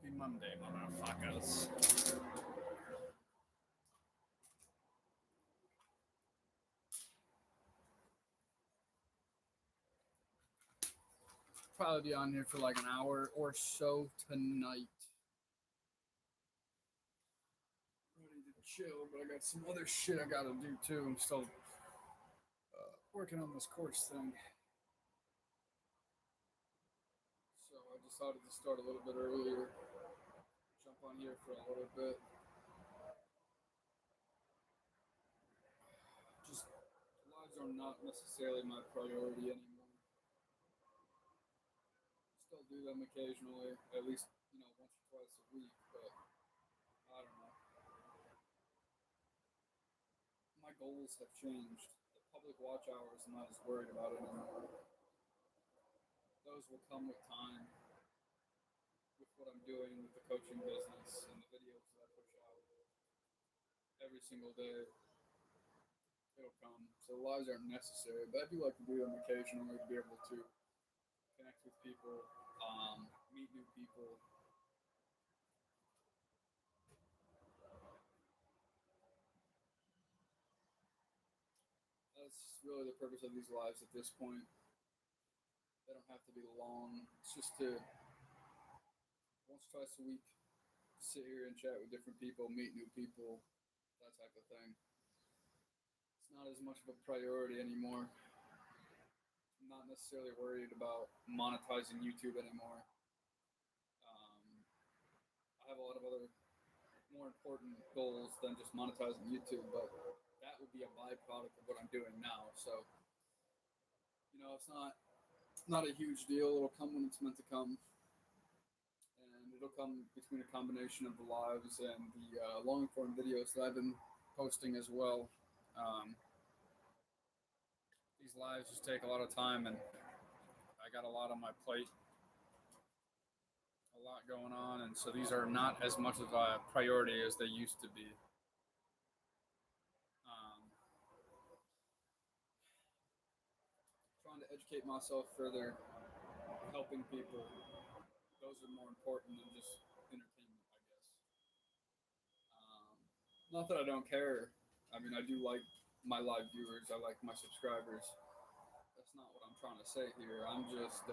Happy Monday, motherfuckers. Probably be on here for like an hour or so tonight. Ready to chill, but I got some other shit I gotta do too. I'm still working on this course thing. So I decided to start a little bit earlier, jump on here for a little bit. Just lives are not necessarily my priority anymore. Still do them occasionally, at least, once or twice a week, but I don't know. My goals have changed. The public watch hours, I'm not as worried about it anymore. Those will come with time, with what I'm doing with the coaching business and the videos that I push out every single day. It'll come. So the lives aren't necessary, but I do like to do them occasionally to be able to connect with people, meet new people. That's really the purpose of these lives at this point. They don't have to be long. It's just to once, twice a week, sit here and chat with different people, meet new people, that type of thing. It's not as much of a priority anymore. I'm not necessarily worried about monetizing YouTube anymore. I have a lot of other more important goals than just monetizing YouTube, but that would be a byproduct of what I'm doing now. So, it's not a huge deal. It'll come when it's meant to come, and it'll come between a combination of the lives and the long form videos that I've been posting as well. Um, these lives just take a lot of time, and I got a lot on my plate, a lot going on, and so these are not as much of a priority as they used to be. Um, Trying to educate myself further, helping people, those are more important than just entertainment, I guess. Not that I don't care. I mean, I do like my live viewers, I like my subscribers. That's not what I'm trying to say here. I'm just,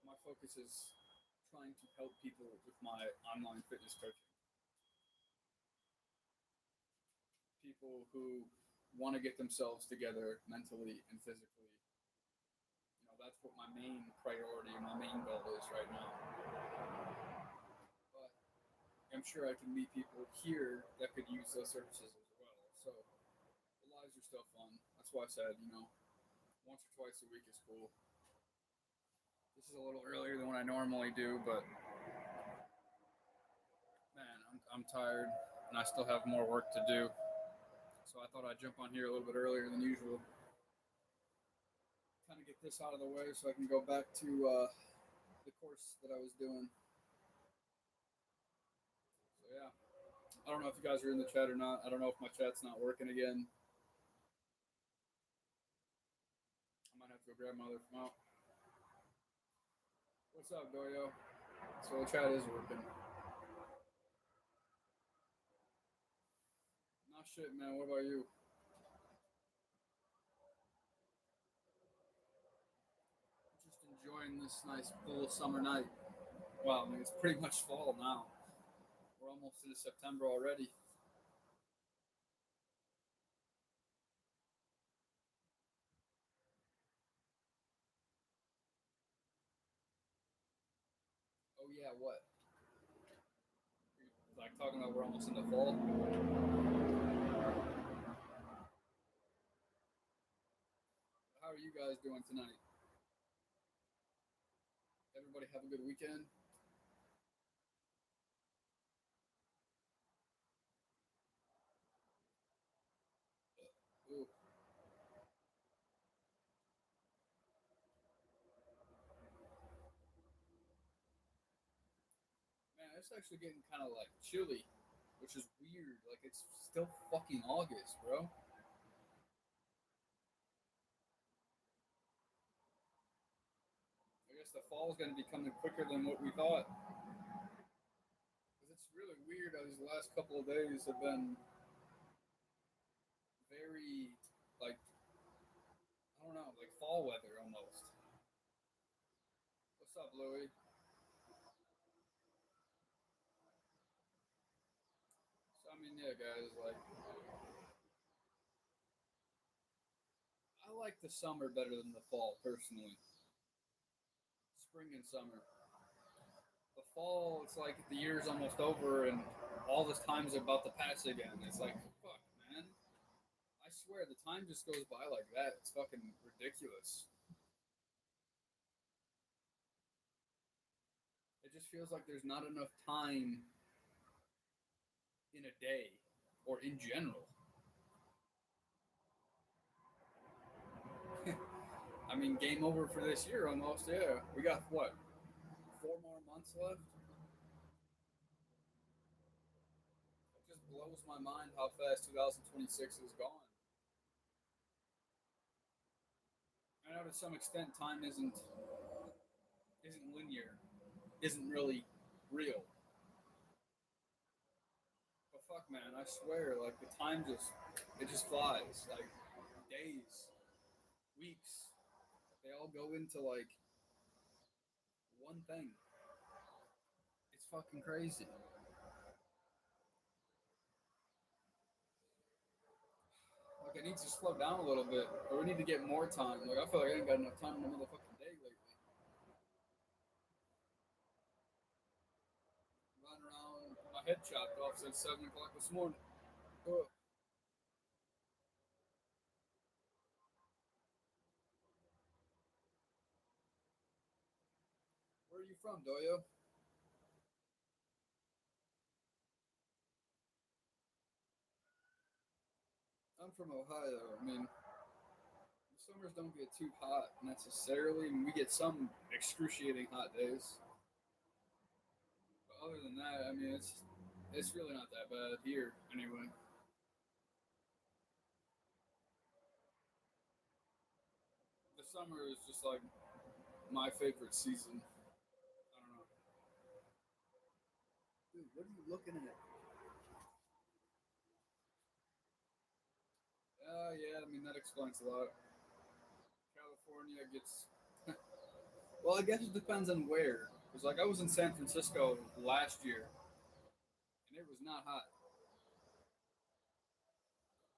my focus is trying to help people with my online fitness coaching. People who want to get themselves together mentally and physically. That's what my main priority and my main goal is right now. But I'm sure I can meet people here that could use those services as well. So the lives are still fun. That's why I said, once or twice a week is cool. This is a little earlier than what I normally do, but man, I'm tired and I still have more work to do. So I thought I'd jump on here a little bit earlier than usual. Kind of get this out of the way so I can go back to the course that I was doing. So yeah, I don't know if you guys are in the chat or not. I don't know if my chat's not working again. I might have to go grab my other phone. What's up, Doyo? So the chat is working. Not shit, man. What about you? Just enjoying this nice, cool summer night. Wow, I mean, it's pretty much fall now. We're almost into September already. Oh yeah, what? Like talking about we're almost into fall. How are you guys doing tonight? Everybody have a good weekend. Ooh. Man, it's actually getting kind of like chilly, which is weird. Like it's still fucking August, bro. I guess the fall's going to be coming quicker than what we thought. Because it's really weird how these last couple of days have been very, like, I don't know, like fall weather almost. What's up, Louie? So, I mean, yeah, guys, like, I like the summer better than the fall, personally. Spring and summer. The fall, it's like the year's almost over and all this time's about to pass again. It's like, fuck, man. I swear, the time just goes by like that. It's fucking ridiculous. It just feels like there's not enough time in a day or in general. I mean, game over for this year almost. Yeah, we got what, 4 more months left. It just blows my mind how fast 2026 is gone. I know to some extent time isn't linear, isn't really real. But fuck, man, I swear, like the time just it just flies. Like days, weeks, they all go into like one thing. It's fucking crazy. Like I need to slow down a little bit, or we need to get more time. Like I feel like I ain't got enough time in the motherfucking day lately. Running around, with my head chopped off since 7 o'clock this morning. Ugh. Where are you from, Doyo? I'm from Ohio. I mean, the summers don't get too hot necessarily. I mean, we get some excruciating hot days. But other than that, I mean, it's really not that bad here anyway. The summer is just like my favorite season. I don't know. Dude, what are you looking at? Yeah, I mean that explains a lot. California gets well, I guess it depends on where. Because like I was in San Francisco last year, and it was not hot.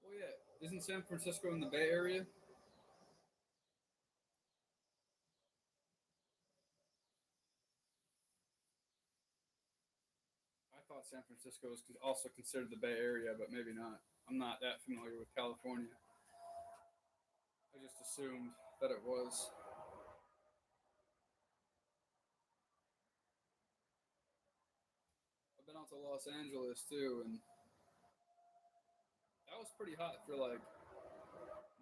Well, yeah, isn't San Francisco in the Bay Area? I thought San Francisco was also considered the Bay Area, but maybe not. I'm not that familiar with California. I just assumed that it was. I've been out to Los Angeles too, and that was pretty hot for like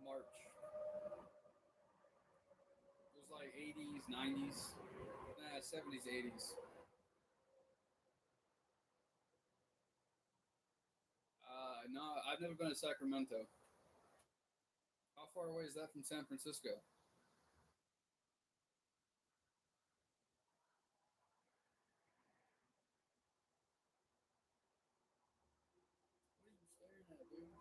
March. It was like 80s, 90s, nah, 70s, 80s. No, I've never been to Sacramento. How far away is that from San Francisco? What are you staring at, dude?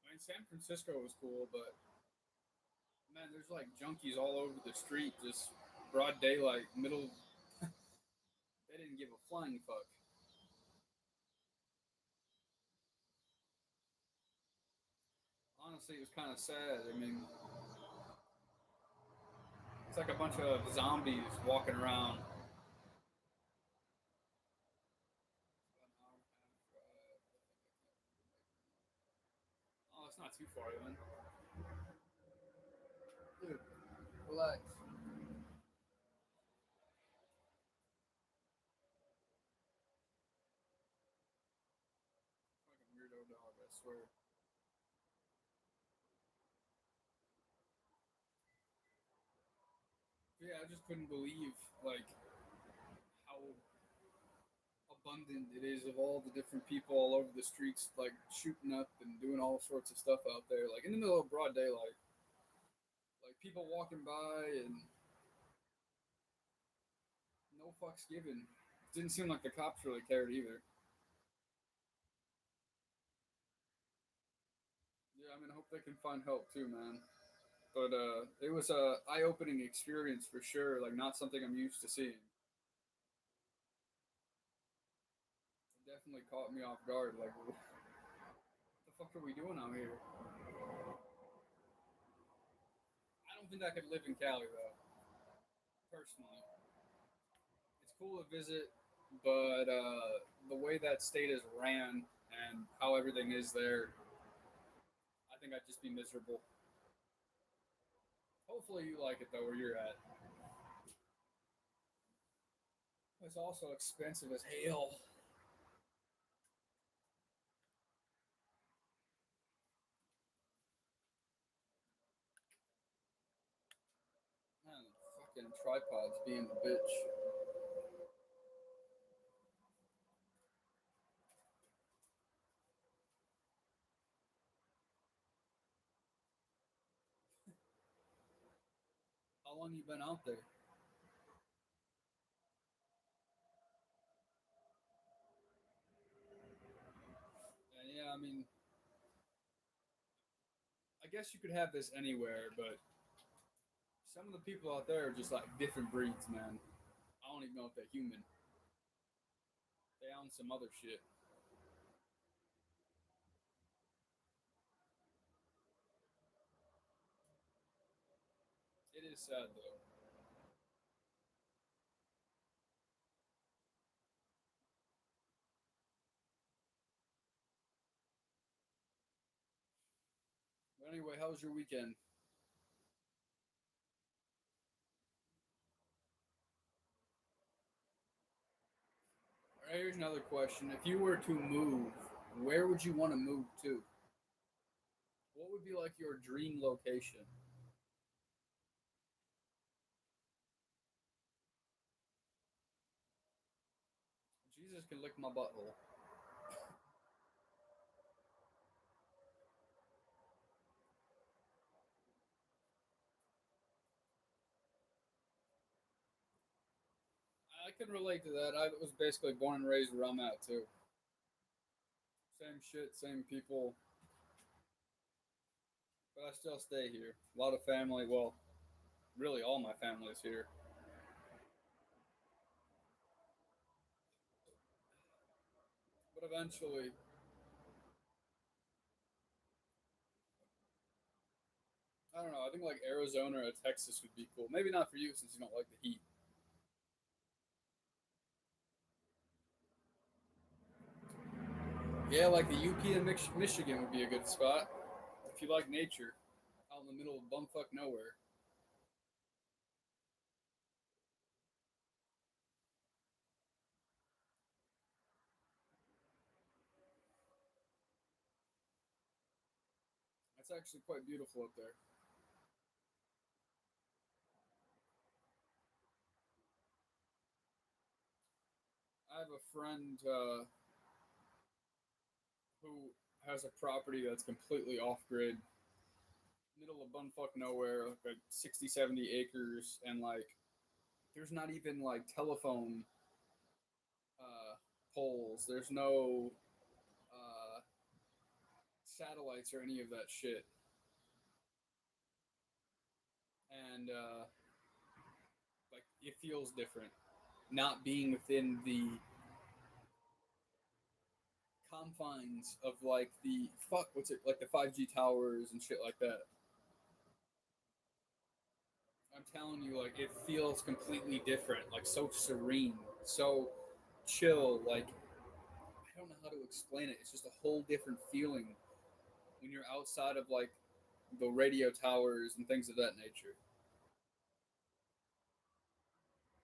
I mean, San Francisco was cool, but man, there's like junkies all over the street, just broad daylight, middle. They didn't give a flying fuck. Honestly, it was kind of sad. I mean, it's like a bunch of zombies walking around. Oh, it's not too far then. Dude, relax. Fucking weirdo dog, I swear. Yeah, I just couldn't believe like how abundant it is of all the different people all over the streets, like shooting up and doing all sorts of stuff out there, like in the middle of broad daylight, like people walking by and no fucks given. Didn't seem like the cops really cared either. Yeah, I mean, I hope they can find help too, man. But it was a eye-opening experience for sure. Like not something I'm used to seeing. It definitely caught me off guard. Like, what the fuck are we doing out here? I don't think I could live in Cali though, personally. It's cool to visit, but the way that state is ran and how everything is there, I think I'd just be miserable. Hopefully, you like it though, where you're at. It's also expensive as hell. Man, fucking tripods being a bitch. How long you been out there? And yeah, I mean, I guess you could have this anywhere, but some of the people out there are just like different breeds, man. I don't even know if they're human. They own some other shit. It is sad though. But anyway, how was your weekend? All right, here's another question. If you were to move, where would you want to move to? What would be like your dream location? Jesus can lick my butthole. I can relate to that. I was basically born and raised where I'm at too. Same shit, same people, but I still stay here. A lot of family. Well, really, all my family's here. But eventually, I don't know. I think like Arizona or Texas would be cool. Maybe not for you since you don't like the heat. Yeah, like the UP and Michigan would be a good spot if you like nature, out in the middle of bumfuck nowhere. That's actually quite beautiful up there. I have a friend who has a property that's completely off grid, middle of bumfuck nowhere, like 60, 70 acres, and like there's not even like telephone uh, poles. There's no satellites or any of that shit. And like it feels different not being within the confines of like the fuck what's it like the 5G towers and shit like that. I'm telling you, like it feels completely different, like so serene, so chill. Like I don't know how to explain it. It's just a whole different feeling when you're outside of like the radio towers and things of that nature.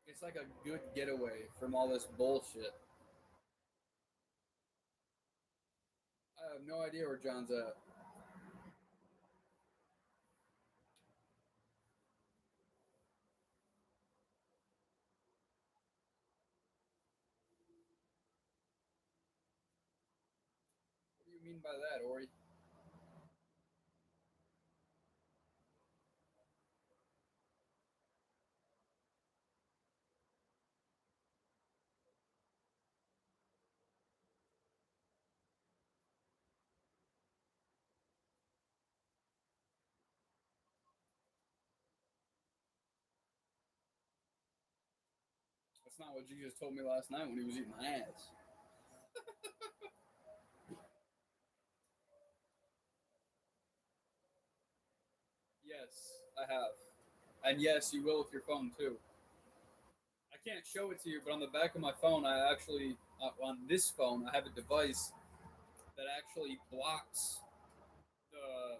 It's like a good getaway from all this bullshit. I have no idea where John's at. do you mean by that, Ori? That's not what Jesus told me last night when he was eating my ass. Yes, I have. And yes, you will with your phone too. I can't show it to you, but on the back of my phone, I actually, on this phone, I have a device that actually blocks the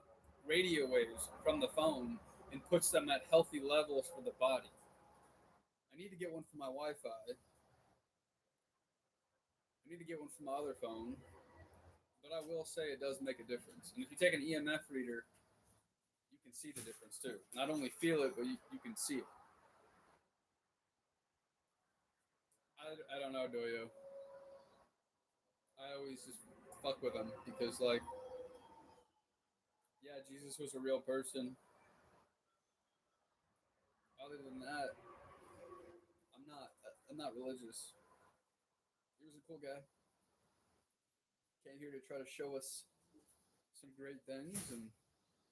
radio waves from the phone and puts them at healthy levels for the body. I need to get one for my Wi Fi. I need to get one for my other phone, but I will say it does make a difference. And if you take an EMF reader, you can see the difference too. Not only feel it, but you can see it. I don't know, Doyo. I always just fuck with them because, like, yeah, Jesus was a real person. Other than that, I'm not religious. He was a cool guy. Came here to try to show us some great things, and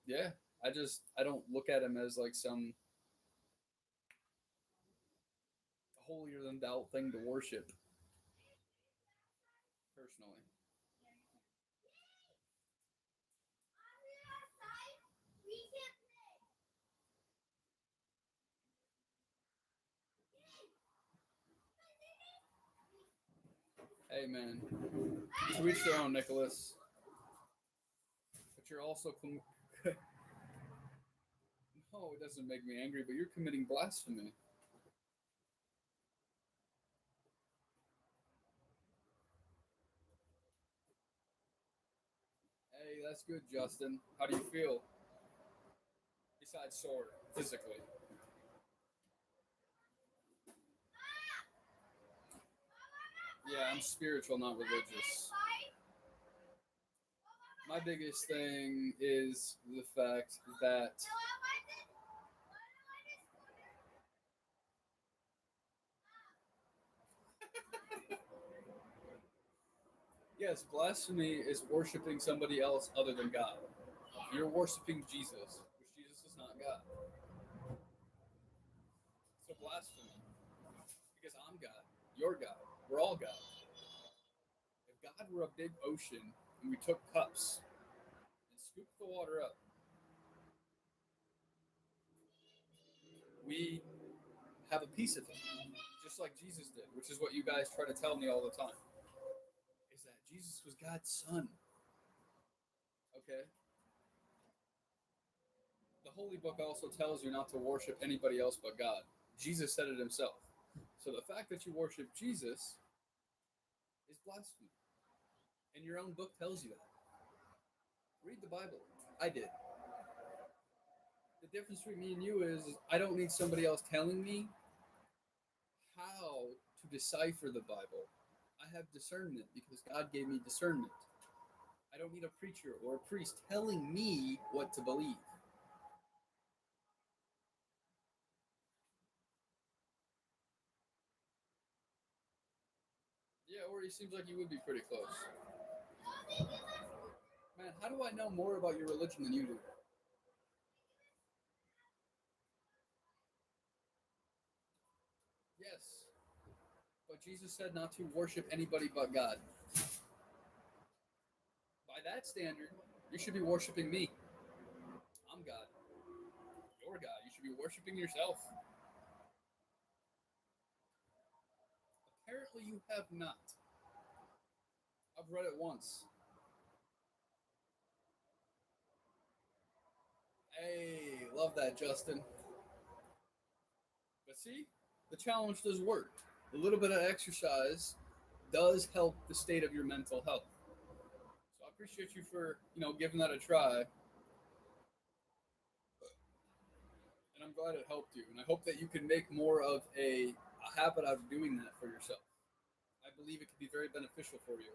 yeah, I don't look at him as like some holier than thou thing to worship personally. Hey man, to each their own, Nicholas. But you're also no, it doesn't make me angry, but you're committing blasphemy. Hey, that's good, Justin. How do you feel? Besides sore, physically. Yeah, I'm spiritual, not religious. My biggest thing is the fact that yes, blasphemy is worshiping somebody else other than God. You're worshiping Jesus, which Jesus is not God. So blasphemy, because I'm God, you're God, we're all God. If God were a big ocean and we took cups and scooped the water up, we have a piece of him, just like Jesus did, which is what you guys try to tell me all the time. Is that Jesus was God's son? Okay. The Holy Book also tells you not to worship anybody else but God. Jesus said it himself. So the fact that you worship Jesus is blasphemy. And your own book tells you that. Read the Bible. I did. The difference between me and you is I don't need somebody else telling me how to decipher the Bible. I have discernment because God gave me discernment. I don't need a preacher or a priest telling me what to believe. Yeah, or it seems like you would be pretty close. Man, how do I know more about your religion than you do? Yes, but Jesus said not to worship anybody but God. By that standard, you should be worshiping me. I'm God. You're God. You should be worshiping yourself. Apparently, you have not. I've read it once. Hey, love that, Justin. But see, the challenge does work. A little bit of exercise does help the state of your mental health. So I appreciate you for giving that a try, and I'm glad it helped you. And I hope that you can make more of a habit out of doing that for yourself. I believe it could be very beneficial for you.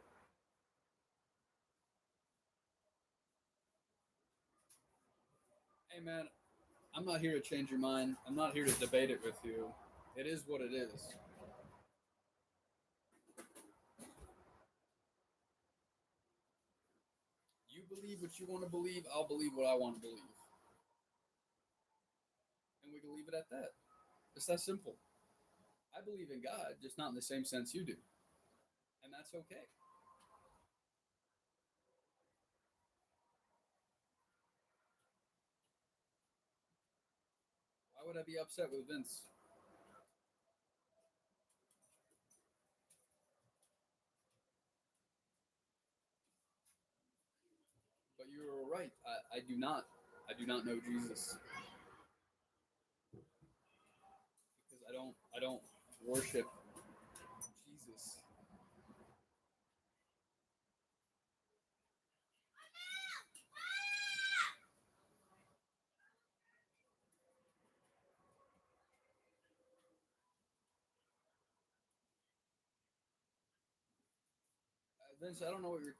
Hey man, I'm not here to change your mind. I'm not here to debate it with you. It is what it is. You believe what you want to believe. I'll believe what I want to believe, and we can leave it at that. It's that simple. I believe in God, just not in the same sense you do, and that's okay. Why would I be upset with Vince? But you were right. I do not. I do not know Jesus because I don't worship Jesus. Vince, I don't know what you're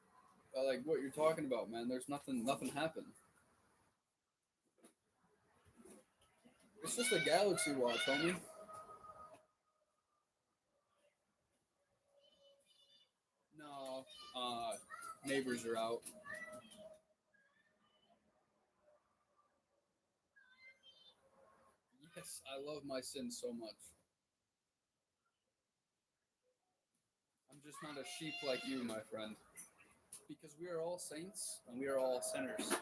like. What you're talking about, man? There's nothing. Nothing happened. It's just a galaxy watch, homie. No, neighbors are out. Yes, I love my sin so much. I'm just not a sheep like you, my friend. Because we are all saints and we are all sinners.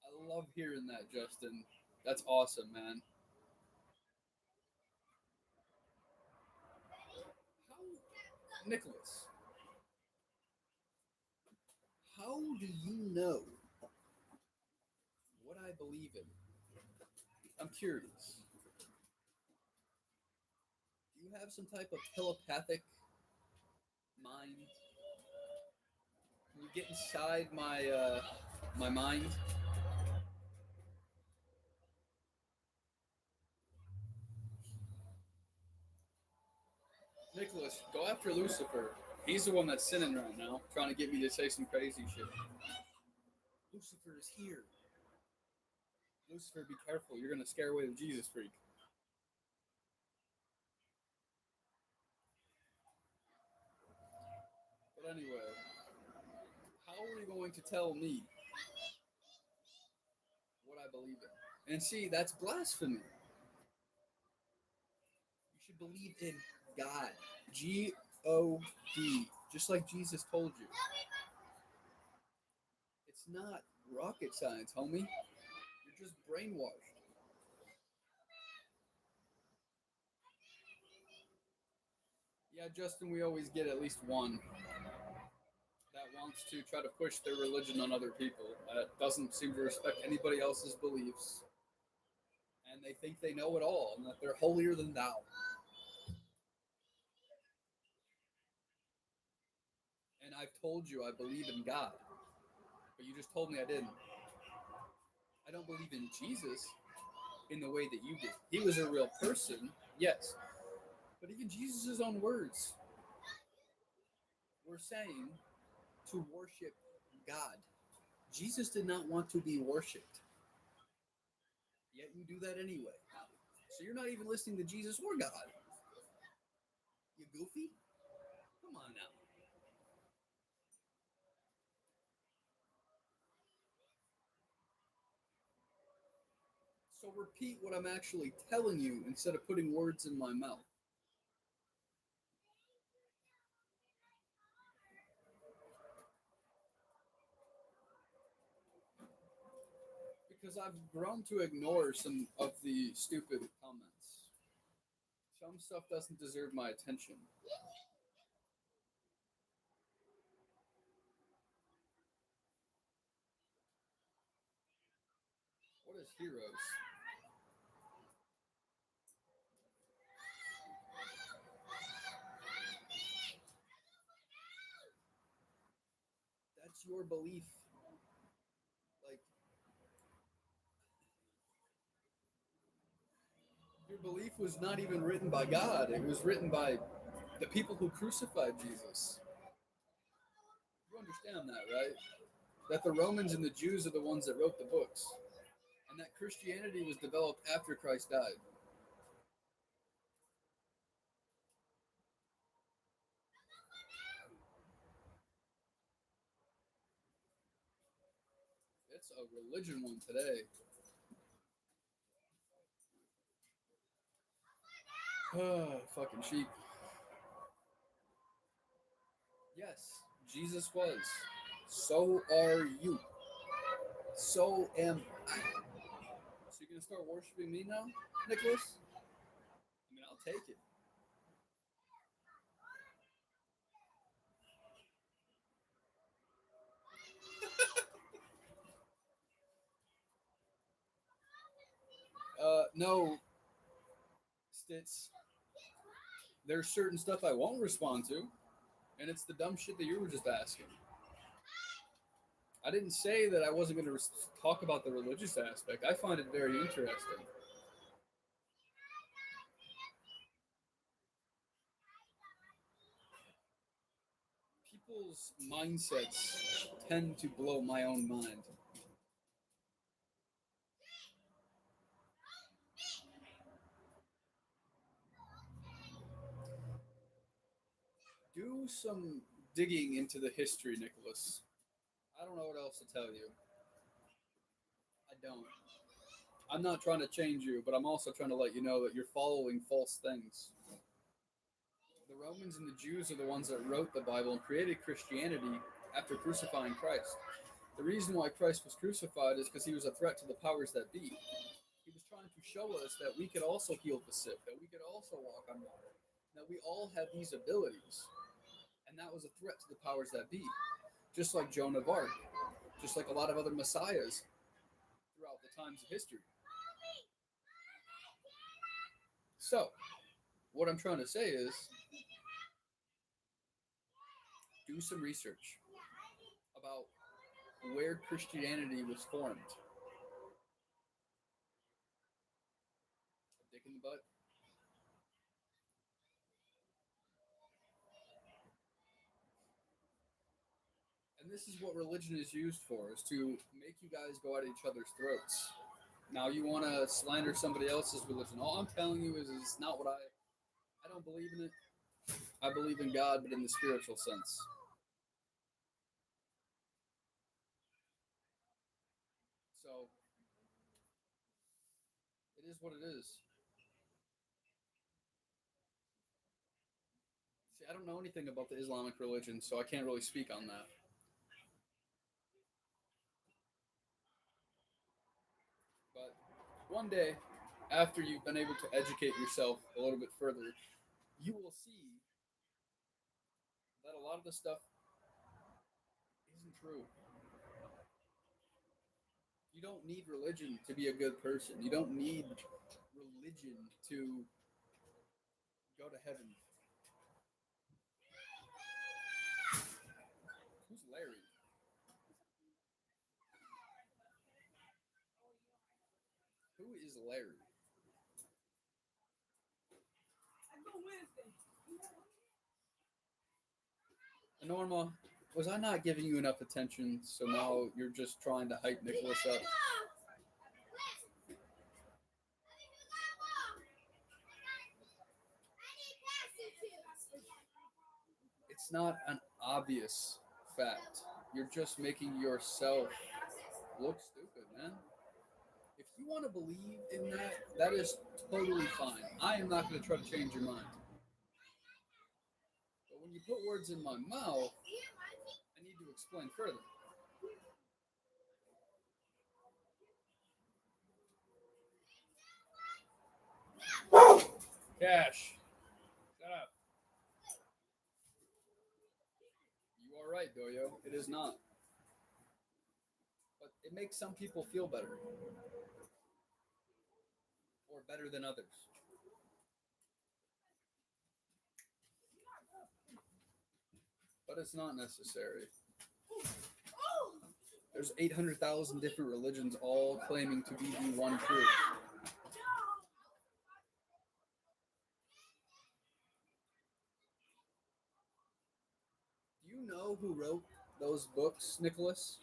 I love hearing that, Justin. That's awesome, man. How, Nicholas? How do you know what I believe in? I'm curious. Do you have some type of telepathic mind? Can you get inside my mind? Nicholas, go after Lucifer. He's the one that's sinning right now, trying to get me to say some crazy shit. Lucifer is here. Lucifer, be careful. You're gonna scare away the Jesus freak. But anyway, how are you going to tell me what I believe in? And see, that's blasphemy. You should believe in God. God. Just like Jesus told you. It's not rocket science, homie. You're just brainwashed. Yeah, Justin, we always get at least one that wants to try to push their religion on other people, that doesn't seem to respect anybody else's beliefs, and they think they know it all and that they're holier than thou. And I've told you I believe in God, but you just told me I didn't. I don't believe in Jesus in the way that you did. He was a real person, yes, but even Jesus' own words were saying to worship God. Jesus did not want to be worshipped, yet you do that anyway. So you're not even listening to Jesus or God. You goofy? Come on now. So repeat what I'm actually telling you instead of putting words in my mouth. Because I've grown to ignore some of the stupid comments. Some stuff doesn't deserve my attention. What is heroes? That's your belief. Like, was not even written by God. It was written by the people who crucified Jesus. You understand that, right? That the Romans and the Jews are the ones that wrote the books, and that Christianity was developed after Christ died. It's a religion one today. Fucking sheep. Yes, Jesus was. So are you. So am I. So you're gonna start worshiping me now, Nicholas? I mean, I'll take it. No, Stitz. There's certain stuff I won't respond to, and it's the dumb shit that you were just asking. I didn't say that I wasn't going to talk about the religious aspect. I find it very interesting. People's mindsets tend to blow my own mind. Do some digging into the history, Nicholas. I don't know what else to tell you. I don't. I'm not trying to change you, but I'm also trying to let you know that you're following false things. The Romans and the Jews are the ones that wrote the Bible and created Christianity after crucifying Christ. The reason why Christ was crucified is because he was a threat to the powers that be. He was trying to show us that we could also heal the sick, that we could also walk on water, that we all have these abilities. And that was a threat to the powers that be. Just like Joan of Arc, just like a lot of other messiahs throughout the times of history. So, what I'm trying to say is do some research about where Christianity was formed. A dick in the butt. And this is what religion is used for, is to make you guys go at each other's throats. Now you want to slander somebody else's religion. All I'm telling you is it's not what I don't believe in it. I believe in God, but in the spiritual sense. So it is what it is. See, I don't know anything about the Islamic religion, so I can't really speak on that. But one day, after you've been able to educate yourself a little bit further, you will see that a lot of the stuff isn't true. You don't need religion to be a good person. You don't need religion to go to heaven. Who's Larry? Who is Larry? Norma, was I not giving you enough attention, so now you're just trying to hype Nicholas up? It's not an obvious fact. You're just making yourself look stupid, man. If you want to believe in that, that is totally fine. I am not going to try to change your mind. But when you put words in my mouth, I need to explain further. Cash, shut up. You are right, Doyo. It is not. But it makes some people feel better, or better than others. But it's not necessary. There's 800,000 different religions all claiming to be the one truth. know who wrote those books, Nicholas?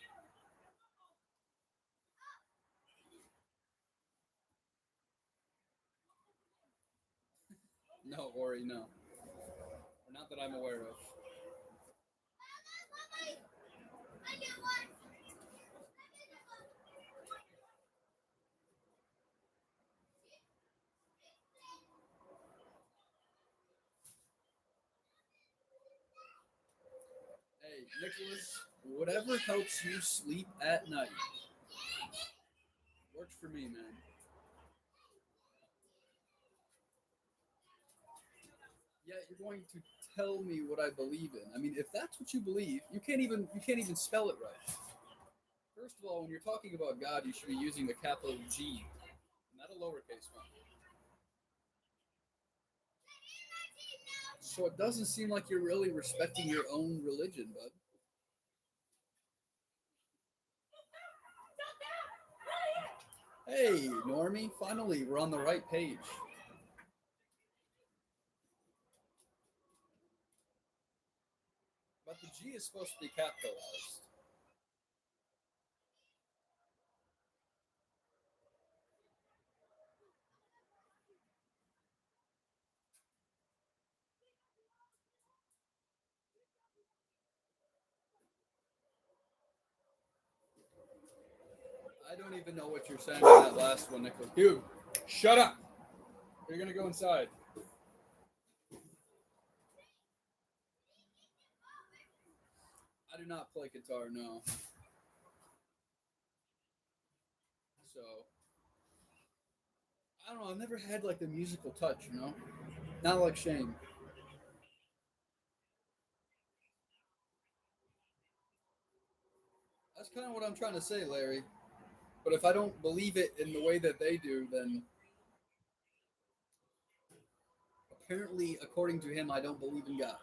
No, Ori, no. Or not that I'm aware of. Hey, Nicholas, whatever helps you sleep at night works for me, man. Yeah, you're going to tell me what I believe in. I mean, if that's what you believe, you can't even spell it right. First of all, when you're talking about God, you should be using the capital G, not a lowercase one. So it doesn't seem like you're really respecting your own religion, bud. Hey, Normie, finally, we're on the right page. But the G is supposed to be capitalized. I don't even know what you're saying on that last one, Nicholas. Dude, shut up! You're gonna go inside. I do not play guitar, no. So I don't know. I've never had like the musical touch, you know. Not like Shane. That's kind of what I'm trying to say, Larry. But if I don't believe it in the way that they do, then apparently, according to him, I don't believe in God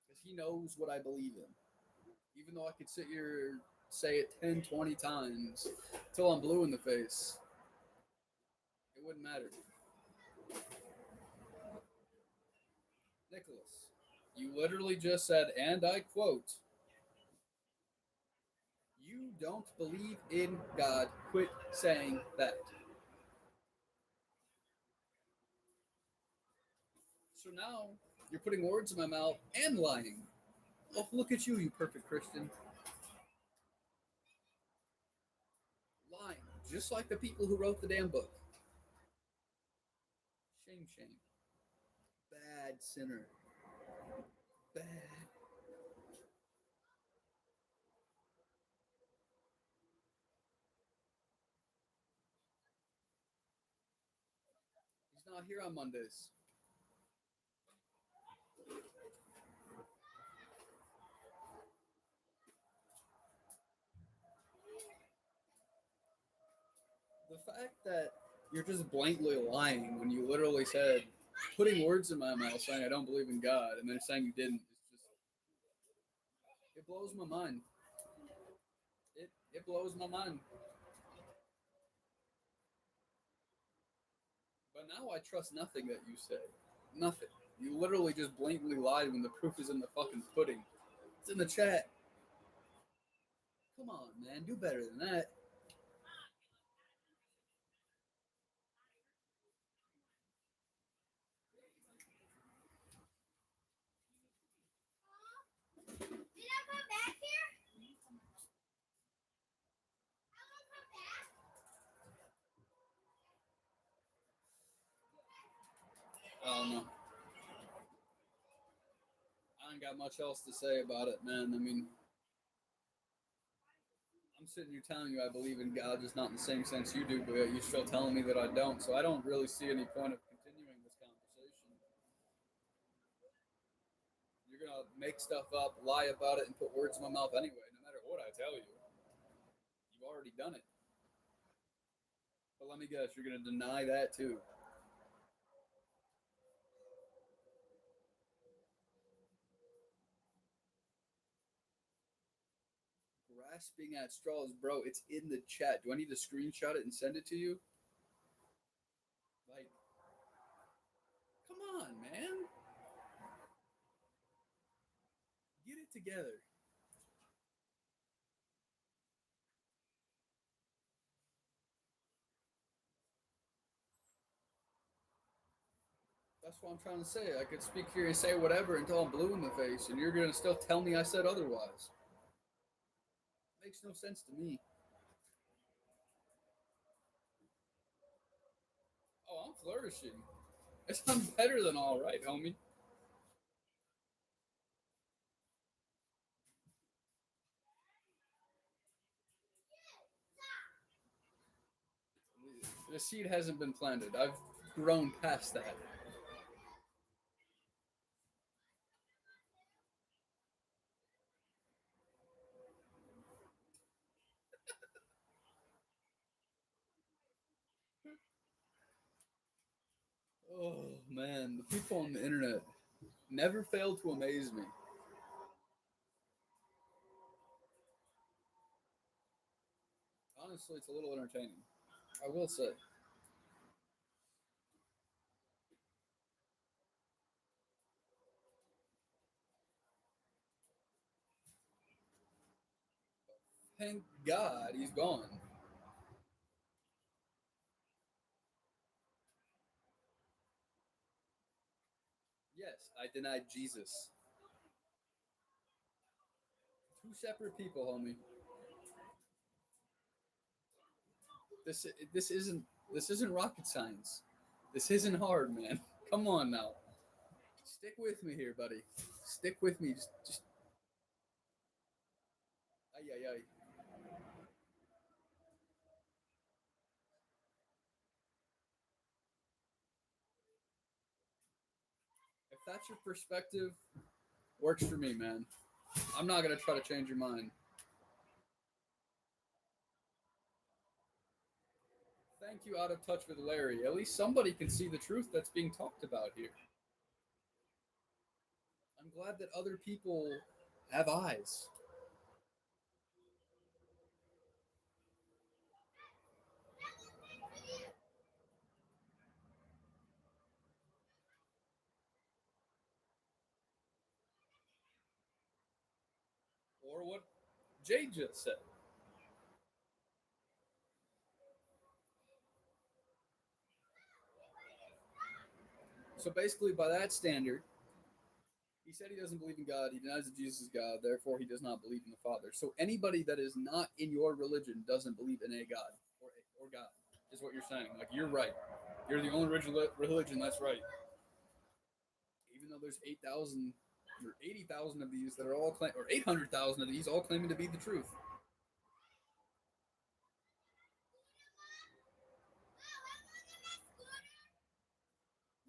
because he knows what I believe in. Even though I could sit here say it 10, 20 times till I'm blue in the face, it wouldn't matter. Nicholas, you literally just said, and I quote, "You don't believe in God. Quit saying that." So now you're putting words in my mouth and lying. Oh, look at you, you perfect Christian. Lying, just like the people who wrote the damn book. Shame, shame. Bad sinner. Bad. He's not here on Mondays. The fact that you're just blatantly lying when you literally said, putting words in my mouth saying I don't believe in God and then saying you didn't, is just, it blows my mind. It blows my mind. But now I trust nothing that you say. Nothing. You literally just blatantly lied when the proof is in the fucking pudding. It's in the chat. Come on, man. Do better than that. I don't know. I ain't got much else to say about it, man. I mean, I'm sitting here telling you I believe in God, just not in the same sense you do, but you're still telling me that I don't. So I don't really see any point of continuing this conversation. You're gonna make stuff up, lie about it, and put words in my mouth anyway, no matter what I tell you. You've already done it. But let me guess, you're gonna deny that too. Grasping at straws, bro. It's in the chat. Do I need to screenshot it and send it to you? Like, come on, man. Get it it together. That's what I'm trying to say. I could speak here and say whatever until I'm blue in the face, and you're gonna still tell me I said otherwise. Makes no sense to me. Oh, I'm flourishing. I'm better than all right, homie. The seed hasn't been planted. I've grown past that. Oh man, the people on the internet never fail to amaze me. Honestly, it's a little entertaining. I will say. Thank God he's gone. Yes, I denied Jesus. Two separate people, homie. This this isn't rocket science. This isn't hard, man. Come on now. Stick with me here, buddy. Stick with me. Just ay ay ay. If that's your perspective, works for me, man. I'm not gonna try to change your mind. Thank you, Out of Touch with Larry. At least somebody can see the truth that's being talked about here. I'm glad that other people have eyes. Or what Jay just said. So basically, by that standard, he said he doesn't believe in God. He denies that Jesus is God. Therefore, he does not believe in the Father. So anybody that is not in your religion doesn't believe in a God or God, is what you're saying. Like, you're right. You're the only religion that's right. Even though there's 8,000 or 80,000 of these that are all or 800,000 of these all claiming to be the truth.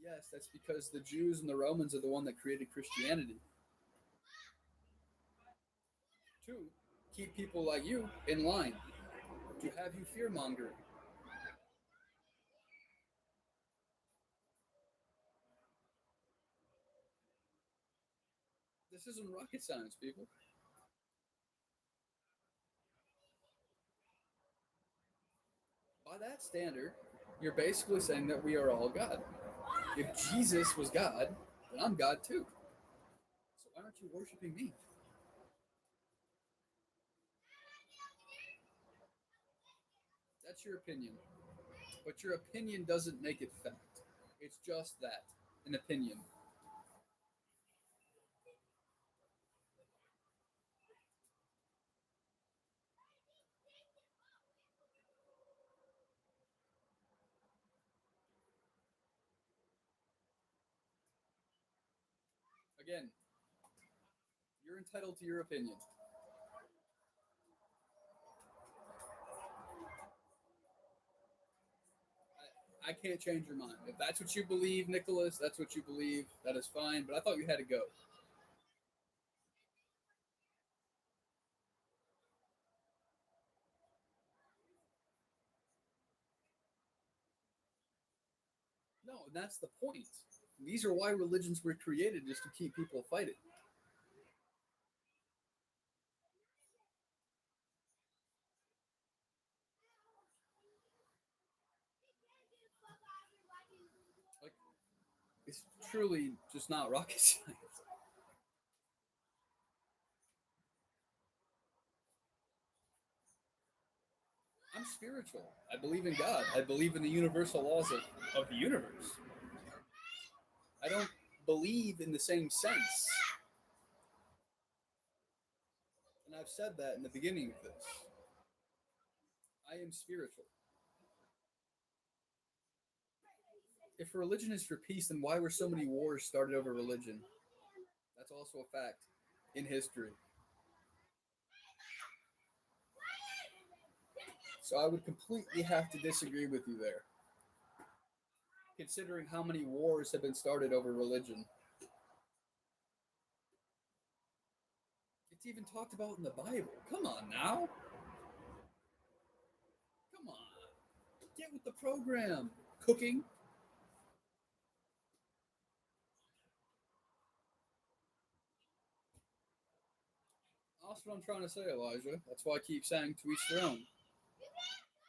Yes, that's because the Jews and the Romans are the one that created Christianity. To keep people like you in line, to have you fear mongering. This isn't rocket science, people. By that standard, you're basically saying that we are all God. If Jesus was God, then I'm God too. So why aren't you worshiping me? That's your opinion. But your opinion doesn't make it fact. It's just that, an opinion. Again, you're entitled to your opinion. I can't change your mind. If that's what you believe, Nicholas, that's what you believe. That is fine. But I thought you had to go. No, and that's the point. These are why religions were created, just to keep people fighting. Like, it's truly just not rocket science. I'm spiritual. I believe in God. I believe in the universal laws of the universe. I don't believe in the same sense. And I've said that in the beginning of this. I am spiritual. If religion is for peace, then why were so many wars started over religion? That's also a fact in history. So I would completely have to disagree with you there, considering how many wars have been started over religion. It's even talked about in the Bible. Come on now. Come on. Get with the program. Cooking. That's what I'm trying to say, Elijah. That's why I keep saying to each their own.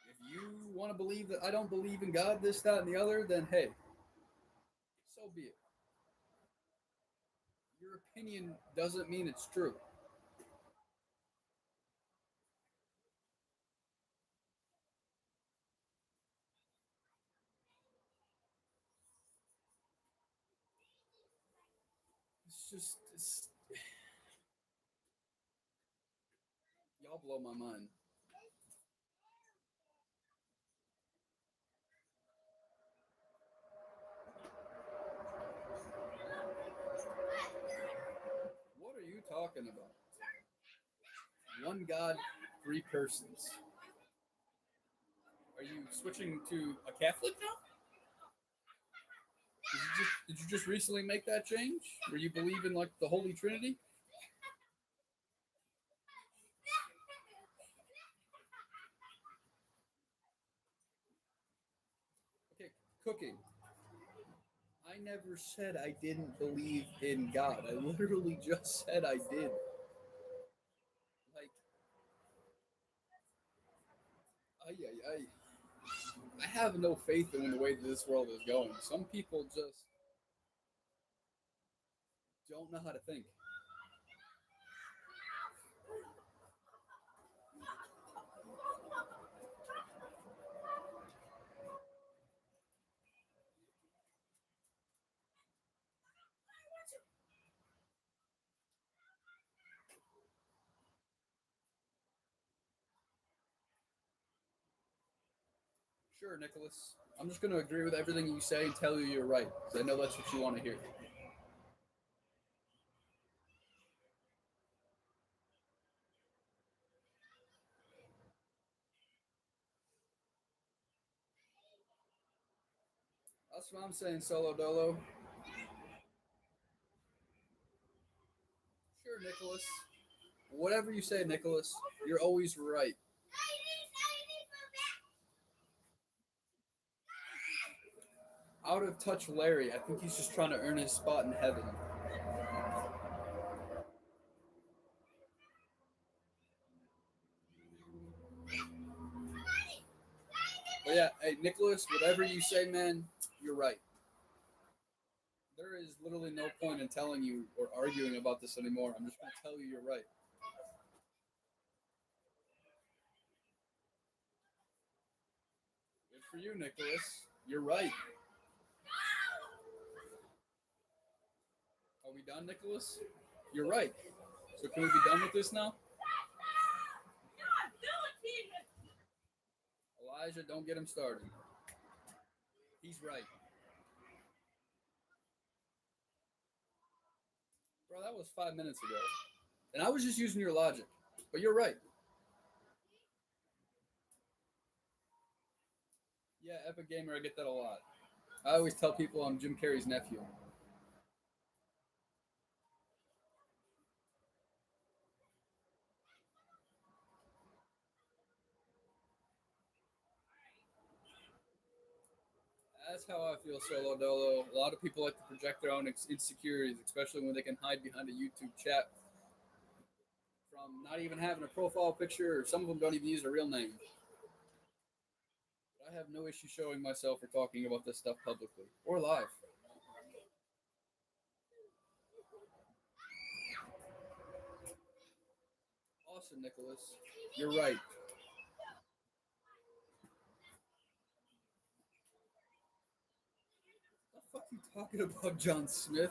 If you want to believe that I don't believe in God, this, that, and the other, then hey, so be it. Your opinion doesn't mean it's true. It's y'all blow my mind. What are you talking about? One God, three persons. Are you switching to a Catholic now? Did you just recently make that change? Where you believe in like the Holy Trinity? Okay, cooking. I never said I didn't believe in God. I literally just said I did. Like, I have no faith in the way that this world is going. Some people just don't know how to think. Sure, Nicholas. I'm just going to agree with everything you say and tell you you're right, because I know that's what you want to hear. That's what I'm saying, Solo Dolo. Sure, Nicholas. Whatever you say, Nicholas, you're always right. Out of touch Larry, I think he's just trying to earn his spot in heaven. But yeah, hey, Nicholas, whatever you say, man, you're right. There is literally no point in telling you or arguing about this anymore. I'm just going to tell you you're right. Good for you, Nicholas. You're right. Are we done, Nicholas? You're right. So can we be done with this now? Elijah, don't get him started. He's right. Bro, that was 5 minutes ago. And I was just using your logic. But you're right. Yeah, Epic Gamer, I get that a lot. I always tell people I'm Jim Carrey's nephew. That's how I feel, Solo Dolo. A lot of people like to project their own insecurities, especially when they can hide behind a YouTube chat from not even having a profile picture, or some of them don't even use a real name. But I have no issue showing myself or talking about this stuff publicly or live. Awesome, Nicholas. You're right. What the fuck are you talking about, John Smith?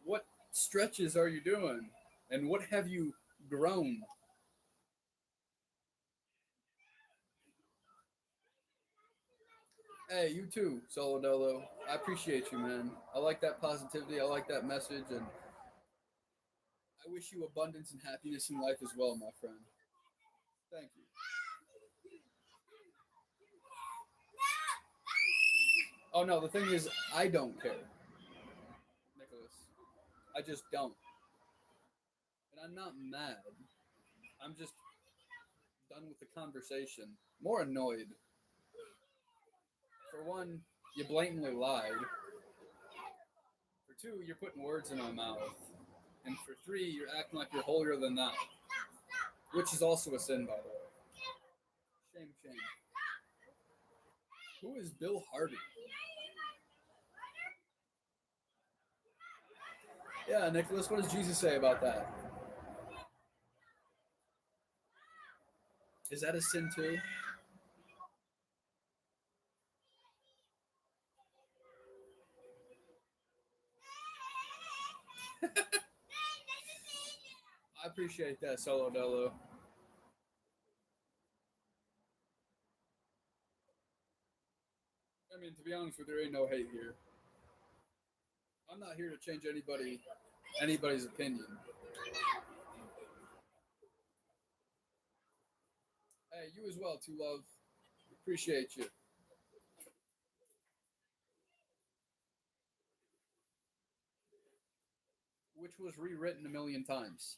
What stretches are you doing? And what have you grown? Hey, you too, Solodolo. I appreciate you, man. I like that positivity. I like that message, and I wish you abundance and happiness in life as well, my friend. Thank you. Oh no, the thing is, I don't care, Nicholas. I just don't, and I'm not mad. I'm just done with the conversation. More annoyed. For one, you blatantly lied. For two, you're putting words in my mouth. And for three, you're acting like you're holier than thou, which is also a sin, by the way. Shame, shame. Who is Bill Hardy? Yeah, Nicholas, what does Jesus say about that? Is that a sin too? I appreciate that, Solo Dolo. I mean, to be honest with you, there ain't no hate here. I'm not here to change anybody's opinion. Hey, you as well, Two Love. Appreciate you. Which was rewritten a million times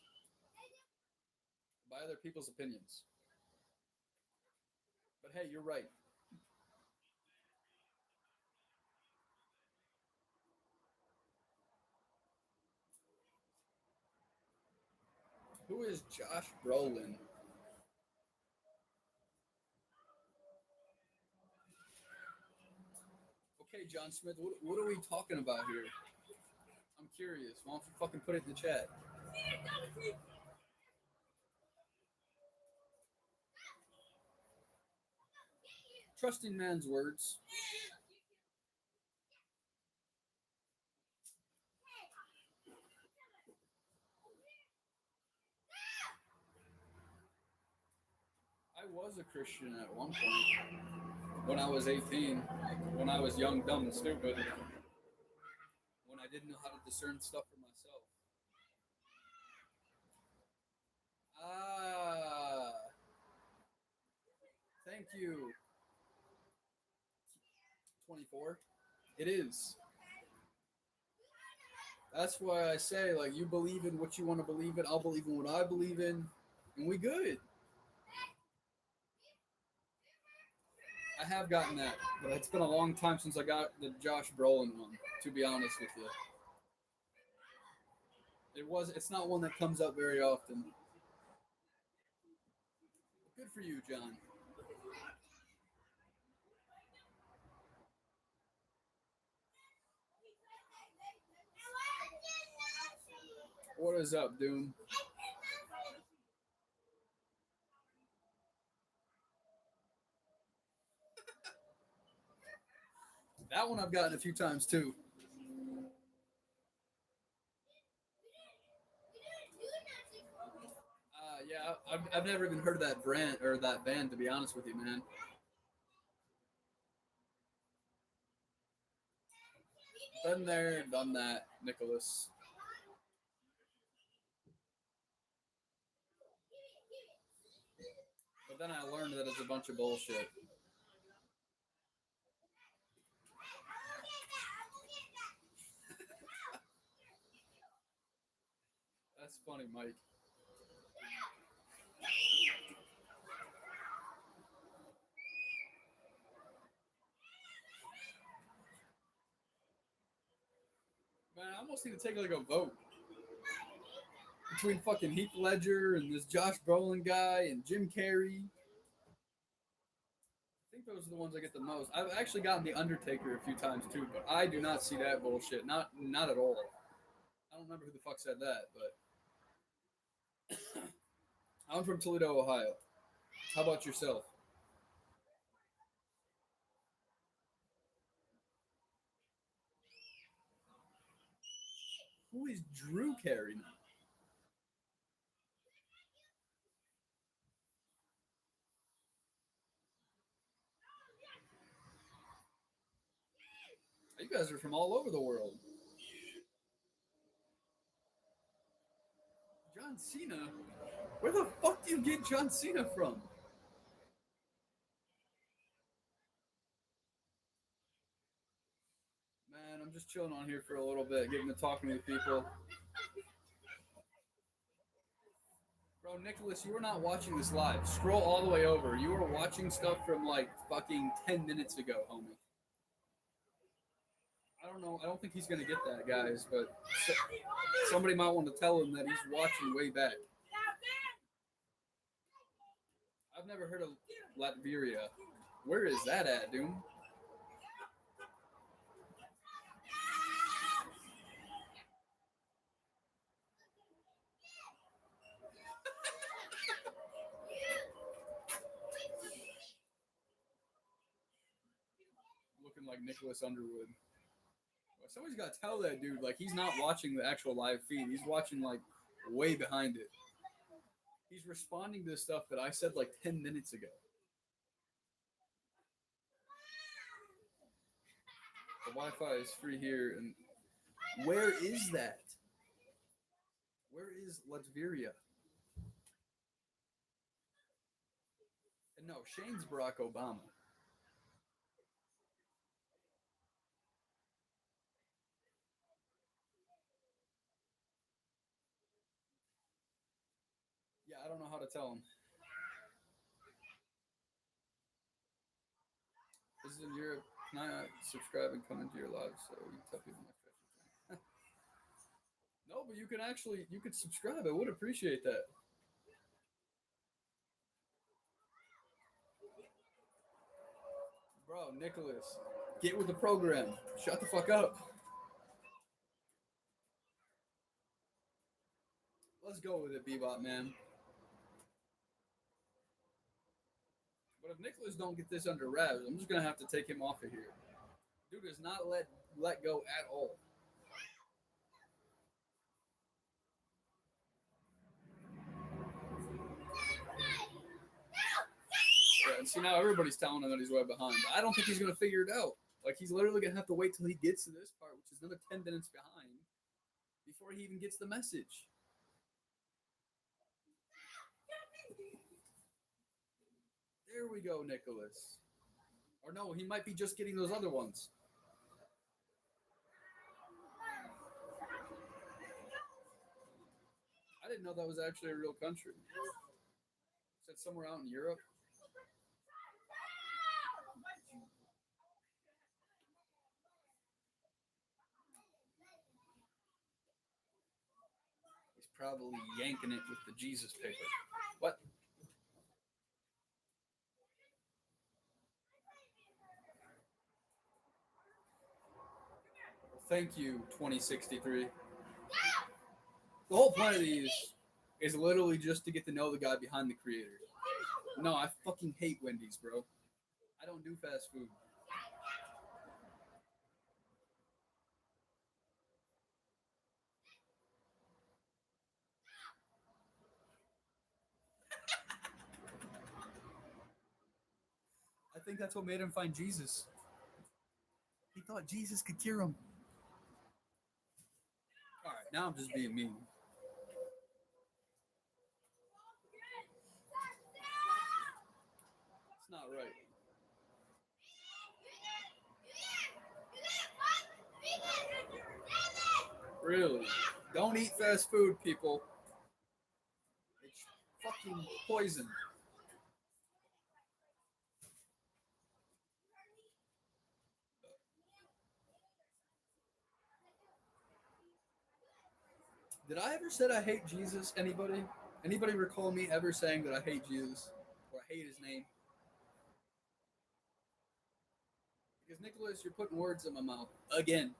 by other people's opinions. But hey, you're right. Who is Josh Brolin? Okay, John Smith, what are we talking about here? I'm curious. Why don't you fucking put it in the chat? Trusting man's words. I was a Christian at one point when I was 18, when I was young, dumb, and stupid, when I didn't know how to discern stuff for myself. Ah, thank you. 24. It is. That's why I say, like, you believe in what you want to believe in. I'll believe in what I believe in, and we good. I have gotten that, but it's been a long time since I got the Josh Brolin one. To be honest with you, it was. It's not one that comes up very often. Good for you, John. What is up, Doom? That one I've gotten a few times too. Yeah, I've never even heard of that brand or that band. To be honest with you, man. Been there, done that, Nicholas. But then I learned that it's a bunch of bullshit. That's funny, Mike. Man, I almost need to take like a vote between fucking Heath Ledger and this Josh Brolin guy and Jim Carrey. I think those are the ones I get the most. I've actually gotten the Undertaker a few times too, but I do not see that bullshit. Not at all. I don't remember who the fuck said that, but I'm from Toledo, Ohio. How about yourself? Who is Drew Carey now? You guys are from all over the world. John Cena? Where the fuck do you get John Cena from? Man, I'm just chilling on here for a little bit, getting to talking to people. Bro, Nicholas, you were not watching this live. Scroll all the way over. You were watching stuff from like fucking 10 minutes ago, homie. I don't know. I don't think he's going to get that, guys, but somebody might want to tell him that he's watching way back. I've never heard of Latveria. Where is that at, dude? Looking like Nicholas Underwood. Somebody's got to tell that dude, like, he's not watching the actual live feed. He's watching, like, way behind it. He's responding to stuff that I said, like, 10 minutes ago. The Wi-Fi is free here, and where is that? Where is Latveria? And no, Shane's Barack Obama. Yeah, I don't know how to tell him. This is in Europe. Can I subscribe and come into your live so you can tell people my special? No, but you could subscribe. I would appreciate that. Bro, Nicholas, get with the program. Shut the fuck up. Let's go with it, Bebop, man. But if Nicholas don't get this under wraps, I'm just gonna have to take him off of here. Dude does not let go at all. Yeah, and see now everybody's telling him that he's way behind. But I don't think he's gonna figure it out. Like he's literally gonna have to wait till he gets to this part, which is another 10 minutes behind, before he even gets the message. There we go, Nicholas. Or no, he might be just getting those other ones. I didn't know that was actually a real country. Is that somewhere out in Europe? He's probably yanking it with the Jesus paper. What? Thank you, 2063. The whole point of these is literally just to get to know the guy behind the creator. No, I fucking hate Wendy's, bro. I don't do fast food. I think that's what made him find Jesus. He thought Jesus could cure him. All right, now I'm just being mean. It's not right. Really. Don't eat fast food, people. It's fucking poison. Did I ever said I hate Jesus? Anybody? Anybody recall me ever saying that I hate Jesus or I hate his name? Because Nicholas, you're putting words in my mouth again.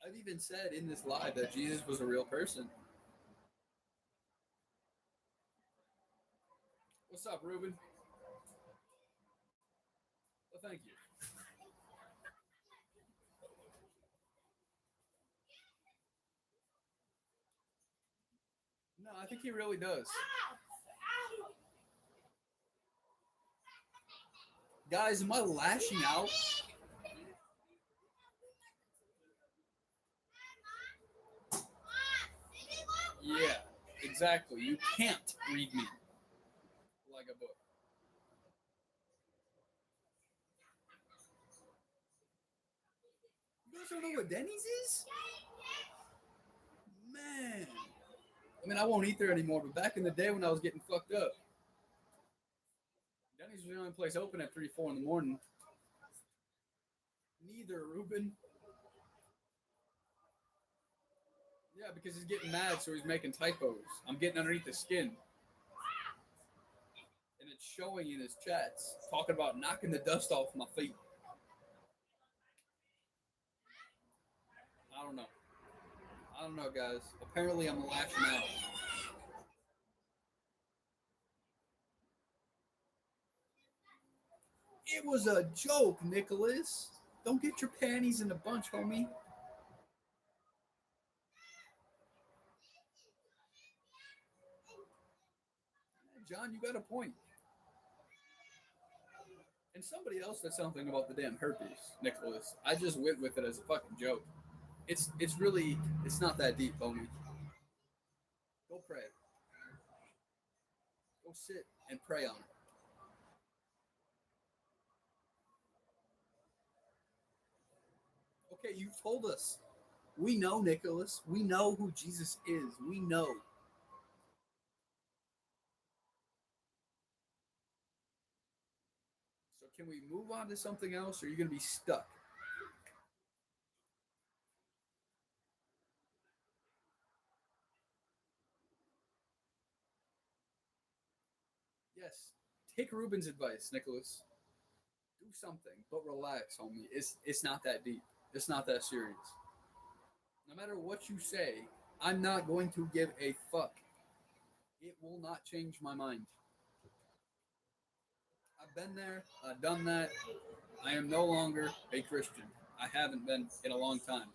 I've even said in this live that Jesus was a real person. What's up, Ruben? Well, thank you. No, I think he really does. Guys, am I lashing out? Yeah, exactly. You can't read me like a book. You guys don't know what Denny's is? Man. I mean, I won't eat there anymore, but back in the day when I was getting fucked up, Denny's was the only place open at 3, 4 in the morning. Neither, Ruben. Yeah, because he's getting mad, so he's making typos. I'm getting underneath the skin. And it's showing in his chats, talking about knocking the dust off my feet. I don't know. I don't know, guys. Apparently, I'm lashing out. It was a joke, Nicholas. Don't get your panties in a bunch, homie. John, you got a point. And somebody else said something about the damn herpes, Nicholas. I just went with it as a fucking joke. It's really it's not that deep, homie. Go pray. Go sit and pray on it. Okay, you've told us. We know, Nicholas. We know who Jesus is. We know. So can we move on to something else, or are you gonna be stuck? Yes. Take Ruben's advice, Nicholas. Do something, but relax, homie. It's not that deep. It's not that serious. No matter what you say, I'm not going to give a fuck. It will not change my mind. I've been there. I've done that. I am no longer a Christian. I haven't been in a long time.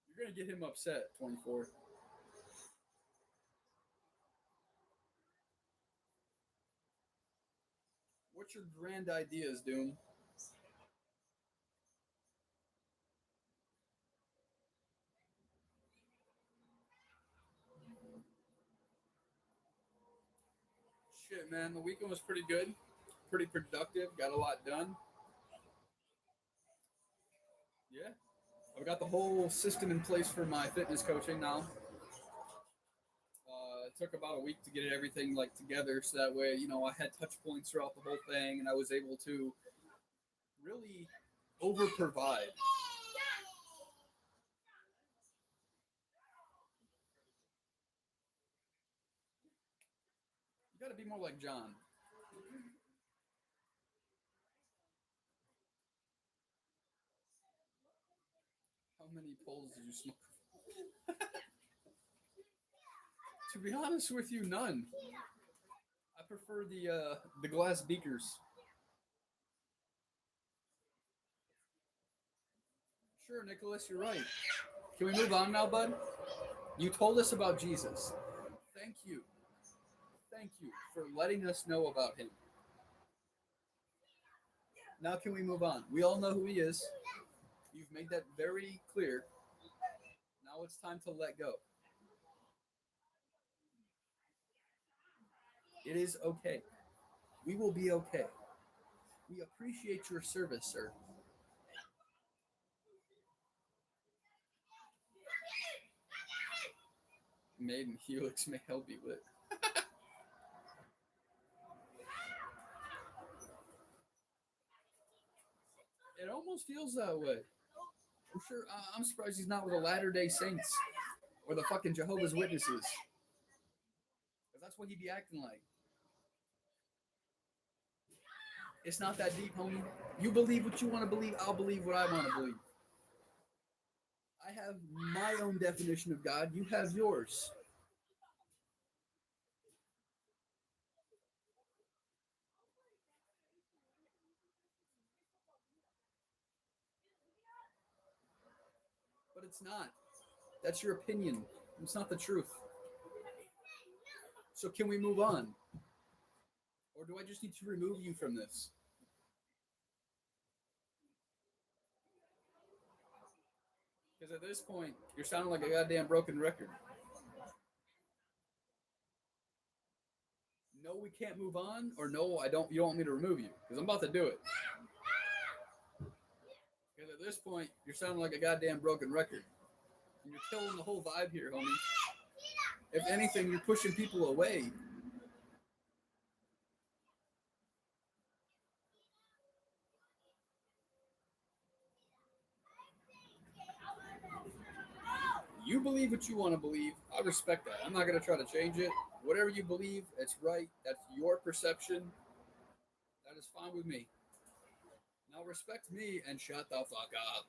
You're gonna get him upset. 24. What's your grand ideas, Doom? Shit, man. The weekend was pretty good. Pretty productive. Got a lot done. Yeah. I've got the whole system in place for my fitness coaching now. It took about a week to get everything like together, so that way, I had touch points throughout the whole thing, and I was able to really over provide. You got to be more like John. How many poles did you smoke? To be honest with you, none. I prefer the glass beakers. Sure, Nicholas, you're right. Can we move on now, bud? You told us about Jesus. Thank you. Thank you for letting us know about him. Now, can we move on? We all know who he is. You've made that very clear. Now it's time to let go. It is okay. We will be okay. We appreciate your service, sir. Maiden Helix may help you with. It almost feels that way. I'm sure. I'm surprised he's not with the Latter Day Saints or the fucking Jehovah's Witnesses, because that's what he'd be acting like. It's not that deep, homie. You believe what you want to believe. I'll believe what I want to believe. I have my own definition of God. You have yours. But it's not. That's your opinion. It's not the truth. So can we move on? Or do I just need to remove you from this? Because at this point, you're sounding like a goddamn broken record. No, we can't move on, or no, I don't. You don't want me to remove you because I'm about to do it. Because at this point, you're sounding like a goddamn broken record. And you're killing the whole vibe here, homie. If anything, you're pushing people away. You believe what you want to believe. I respect that. I'm not going to try to change it. Whatever you believe, it's right. That's your perception. That is fine with me. Now respect me and shut the fuck up.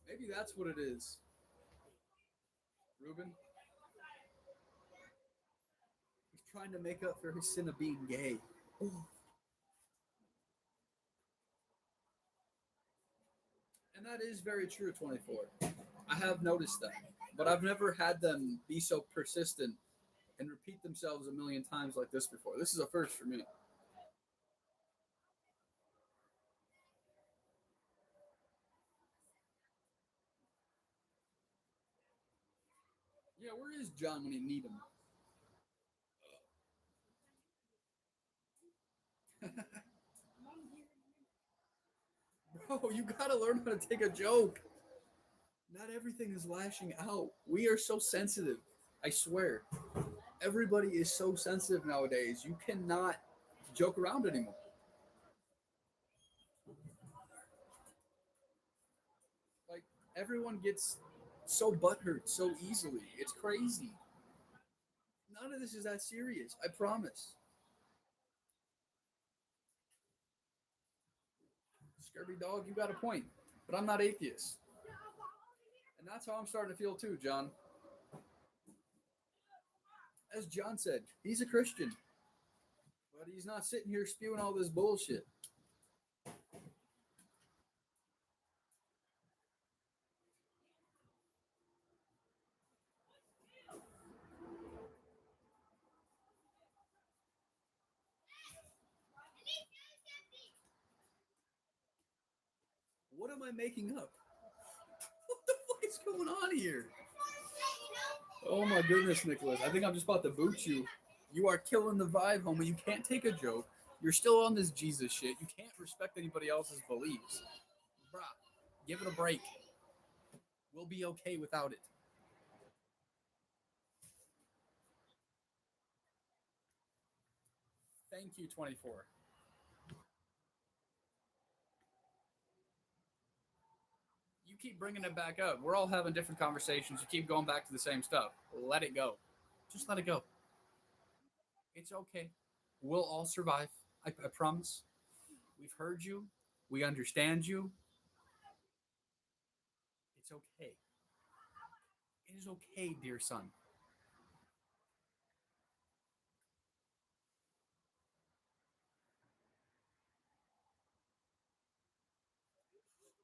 Maybe that's what it is. Ruben, he's trying to make up for his sin of being gay. And that is very true, 24. I have noticed that. But I've never had them be so persistent and repeat themselves a million times like this before. This is a first for me. Yeah, where is John when you need him? Bro, you gotta learn how to take a joke. Not everything is lashing out. We are so sensitive. I swear. Everybody is so sensitive nowadays. You cannot joke around anymore. Like, everyone gets so butthurt so easily. It's crazy. None of this is that serious. I promise. Scurvy dog, you got a point. But I'm not atheist. And that's how I'm starting to feel too, John. As John said, he's a Christian, but he's not sitting here spewing all this bullshit. What am I making up? What the fuck is going on here? Oh my goodness, Nicholas. I think I'm just about to boot you. You are killing the vibe, homie. You can't take a joke. You're still on this Jesus shit. You can't respect anybody else's beliefs. Bruh, give it a break. We'll be okay without it. Thank you, 24. You keep bringing it back up. We're all having different conversations. You keep going back to the same stuff. Let it go. Just let it go. It's okay. We'll all survive. I promise. We've heard you. We understand you. It's okay. It is okay, dear son.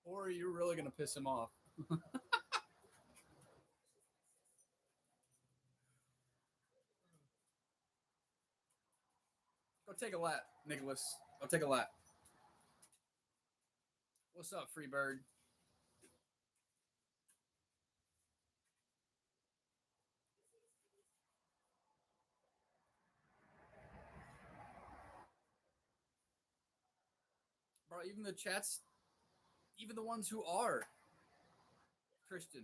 Or you're really going to piss him off. Go take a lap, Nicholas. Go take a lap. What's up, Freebird? Bro, even the chats, even the ones who are Christian,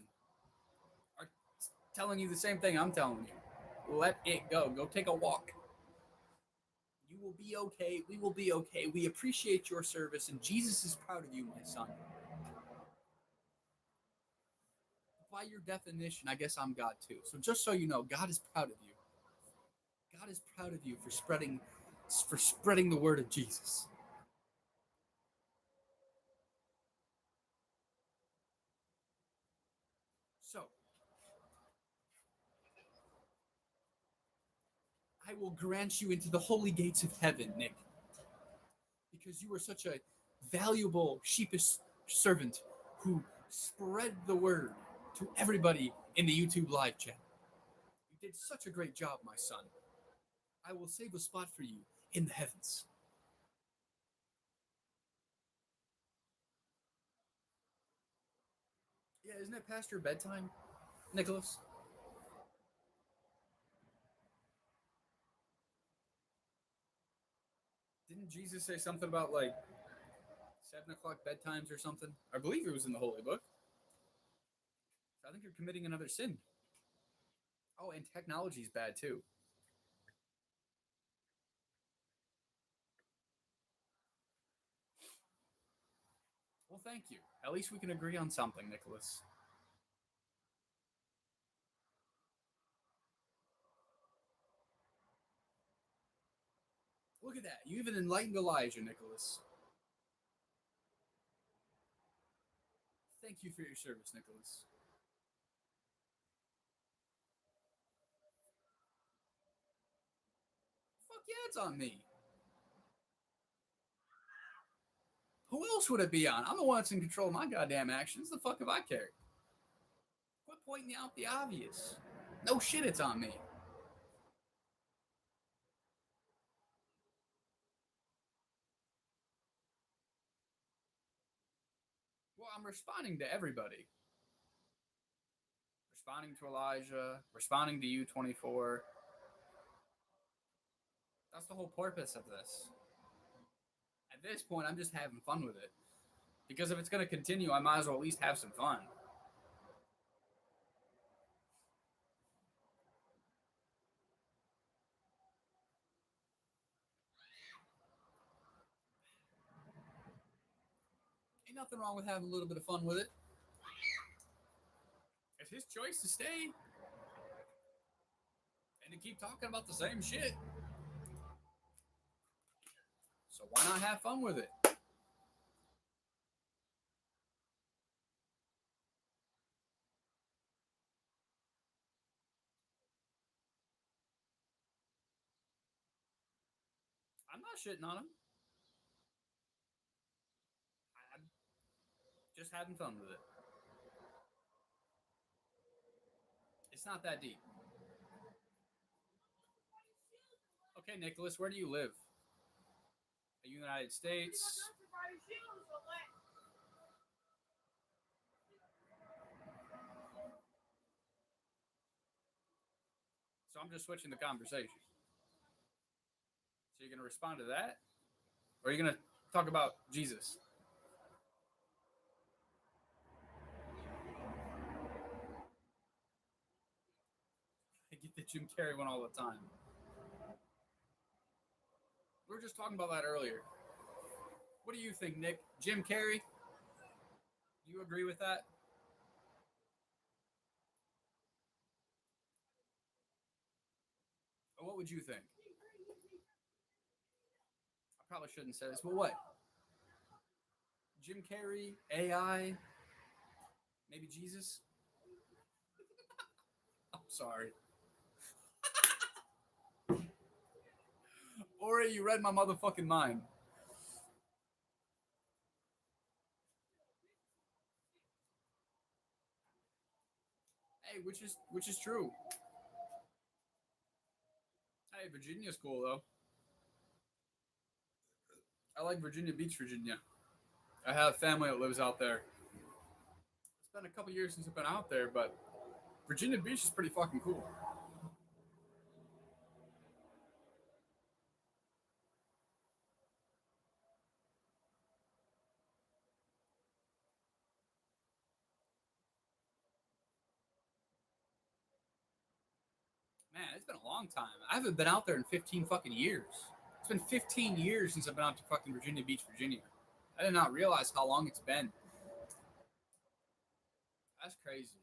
are telling you the same thing I'm telling you. Let it go. Go take a walk. You will be okay. We will be okay. We appreciate your service, and Jesus is proud of you, my son. by your definition, I guess I'm God too. So just so you know, God is proud of you. God is proud of you for spreading the word of Jesus. So I will grant you into the holy gates of heaven, Nick, because you are such a valuable sheepish servant who spread the word to everybody in the YouTube live chat. You did such a great job, my son. I will save a spot for you in the heavens. Yeah, isn't it past your bedtime, Nicholas? Didn't Jesus say something about like 7 o'clock bedtimes or something? I believe it was in the Holy Book. So I think you're committing another sin. Oh, and technology's bad too. Well, thank you. At least we can agree on something, Nicholas. Look at that. You even enlightened Elijah, Nicholas. Thank you for your service, Nicholas. Fuck yeah, it's on me. Who else would it be on? I'm the one that's in control of my goddamn actions. The fuck have I cared? Quit pointing out the obvious. No shit, it's on me. Well, I'm responding to everybody. Responding to Elijah, responding to you 24. That's the whole purpose of this. At this point, I'm just having fun with it. Because if it's going to continue, I might as well at least have some fun. Ain't nothing wrong with having a little bit of fun with it. It's his choice to stay and to keep talking about the same shit. So why not have fun with it? I'm not shitting on him. I'm just having fun with it. It's not that deep. Okay, Nicholas, where do you live? The United States. So I'm just switching the conversation. So you're going to respond to that? Or are you going to talk about Jesus? I get the Jim Carrey one all the time. We were just talking about that earlier. What do you think, Nick? Jim Carrey? Do you agree with that? Or what would you think? I probably shouldn't say this, but what? Jim Carrey, AI, maybe Jesus? I'm sorry. Ori, you read my motherfucking mind. Hey, which is true. Hey, Virginia's cool though. I like Virginia Beach, Virginia. I have family that lives out there. It's been a couple years since I've been out there, but Virginia Beach is pretty fucking cool. Man, it's been a long time. I haven't been out there in 15 fucking years. It's been 15 years since I've been out to fucking Virginia Beach, Virginia. I did not realize how long it's been. That's crazy.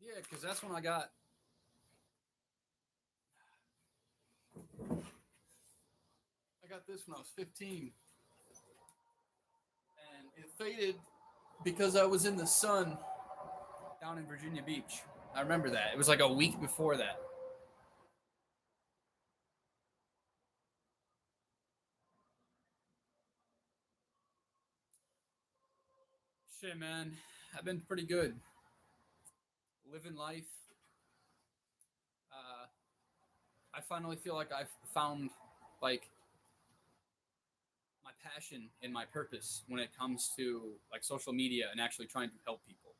Yeah, because that's when I got this when I was 15, and it faded because I was in the sun down in Virginia Beach. I remember that. It was like a week before that. Shit, man, I've been pretty good living life. Uh, I finally feel like I've found like my passion and my purpose when it comes to like social media and actually trying to help people.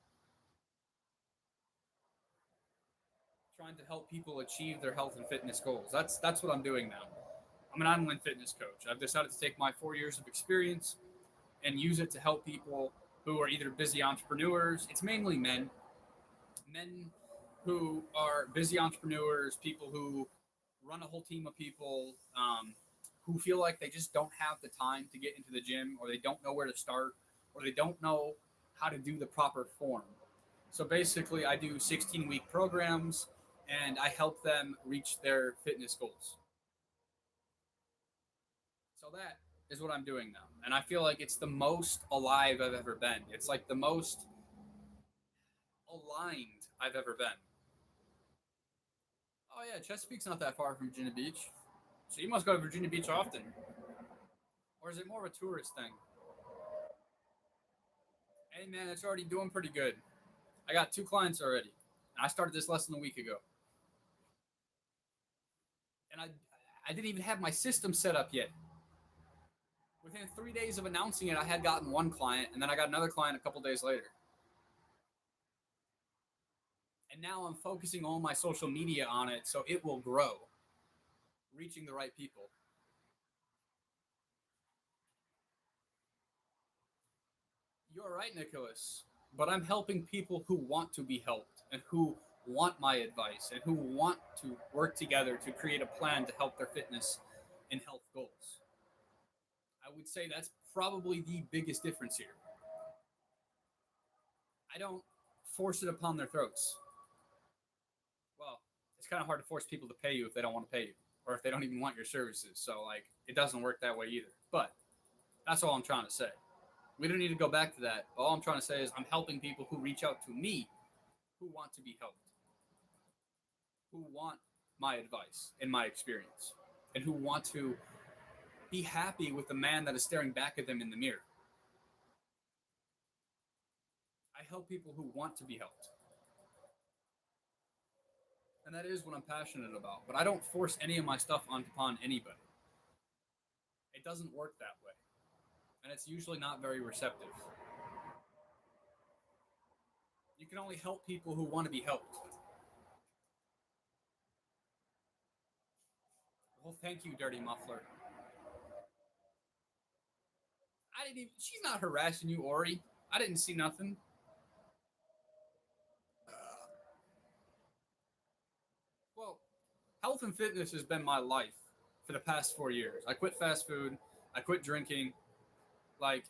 Trying to help people achieve their health and fitness goals. That's what I'm doing now. I'm an online fitness coach. I've decided to take my 4 years of experience and use it to help people who are either busy entrepreneurs. It's mainly men who are busy entrepreneurs, people who run a whole team of people, who feel like they just don't have the time to get into the gym, or they don't know where to start, or they don't know how to do the proper form. So basically, I do 16-week programs and I help them reach their fitness goals. So that is what I'm doing now. And I feel like it's the most alive I've ever been. It's like the most aligned I've ever been. Oh, yeah, Chesapeake's not that far from Virginia Beach. So you must go to Virginia Beach often. Or is it more of a tourist thing? Hey, man, it's already doing pretty good. I got 2 clients already. And I started this less than a week ago. And I didn't even have my system set up yet. Within 3 days of announcing it, I had gotten one client, and then I got another client a couple days later. And now I'm focusing all my social media on it so it will grow, reaching the right people. You're right, Nicholas. But I'm helping people who want to be helped and who want my advice and who want to work together to create a plan to help their fitness and health goals. I would say that's probably the biggest difference here. I don't force it upon their throats. Well, it's kind of hard to force people to pay you if they don't want to pay you or if they don't even want your services. So, like, it doesn't work that way either. But that's all I'm trying to say. We don't need to go back to that. All I'm trying to say is I'm helping people who reach out to me who want to be helped, who want my advice and my experience, and who want to be happy with the man that is staring back at them in the mirror. I help people who want to be helped. And that is what I'm passionate about. But I don't force any of my stuff upon anybody. It doesn't work that way. And it's usually not very receptive. You can only help people who want to be helped. Well, thank you, Dirty Muffler. I didn't even. She's not harassing you, Ori. I didn't see nothing. Well, health and fitness has been my life for the past 4 years. I quit fast food. I quit drinking. Like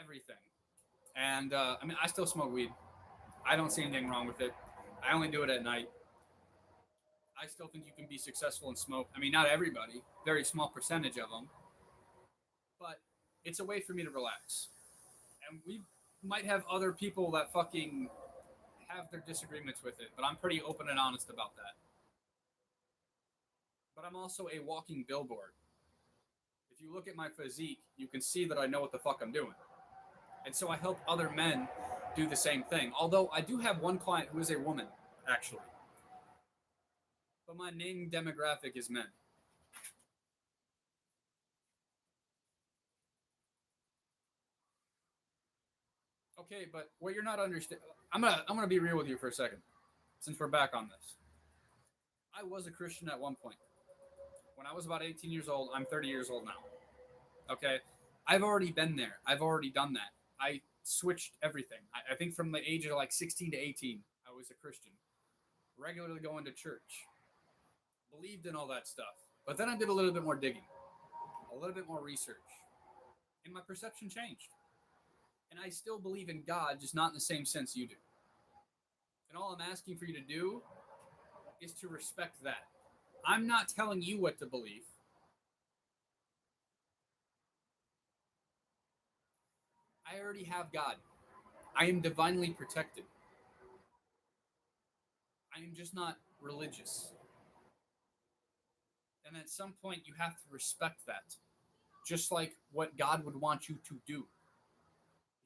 everything. And I mean, I still smoke weed. I don't see anything wrong with it. I only do it at night. I still think you can be successful in smoke. I mean, not everybody, very small percentage of them, but it's a way for me to relax. And we might have other people that fucking have their disagreements with it, but I'm pretty open and honest about that. But I'm also a walking billboard. If you look at my physique, you can see that I know what the fuck I'm doing. And so I help other men do the same thing. Although I do have one client who is a woman, actually. But my main demographic is men. Okay, but what you're not understanding, I'm gonna be real with you for a second, since we're back on this. I was a Christian at one point. When I was about 18 years old, I'm 30 years old now. Okay, I've already been there. I've already done that. I switched everything. I think from the age of like 16 to 18, I was a Christian, regularly going to church, believed in all that stuff. But then I did a little bit more digging, a little bit more research, and my perception changed. And I still believe in God, just not in the same sense you do. And all I'm asking for you to do is to respect that. I'm not telling you what to believe. I already have God. I am divinely protected. I am just not religious. And at some point, you have to respect that, just like what God would want you to do.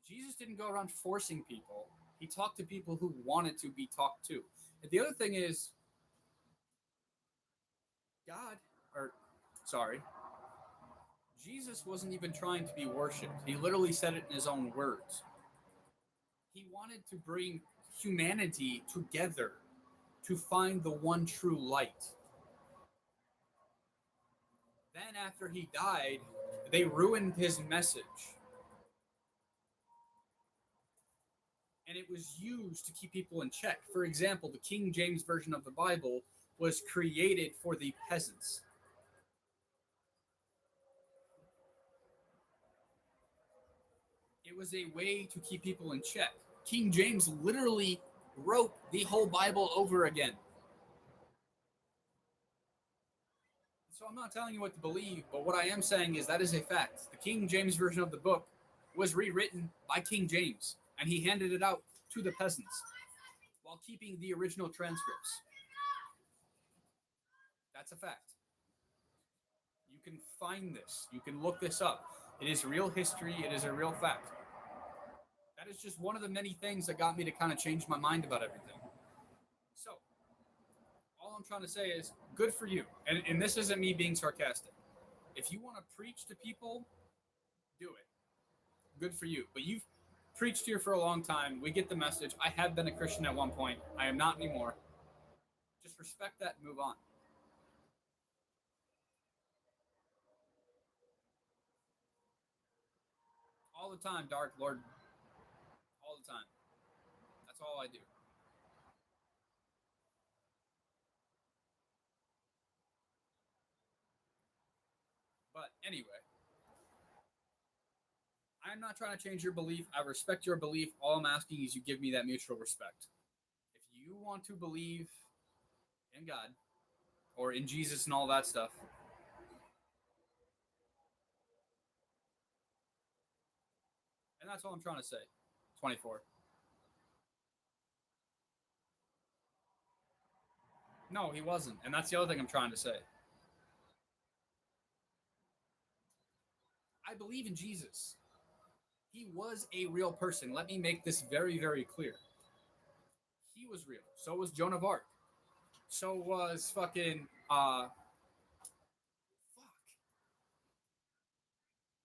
Jesus didn't go around forcing people, he talked to people who wanted to be talked to. And the other thing is, God, or sorry, Jesus wasn't even trying to be worshipped. He literally said it in his own words. He wanted to bring humanity together to find the one true light. Then, after he died, they ruined his message. And it was used to keep people in check. For example, the King James Version of the Bible was created for the peasants. It was a way to keep people in check. King James literally wrote the whole Bible over again. So I'm not telling you what to believe, but what I am saying is that is a fact. The King James Version of the book was rewritten by King James, and he handed it out to the peasants while keeping the original transcripts. That's a fact. You can find this. You can look this up. It is real history. It is a real fact. That is just one of the many things that got me to kind of change my mind about everything. So, all I'm trying to say is good for you. And this isn't me being sarcastic. If you want to preach to people, do it. Good for you. But you've preached here for a long time. We get the message. I have been a Christian at one point. I am not anymore. Just respect that and move on. All the time, Dark Lord. All the time. That's all I do. But anyway, I'm not trying to change your belief. I respect your belief. All I'm asking is you give me that mutual respect. If you want to believe in God or in Jesus and all that stuff, and that's all I'm trying to say. 24. No, he wasn't. And that's the other thing I'm trying to say. I believe in Jesus. He was a real person. Let me make this very, very clear. He was real. So was Joan of Arc. So was fucking fuck.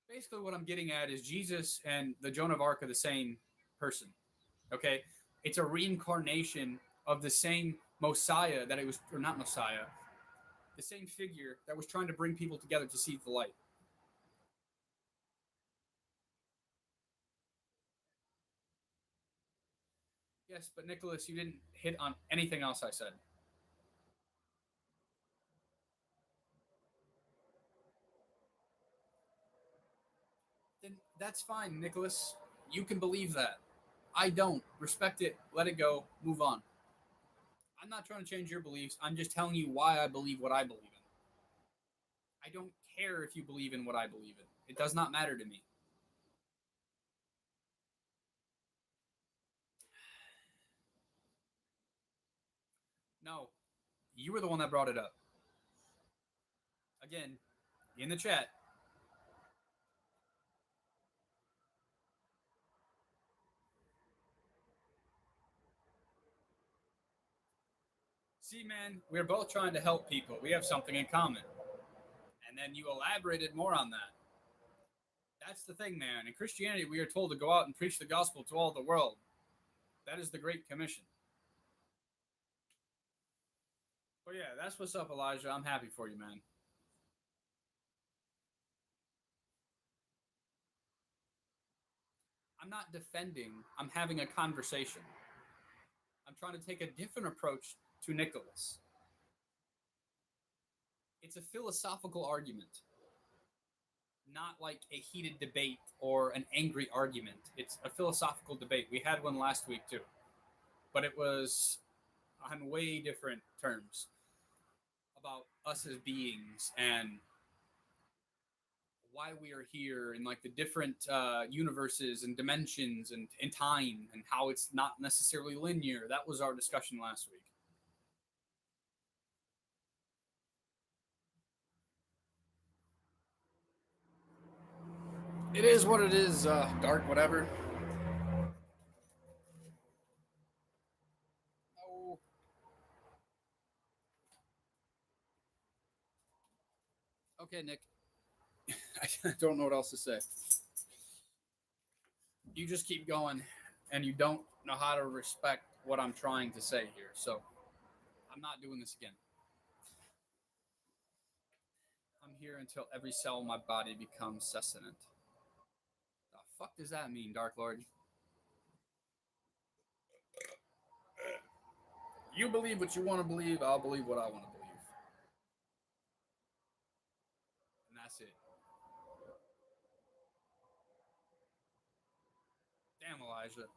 Basically what I'm getting at is Jesus and the Joan of Arc are the same person. Okay? It's a reincarnation of the same Messiah that it was, or not Messiah, the same figure that was trying to bring people together to see the light. Yes, but Nicholas, you didn't hit on anything else I said. Then that's fine, Nicholas. You can believe that. I don't. Respect it, let it go, move on. I'm not trying to change your beliefs. I'm just telling you why I believe what I believe in. I don't care if you believe in what I believe in. It does not matter to me. No, you were the one that brought it up. Again, in the chat. See, man, we're both trying to help people. We have something in common. And then you elaborated more on that. That's the thing, man. In Christianity, we are told to go out and preach the gospel to all the world. That is the Great Commission. But yeah, that's what's up, Elijah. I'm happy for you, man. I'm not defending, I'm having a conversation. I'm trying to take a different approach to Nicholas. It's a philosophical argument, not like a heated debate or an angry argument. It's a philosophical debate. We had one last week, too. but it was on way different terms about us as beings and why we are here and like the different universes and dimensions and time and how it's not necessarily linear. That was our discussion last week. It is what it is, dark, whatever. Oh, okay, Nick. I don't know what else to say. You just keep going, and you don't know how to respect what I'm trying to say here. So I'm not doing this again. I'm here until every cell in my body becomes sustenance. The fuck does that mean, Dark Lord? You believe what you want to believe. I'll believe what I want to believe, and that's it. Damn, Elijah.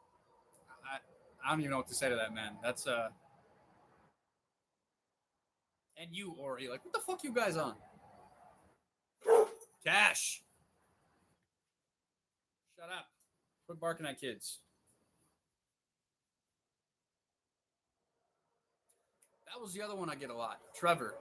I don't even know what to say to that man. That's and you, Ori. Like, what the fuck you guys on? Cash. Shut up. Quit barking at kids. That was the other one I get a lot. Trevor.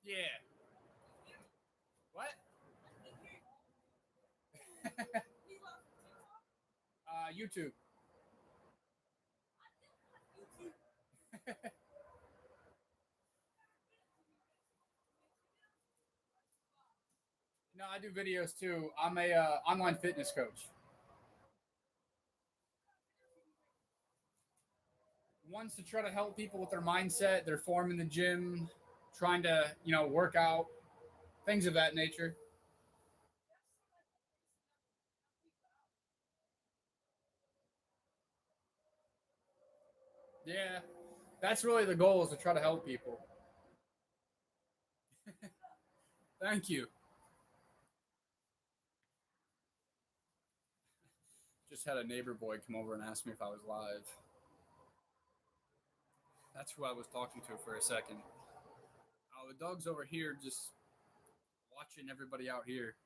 Yeah. What? YouTube. No, I do videos too. I'm a online fitness coach. One's to try to help people with their mindset, their form in the gym, trying to work out, things of that nature. Yeah, that's really the goal is to try to help people. Thank you. Just had a neighbor boy come over and ask me if I was live. That's who I was talking to for a second. Oh, the dog's over here just watching everybody out here.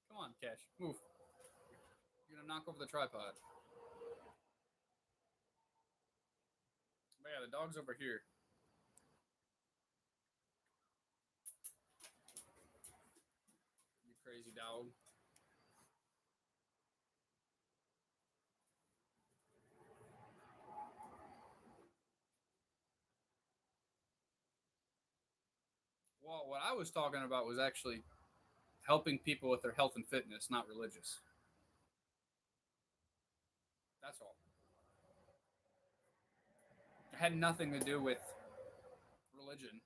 Come on, Cash, move. You're gonna knock over the tripod. But yeah, the dog's over here. You crazy dog. Well, what I was talking about was actually helping people with their health and fitness, not religious. That's all. It had nothing to do with religion.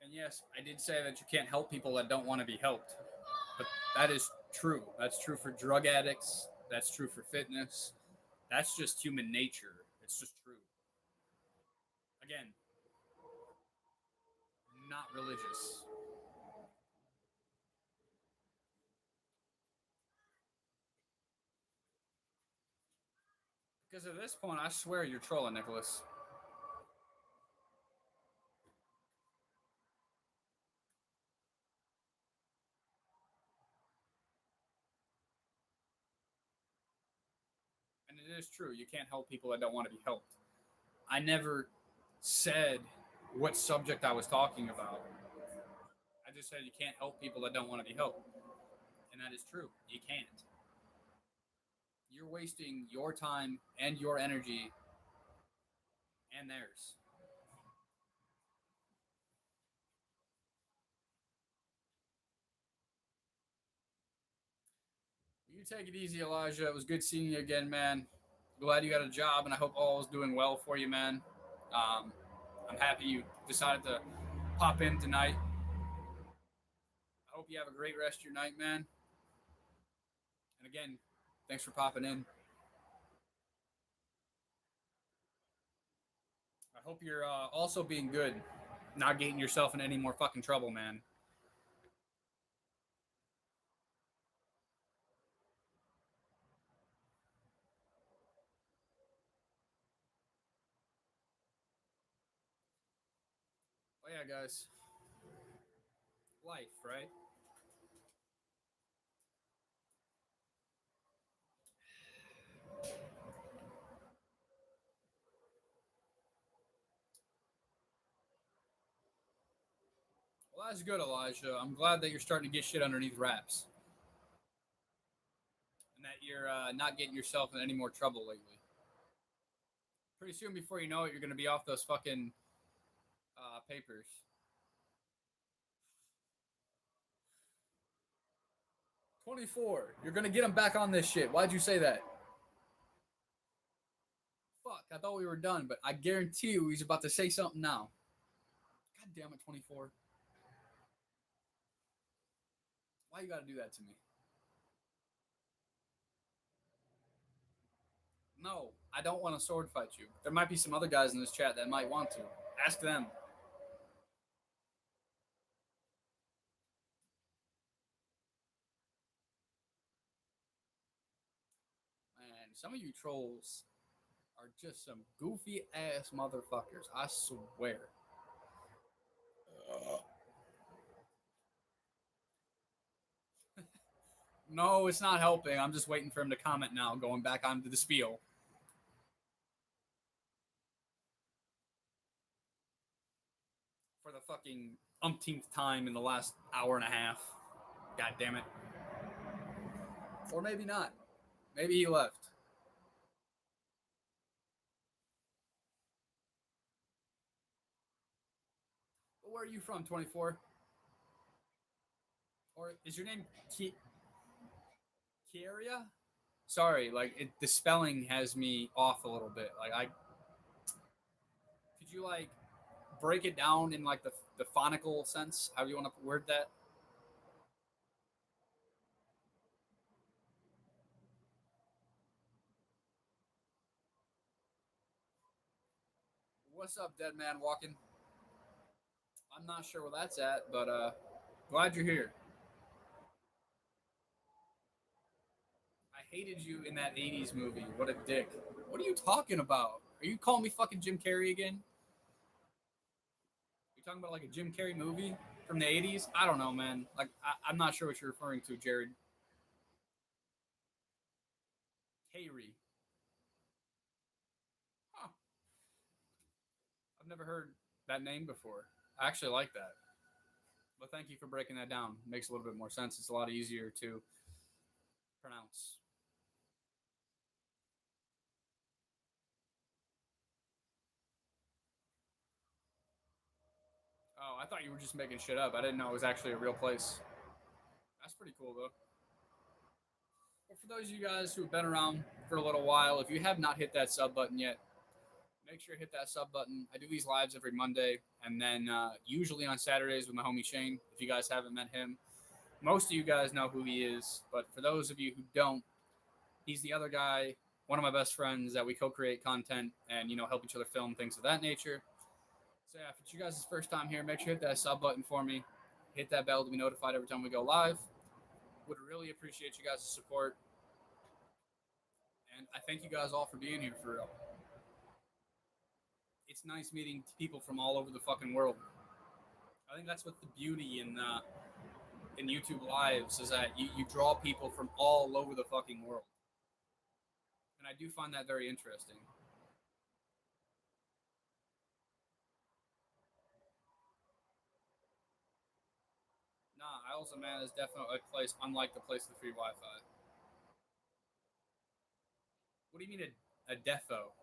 And yes, I did say that you can't help people that don't want to be helped. But that is true. That's true for drug addicts. That's true for fitness. That's just human nature. It's just true. Again, not religious. Because at this point, I swear you're trolling, Nicholas. And it is true. You can't help people that don't want to be helped. I never said what subject I was talking about. I just said you can't help people that don't want to be helped. And that is true. You can't. You're wasting your time and your energy and theirs. You take it easy, Elijah. It was good seeing you again, man. Glad you got a job, and I hope all is doing well for you, man. Um, I'm happy you decided to pop in tonight. I hope you have a great rest of your night, man. And again, thanks for popping in. I hope you're also being good, not getting yourself in any more fucking trouble, man. Oh yeah, guys, life, right? Well, that's good, Elijah. I'm glad that you're starting to get shit underneath wraps, and that you're not getting yourself in any more trouble lately. Pretty soon, before you know it, you're gonna be off those fucking papers. 24. You're gonna get him back on this shit. Why'd you say that? Fuck, I thought we were done, but I guarantee you he's about to say something now. God damn it, 24. Why you gotta do that to me? No, I don't want to sword fight you. There might be some other guys in this chat that might want to. Ask them. Man, some of you trolls are just some goofy ass motherfuckers. I swear. No, it's not helping. I'm just waiting for him to comment now, going back onto the spiel. For the fucking umpteenth time in the last hour and a half. God damn it. Or maybe not. Maybe he left. But where are you from, 24? Or is your name Kieria? Sorry, like the spelling has me off a little bit. Like I could you like break it down in like the phonical sense? How do you want to word that? What's up, dead man walking? I'm not sure where that's at, but glad you're here. I hated you in that '80s movie. What a dick. What are you talking about? Are you calling me fucking Jim Carrey again? You talking about like a Jim Carrey movie from the '80s? I don't know, man. Like I'm not sure what you're referring to, Jared. Carey. Huh. I've never heard that name before. I actually like that. But thank you for breaking that down. It makes a little bit more sense. It's a lot easier to pronounce. Oh, I thought you were just making shit up. I didn't know it was actually a real place. That's pretty cool, though. But for those of you guys who have been around for a little while, if you have not hit that sub button yet, make sure to hit that sub button. I do these lives every Monday, and then usually on Saturdays with my homie Shane. If you guys haven't met him, most of you guys know who he is. But for those of you who don't, he's the other guy, one of my best friends that we co-create content and help each other film things of that nature. So yeah, if it's you guys' first time here, make sure you hit that sub button for me. Hit that bell to be notified every time we go live. Would really appreciate you guys' support. And I thank you guys all for being here for real. It's nice meeting people from all over the fucking world. I think that's what the beauty in YouTube lives is that you draw people from all over the fucking world. And I do find that very interesting. Nah, Isles of Man is definitely a place unlike the place with free Wi-Fi. What do you mean a defo?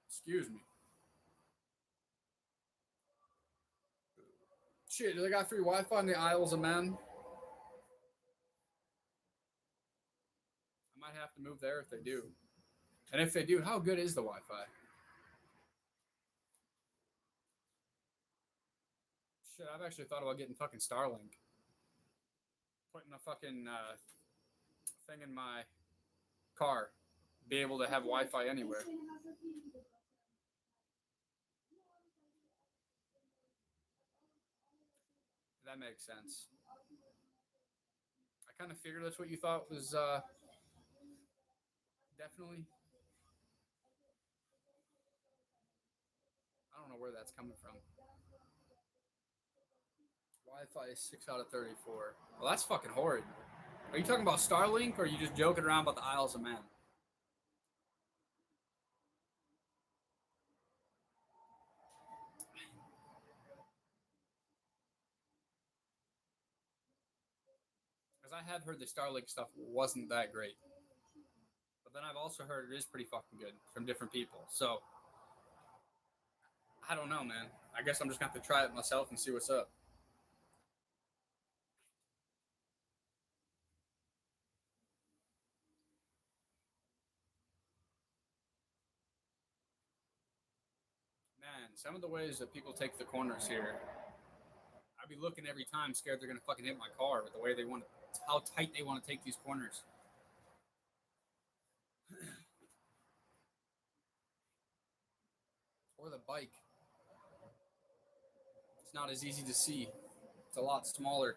Excuse me. Shit, do they got free Wi-Fi in the Isles of Man? have to move there if they do. And if they do, how good is the Wi-Fi? Shit, I've actually thought about getting fucking Starlink, putting a fucking thing in my car, be able to have Wi-Fi anywhere. That makes sense. I kind of figured that's what you thought was definitely. I don't know where that's coming from. Wi-Fi is 6 out of 34. Well, that's fucking horrid. Are you talking about Starlink, or are you just joking around about the Isles of Man? Because I have heard the Starlink stuff wasn't that great, but then I've also heard it is pretty fucking good from different people. So I don't know, man. I guess I'm just gonna have to try it myself and see what's up. Man, some of the ways that people take the corners here, I'd be looking every time, scared they're gonna fucking hit my car with the way they want to, how tight they want to take these corners. Or the bike. It's not as easy to see. It's a lot smaller.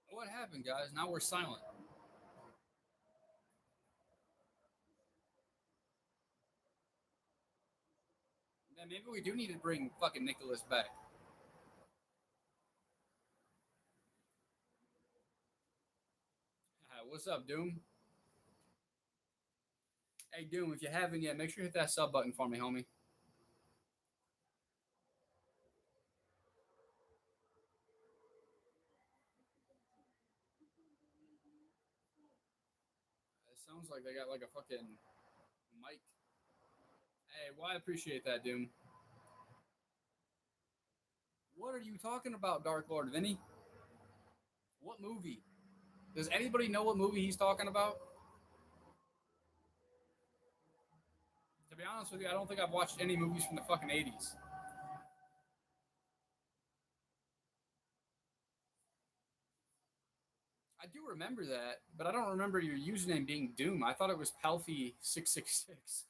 What happened, guys? Now we're silent. Man, maybe we do need to bring fucking Nicholas back. What's up, Doom? Hey, Doom, if you haven't yet, make sure you hit that sub button for me, homie. It sounds like they got like a fucking mic. Hey, well, I appreciate that, Doom. What are you talking about, Dark Lord Vinny? What movie? Does anybody know what movie he's talking about? To be honest with you, I don't think I've watched any movies from the fucking 80s. I do remember that, but I don't remember your username being Doom. I thought it was Palfy666.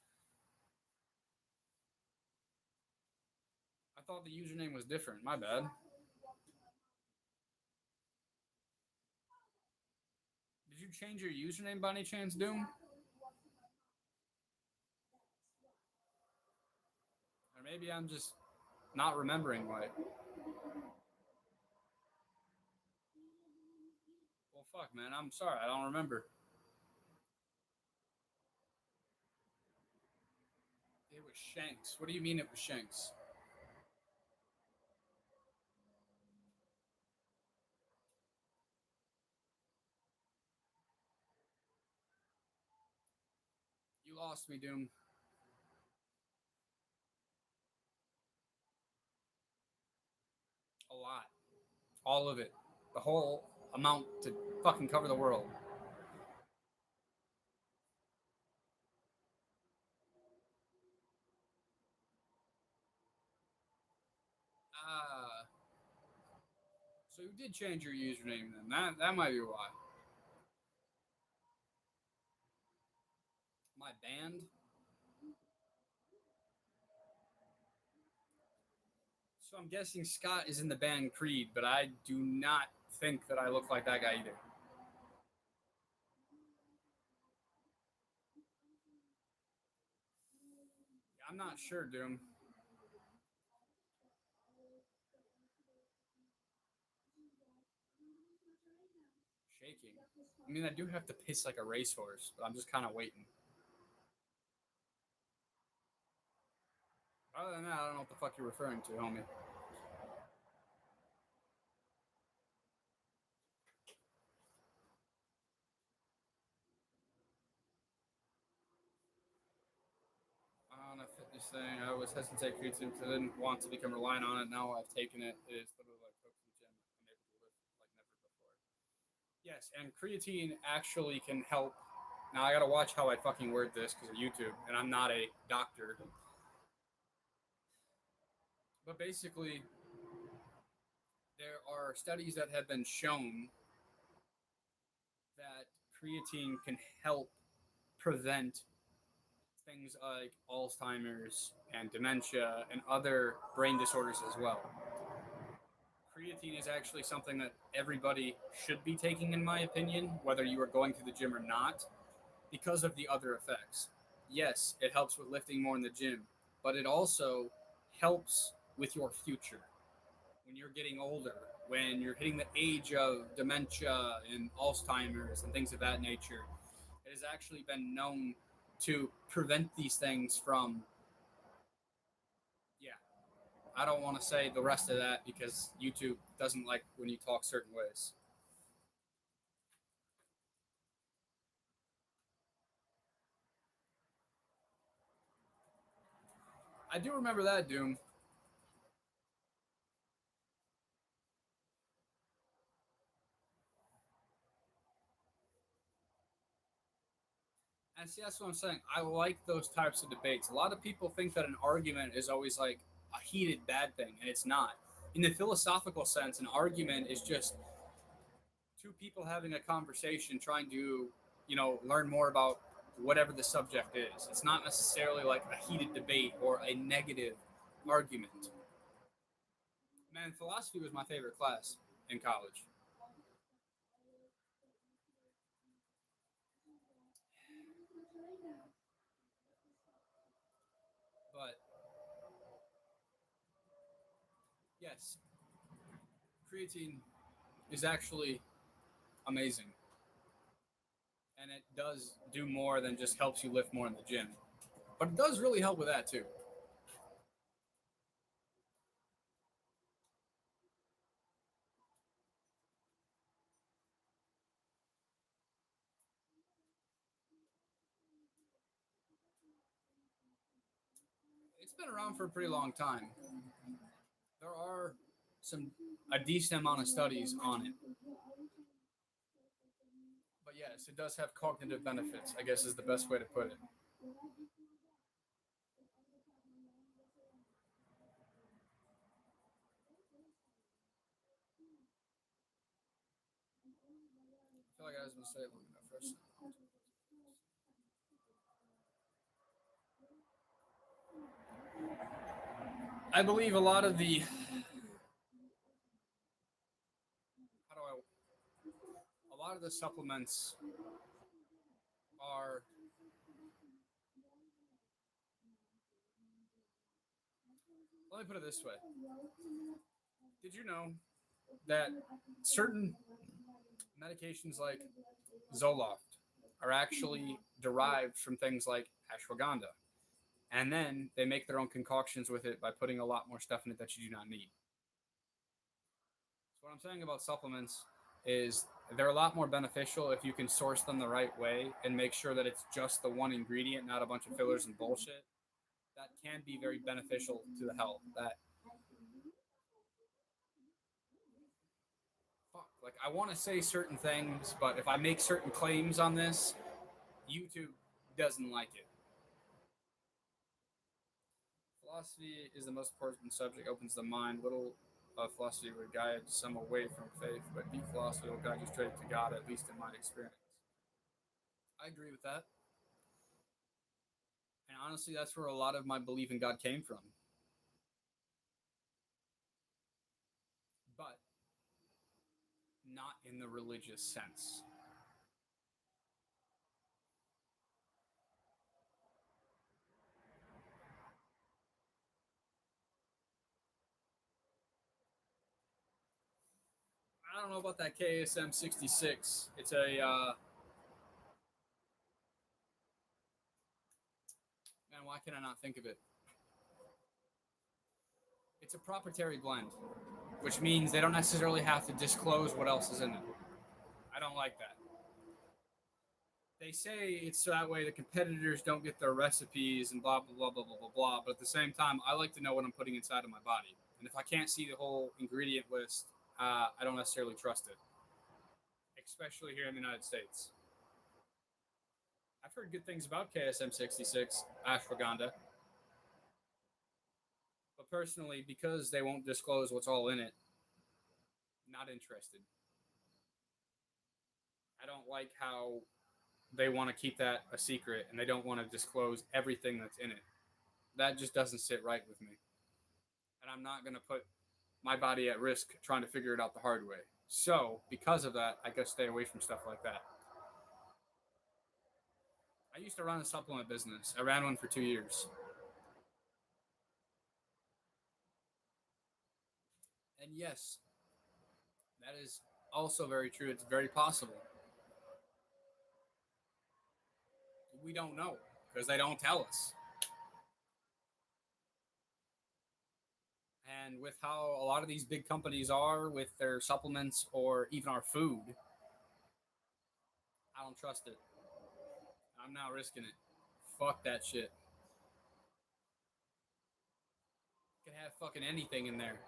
I thought the username was different. My bad. Did you change your username by any chance, Doom? Or maybe I'm just not remembering right. Well, fuck, man. I'm sorry. I don't remember. It was Shanks. What do you mean it was Shanks? You lost me, Doom. A lot. All of it. The whole amount to fucking cover the world. Ah. So you did change your username then. That might be why. My band? So I'm guessing Scott is in the band Creed, but I do not think that I look like that guy either. I'm not sure, Doom. Shaking. I mean, I do have to piss like a racehorse, but I'm just kind of waiting. Other than that, I don't know what the fuck you're referring to, homie. This thing, I was hesitant to take creatine because I didn't want to become reliant on it. Now I've taken it. It is literally like coke in the gym. I'm able to lift like never before. Yes, and creatine actually can help. Now I gotta watch how I fucking word this because of YouTube, and I'm not a doctor. But basically, there are studies that have been shown that creatine can help prevent things like Alzheimer's and dementia and other brain disorders as well. Creatine is actually something that everybody should be taking, in my opinion, whether you are going to the gym or not, because of the other effects. Yes, it helps with lifting more in the gym, but it also helps with your future. When you're getting older, when you're hitting the age of dementia and Alzheimer's and things of that nature, it has actually been known to prevent these things from, yeah, I don't want to say the rest of that because YouTube doesn't like when you talk certain ways. I do remember that, Doom. And see, that's what I'm saying. I like those types of debates. A lot of people think that an argument is always like a heated bad thing, and it's not. In the philosophical sense, an argument is just two people having a conversation trying to, learn more about whatever the subject is. It's not necessarily like a heated debate or a negative argument. Man, philosophy was my favorite class in college. But yes, creatine is actually amazing. And it does do more than just helps you lift more in the gym. But it does really help with that too. It's been around for a pretty long time. There are some a decent amount of studies on it. But yes, it does have cognitive benefits, I guess is the best way to put it. I feel like I was gonna say it long enough first. I believe a lot of the how do I a lot of the supplements are, let me put it this way. Did you know that certain medications like Zoloft are actually derived from things like ashwagandha? And then they make their own concoctions with it by putting a lot more stuff in it that you do not need. So what I'm saying about supplements is they're a lot more beneficial if you can source them the right way and make sure that it's just the one ingredient, not a bunch of fillers and bullshit. That can be very beneficial to the health. That fuck, like I want to say certain things, but if I make certain claims on this, YouTube doesn't like it. Philosophy is the most important subject, opens the mind. Little philosophy would guide some away from faith, but deep philosophy will guide you straight to God, at least in my experience. I agree with that. And honestly, that's where a lot of my belief in God came from. But not in the religious sense. I don't know about that KSM 66. It's a, man, why can I not think of it? It's a proprietary blend, which means they don't necessarily have to disclose what else is in it. I don't like that. They say it's so that way the competitors don't get their recipes and blah blah blah blah blah blah blah. But at the same time, I like to know what I'm putting inside of my body, and if I can't see the whole ingredient list, I don't necessarily trust it, especially here in the United States. I've heard good things about KSM 66 ashwagandha, but personally, because they won't disclose what's all in it, not interested. I don't like how they want to keep that a secret and they don't want to disclose everything that's in it. That just doesn't sit right with me. And I'm not going to put my body at risk trying to figure it out the hard way. So, because of that, I gotta stay away from stuff like that. I used to run a supplement business. I ran one for 2 years. And yes, that is also very true. It's very possible. We don't know because they don't tell us. And with how a lot of these big companies are with their supplements or even our food, I don't trust it. I'm not risking it. Fuck that shit. It could have fucking anything in there.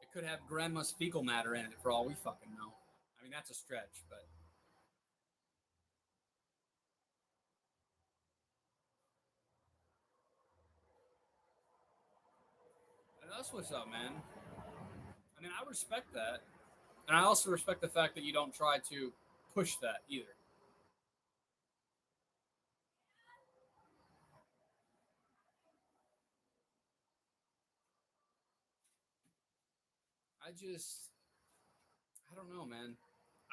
It could have grandma's fecal matter in it for all we fucking know. I mean, that's a stretch, but that's what's up, man. I mean, I respect that. And I also respect the fact that you don't try to push that either. I just, I don't know, man.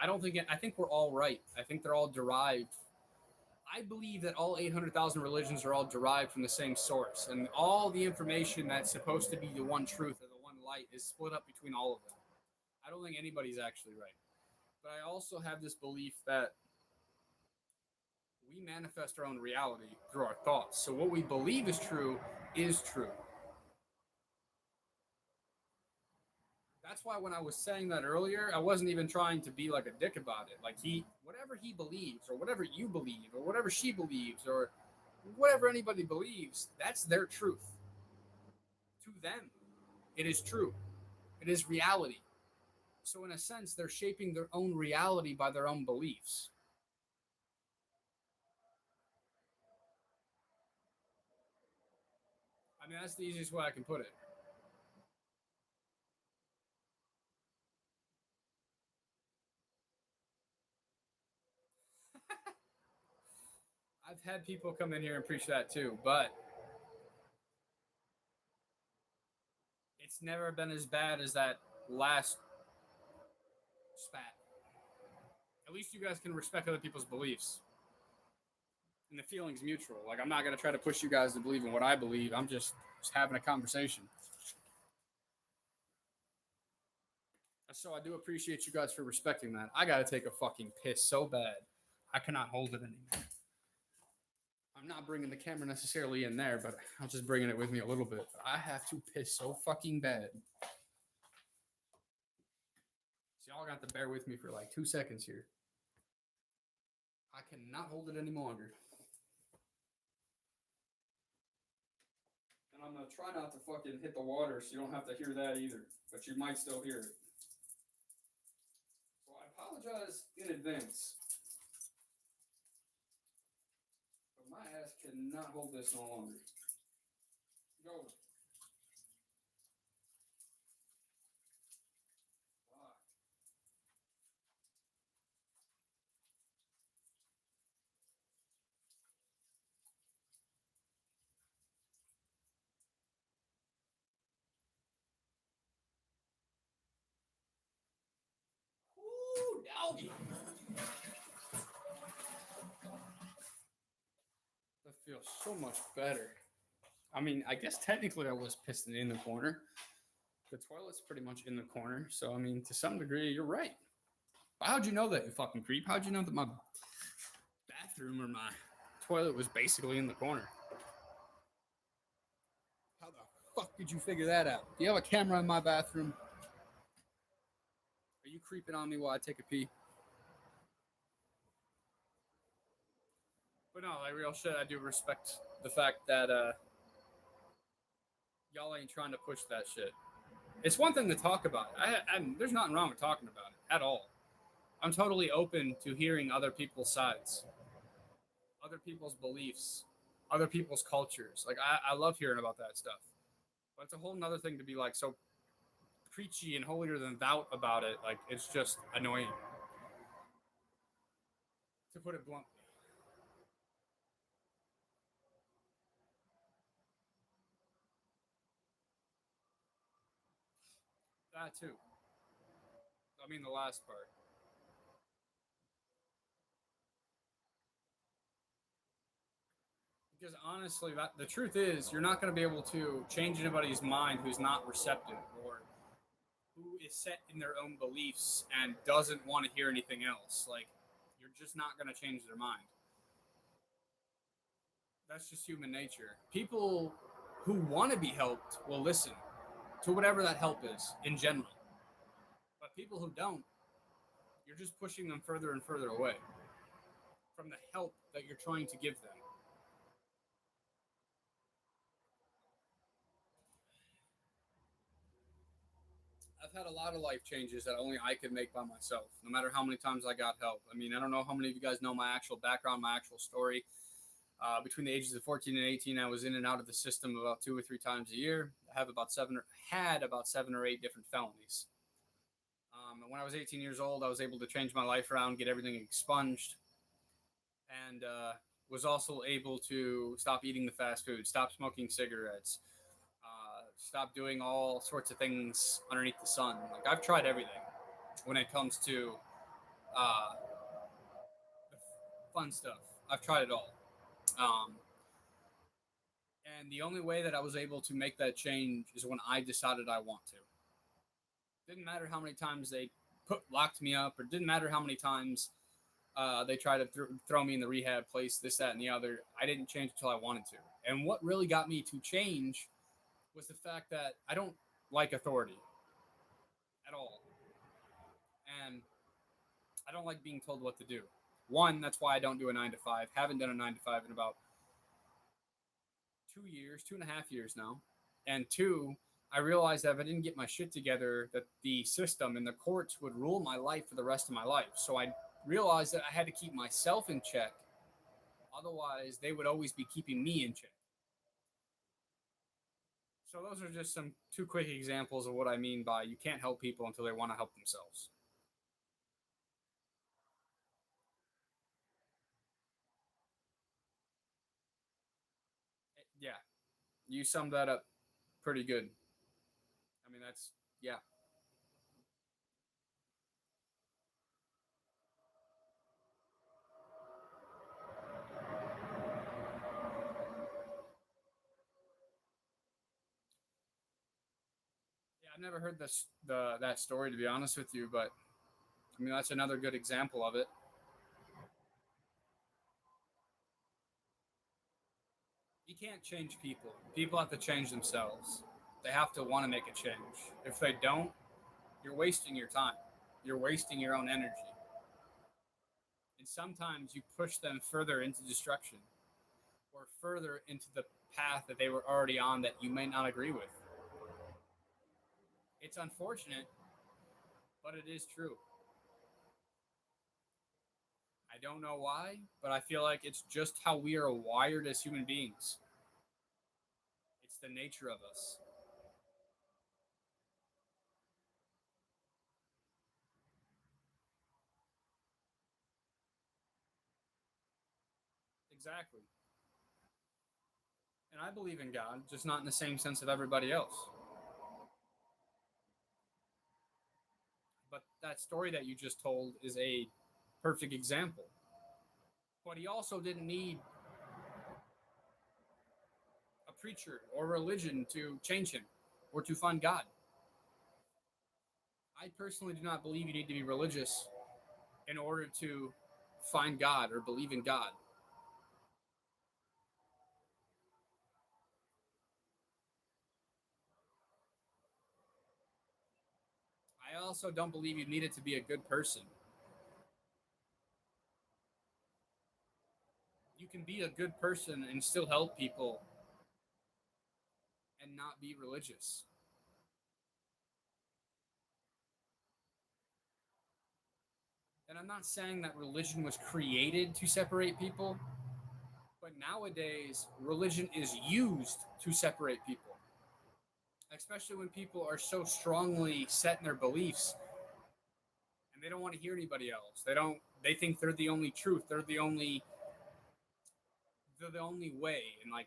I don't think I think we're all right. I think they're all derived. I believe that all 800,000 religions are all derived from the same source, and all the information that's supposed to be the one truth or the one light is split up between all of them. I don't think anybody's actually right. But I also have this belief that we manifest our own reality through our thoughts. So what we believe is true is true. That's why when I was saying that earlier, I wasn't even trying to be like a dick about it. Like whatever he believes, or whatever you believe, or whatever she believes, or whatever anybody believes, that's their truth. To them, it is true. It is reality. So in a sense, they're shaping their own reality by their own beliefs. I mean, that's the easiest way I can put it. I've had people come in here and preach that too, but it's never been as bad as that last spat. At least you guys can respect other people's beliefs. And the feeling's mutual. Like, I'm not going to try to push you guys to believe in what I believe. I'm just having a conversation. So I do appreciate you guys for respecting that. I got to take a fucking piss so bad. I cannot hold it anymore. I'm not bringing the camera necessarily in there, but I'm just bringing it with me a little bit. I have to piss so fucking bad. So y'all got to bear with me for like 2 seconds here. I cannot hold it any longer. And I'm going to try not to fucking hit the water so you don't have to hear that either. But you might still hear it. So I apologize in advance. But my ass cannot hold this no longer. Go. Ooh, doggy. That feels so much better. I mean, I guess technically I was pissing in the corner. The toilet's pretty much in the corner. So, I mean, to some degree, you're right. But how'd you know that, you fucking creep? How'd you know that my bathroom or my toilet was basically in the corner? How the fuck did you figure that out? Do you have a camera in my bathroom? Are you creeping on me while I take a pee? But no, like real shit, I do respect the fact that y'all ain't trying to push that shit. It's one thing to talk about it. There's nothing wrong with talking about it at all. I'm totally open to hearing other people's sides, other people's beliefs, other people's cultures. Like I love hearing about that stuff. But it's a whole nother thing to be like so preachy and holier than thou about it. Like it's just annoying, to put it bluntly. That too. I mean the last part. Because honestly, the truth is, you're not going to be able to change anybody's mind who's not receptive or who is set in their own beliefs and doesn't want to hear anything else. Like, you're just not going to change their mind. That's just human nature. People who want to be helped will listen to whatever that help is in general. But people who don't, you're just pushing them further and further away from the help that you're trying to give them. I've had a lot of life changes that only I could make by myself, no matter how many times I got help. I mean, I don't know how many of you guys know my actual background, my actual story. Between the ages of 14 and 18, I was in and out of the system about 2 or 3 times a year. I have about had about 7 or 8 different felonies. And when I was 18 years old, I was able to change my life around, get everything expunged, and was also able to stop eating the fast food, stop smoking cigarettes, stop doing all sorts of things underneath the sun. Like I've tried everything when it comes to uh, the fun stuff. I've tried it all. Um, and the only way that I was able to make that change is when I decided I want to. Didn't matter how many times they locked me up, or didn't matter how many times they tried to throw me in the rehab place, this, that, and the other. I didn't change until I wanted to. And what really got me to change was the fact that I don't like authority at all, and I don't like being told what to do. One, that's why I don't do a 9 to 5. Haven't done a 9 to 5 in about 2 years, 2.5 years now. And two, I realized that if I didn't get my shit together, that the system and the courts would rule my life for the rest of my life. So I realized that I had to keep myself in check. Otherwise, they would always be keeping me in check. So those are just some two quick examples of what I mean by you can't help people until they want to help themselves. Yeah, you summed that up pretty good. I mean, that's yeah. Yeah, I've never heard that story to be honest with you, but I mean that's another good example of it. You can't change people. People have to change themselves. They have to want to make a change. If they don't, you're wasting your time. You're wasting your own energy. And sometimes you push them further into destruction or further into the path that they were already on that you may not agree with. It's unfortunate, but it is true. I don't know why, but I feel like it's just how we are wired as human beings. It's the nature of us. Exactly. And I believe in God, just not in the same sense of everybody else. But that story that you just told is a perfect example. But he also didn't need a preacher or religion to change him or to find God. I personally do not believe you need to be religious in order to find God or believe in God. I also don't believe you needed to be a good person. You can be a good person and still help people and not be religious. And I'm not saying that religion was created to separate people, but nowadays religion is used to separate people, especially when people are so strongly set in their beliefs and they don't want to hear anybody else. They think they're the only truth. They're the only way, and like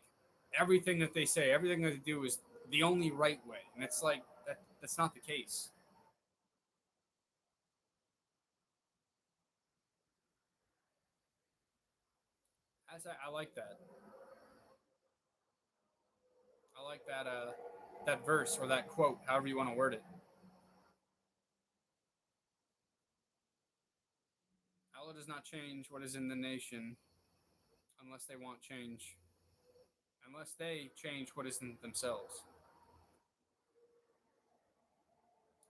everything that they say, everything that they do is the only right way. And it's like that's not the case. I like that. I like that verse or that quote, however you want to word it. Allah does not change what is in the nation unless they want change, unless they change what is in themselves.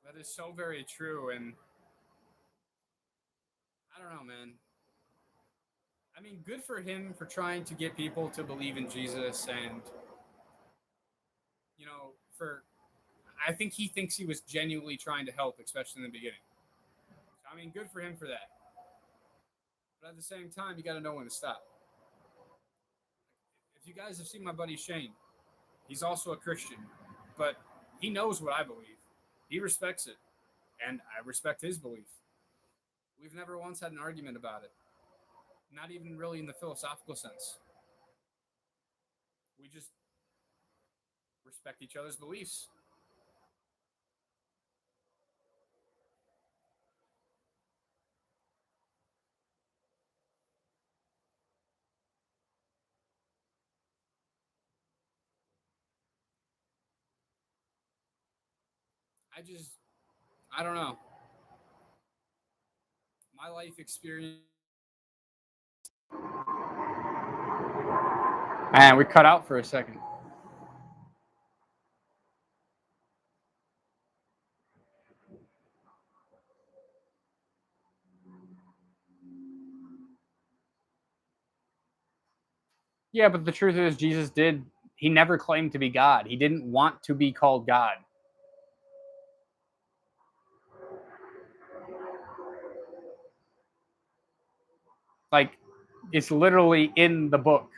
That is so very true, and I don't know, man. I mean, good for him for trying to get people to believe in Jesus, and for I think he thinks he was genuinely trying to help, especially in the beginning. I mean, good for him for that. But at the same time, you got to know when to stop. If you guys have seen my buddy Shane, he's also a Christian, but he knows what I believe. He respects it, and I respect his belief. We've never once had an argument about it, not even really in the philosophical sense. We just respect each other's beliefs. I just, I don't know. My life experience. Man, we cut out for a second. Yeah, but the truth is, he never claimed to be God. He didn't want to be called God. Like, it's literally in the book.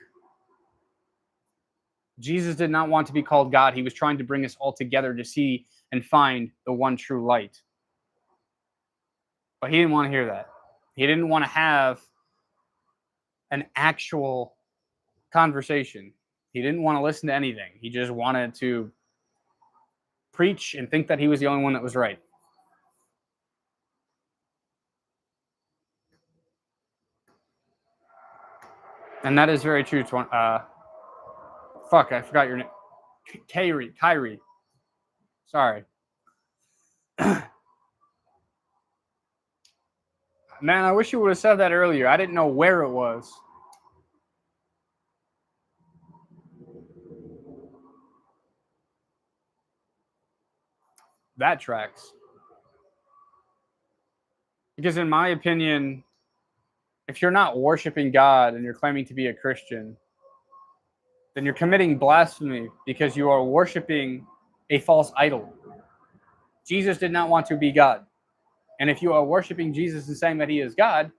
Jesus did not want to be called God. He was trying to bring us all together to see and find the one true light. But he didn't want to hear that. He didn't want to have an actual conversation. He didn't want to listen to anything. He just wanted to preach and think that he was the only one that was right. And that is very true. Fuck, I forgot your name. Kyrie. Sorry. Man, I wish you would have said that earlier. I didn't know where it was. That tracks. Because in my opinion, if you're not worshiping God and you're claiming to be a Christian, then you're committing blasphemy because you are worshiping a false idol. Jesus did not want to be God. And if you are worshiping Jesus and saying that he is God,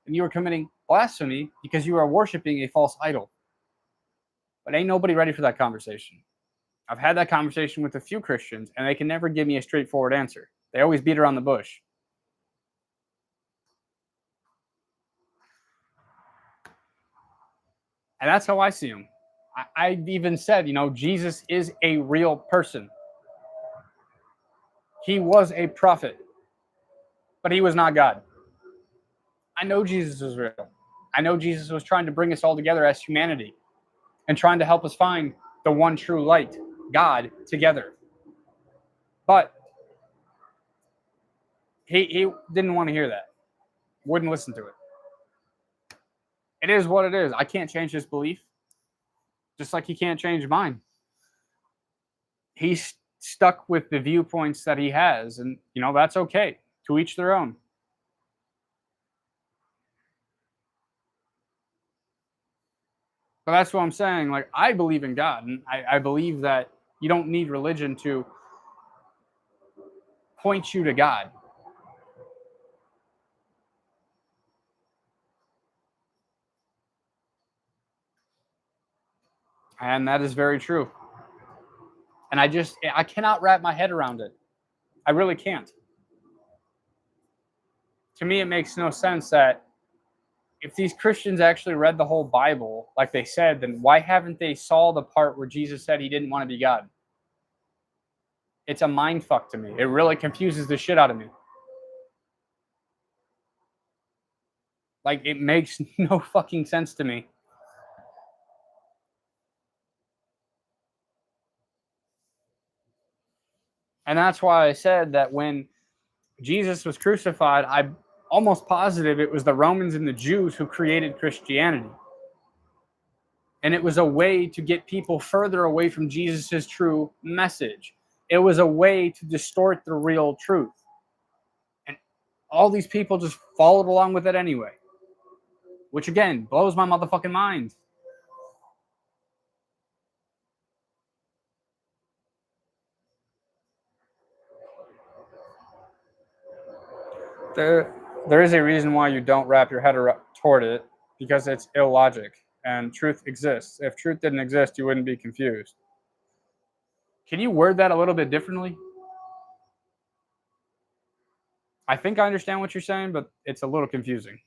then you are committing blasphemy because you are worshiping a false idol. But ain't nobody ready for that conversation. I've had that conversation with a few Christians, and they can never give me a straightforward answer. They always beat around the bush. And that's how I see him. I've even said, Jesus is a real person. He was a prophet, but he was not God. I know Jesus was real. I know Jesus was trying to bring us all together as humanity and trying to help us find the one true light, God, together. But he didn't want to hear that, wouldn't listen to it. It is what it is. I can't change his belief, just like he can't change mine. He's stuck with the viewpoints that he has, and that's okay. To each their own. But that's what I'm saying. Like, I believe in God, and I believe that you don't need religion to point you to God. And that is very true. And I cannot wrap my head around it. I really can't. To me, it makes no sense that if these Christians actually read the whole Bible like they said, then why haven't they saw the part where Jesus said he didn't want to be God? It's a mind fuck to me. It really confuses the shit out of me. Like, it makes no fucking sense to me. And that's why I said that when Jesus was crucified, I'm almost positive it was the Romans and the Jews who created Christianity. And it was a way to get people further away from Jesus' true message. It was a way to distort the real truth. And all these people just followed along with it anyway. Which, again, blows my motherfucking mind. There is a reason why you don't wrap your head toward it, because it's illogic. And truth exists. If truth didn't exist, you wouldn't be confused. Can you word that a little bit differently? I think I understand what you're saying, but it's a little confusing.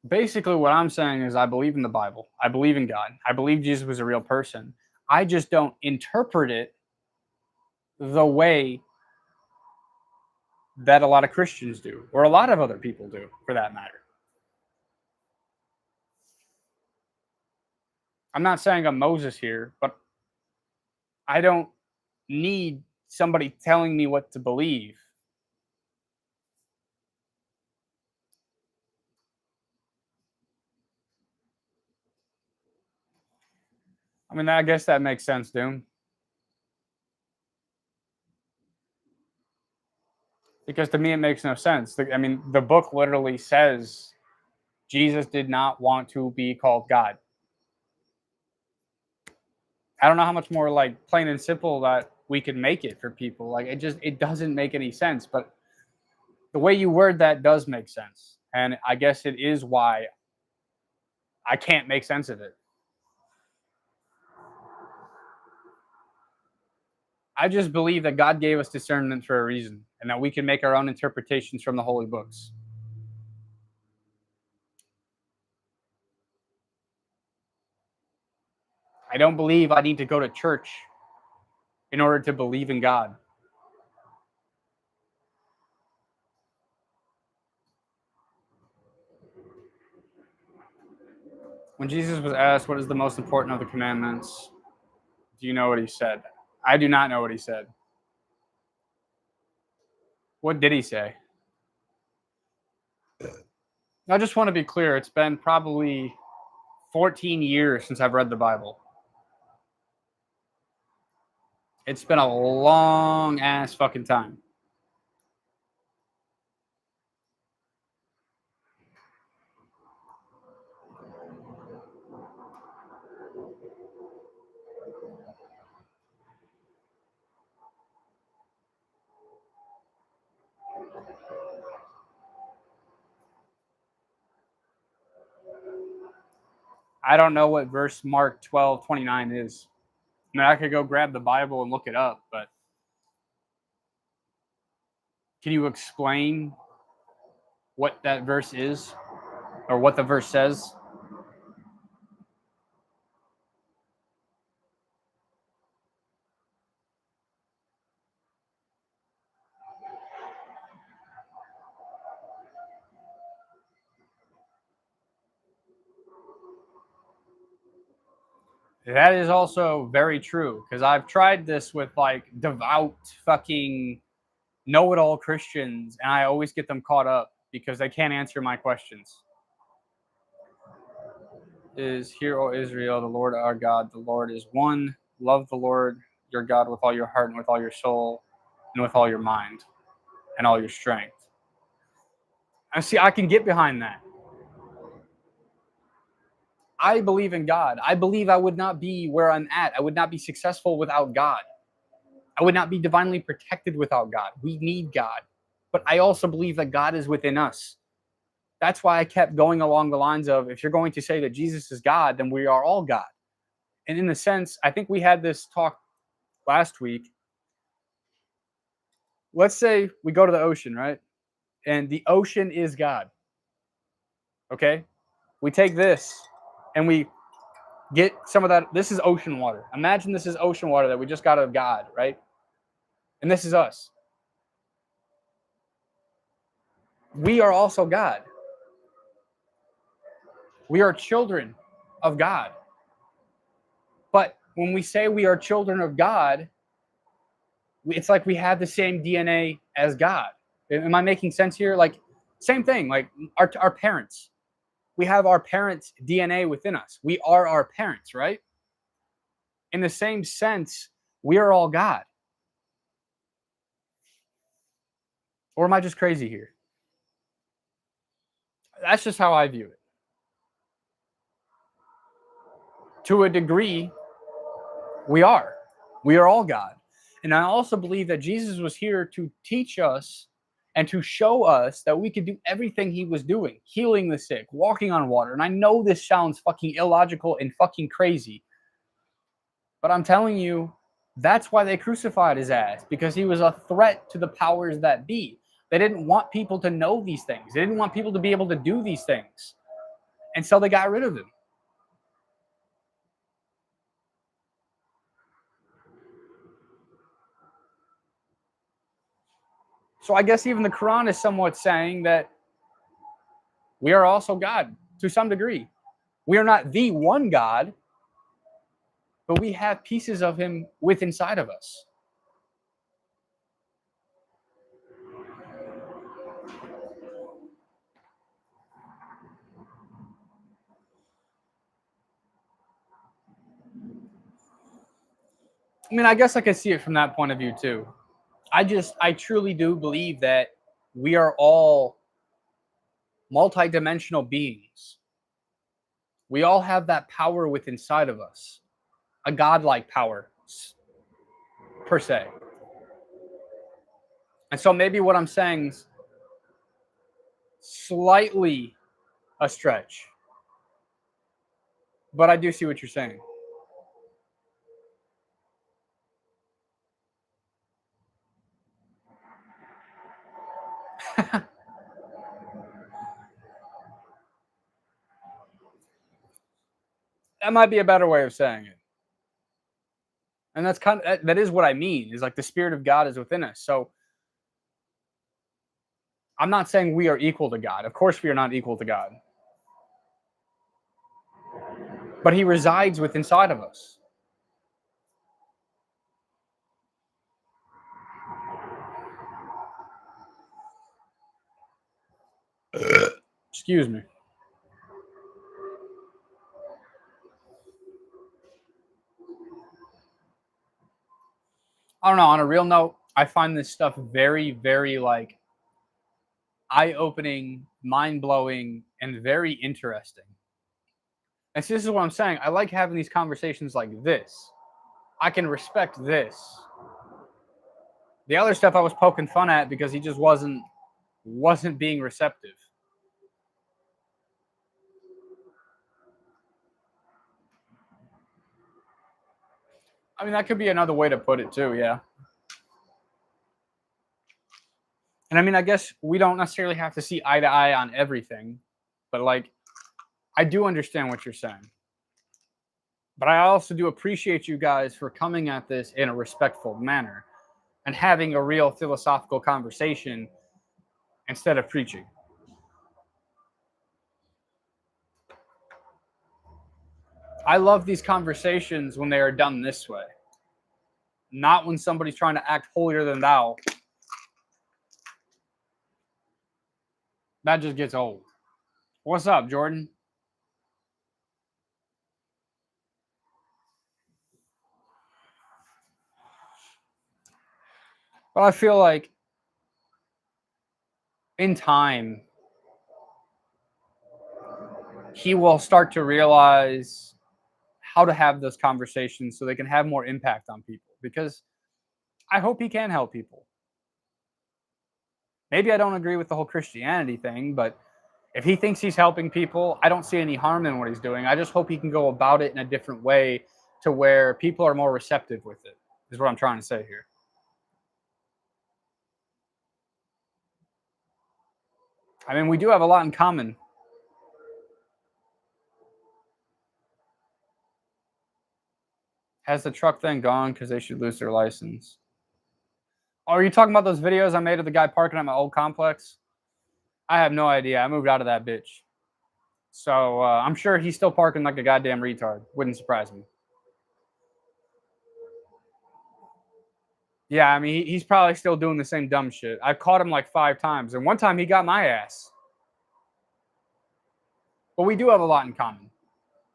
Basically, what I'm saying is I believe in the Bible. I believe in God. I believe Jesus was a real person. I just don't interpret it the way that a lot of Christians do, or a lot of other people do, for that matter. I'm not saying I'm Moses here, but I don't need somebody telling me what to believe. I mean, I guess that makes sense, Doom. Because to me, it makes no sense. I mean, the book literally says Jesus did not want to be called God. I don't know how much more like plain and simple that we can make it for people. Like, it doesn't make any sense. But the way you word that does make sense, and I guess it is why I can't make sense of it. I just believe that God gave us discernment for a reason, and that we can make our own interpretations from the holy books. I don't believe I need to go to church in order to believe in God. When Jesus was asked, what is the most important of the commandments? Do you know what he said? I do not know what he said. What did he say? I just want to be clear. It's been probably 14 years since I've read the Bible. It's been a long ass fucking time. I don't know what verse Mark 12:29 is. I mean, I could go grab the Bible and look it up, but can you explain what that verse is or what the verse says? That is also very true, because I've tried this with like devout fucking know-it-all Christians, and I always get them caught up because they can't answer my questions. Is hear, O Israel, the Lord our God, the Lord is one. Love the Lord your God with all your heart and with all your soul and with all your mind. and all your strength. And see, I can get behind that. I believe in God. I believe I would not be where I'm at. I would not be successful without God. I would not be divinely protected without God. We need God. But I also believe that God is within us. That's why I kept going along the lines of, if you're going to say that Jesus is God, then we are all God. And in a sense, I think we had this talk last week. Let's say we go to the ocean, right? And the ocean is God. Okay? We take this and we get some of that. This is ocean water. Imagine this is ocean water that we just got out of God, right? And this is us. We are also God. We are children of God. But when we say we are children of God, it's like we have the same DNA as God. Am I making sense here? Like, same thing, like our parents. We have our parents' DNA within us. We are our parents, right? In the same sense, we are all God. Or am I just crazy here? That's just how I view it. To a degree, we are. We are all God. And I also believe that Jesus was here to teach us and to show us that we could do everything he was doing, healing the sick, walking on water. And I know this sounds fucking illogical and fucking crazy, but I'm telling you, that's why they crucified his ass, because he was a threat to the powers that be. They didn't want people to know these things. They didn't want people to be able to do these things. And so they got rid of him. So I guess even the Quran is somewhat saying that we are also God to some degree. We are not the one God, but we have pieces of him within inside of us. I mean, I guess I could see it from that point of view too. I truly do believe that we are all multidimensional beings. We all have that power within inside of us, a godlike power, per se. And so maybe what I'm saying is slightly a stretch, but I do see what you're saying. That might be a better way of saying it. And that's that is what I mean, is like the spirit of God is within us. So I'm not saying we are equal to God. Of course we are not equal to God. But he resides within inside of us. Excuse me. I don't know. On a real note, I find this stuff very, very like eye-opening, mind-blowing, and very interesting. And so this is what I'm saying. I like having these conversations like this. I can respect this. The other stuff I was poking fun at because he just wasn't being receptive. I mean, that could be another way to put it too, yeah. And I mean, I guess we don't necessarily have to see eye to eye on everything, but like, I do understand what you're saying. But I also do appreciate you guys for coming at this in a respectful manner and having a real philosophical conversation instead of preaching. I love these conversations when they are done this way, not when somebody's trying to act holier than thou. That just gets old. What's up, Jordan? But I feel like in time, he will start to realize how to have those conversations so they can have more impact on people. Because I hope he can help people. Maybe I don't agree with the whole Christianity thing, but if he thinks he's helping people, I don't see any harm in what he's doing. I just hope he can go about it in a different way to where people are more receptive with it, is what I'm trying to say here. I mean, we do have a lot in common. Has the truck then gone because they should lose their license? Oh, are you talking about those videos I made of the guy parking at my old complex? I have no idea. I moved out of that bitch. So I'm sure he's still parking like a goddamn retard. Wouldn't surprise me. Yeah, I mean, he's probably still doing the same dumb shit. I've caught him like 5 times, and one time he got my ass. But we do have a lot in common.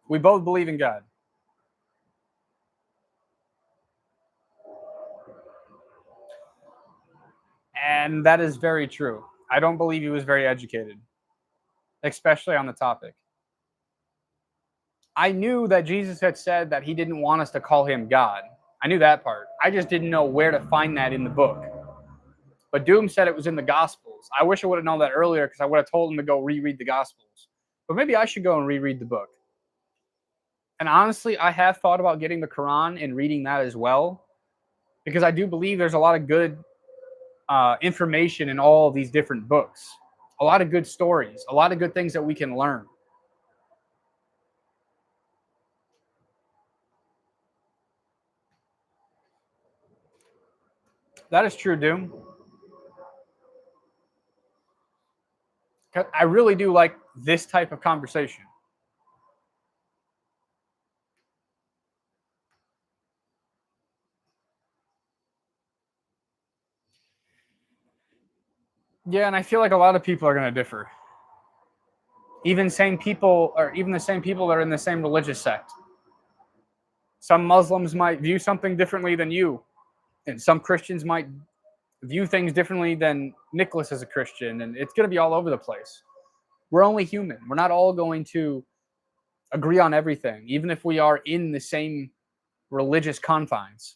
We both believe in God. And that is very true. I don't believe he was very educated, especially on the topic. I knew that Jesus had said that he didn't want us to call him God. I knew that part. I just didn't know where to find that in the book. But Doom said it was in the Gospels. I wish I would have known that earlier because I would have told him to go reread the Gospels. But maybe I should go and reread the book. And honestly, I have thought about getting the Quran and reading that as well, because I do believe there's a lot of good information in all these different books, a lot of good stories, a lot of good things that we can learn. That is true, Doom. I really do like this type of conversation. Yeah, and I feel like a lot of people are going to differ. Even same people, or even the same people that are in the same religious sect. Some Muslims might view something differently than you, and some Christians might view things differently than Nicholas as a Christian, and it's going to be all over the place. We're only human. We're not all going to agree on everything, even if we are in the same religious confines.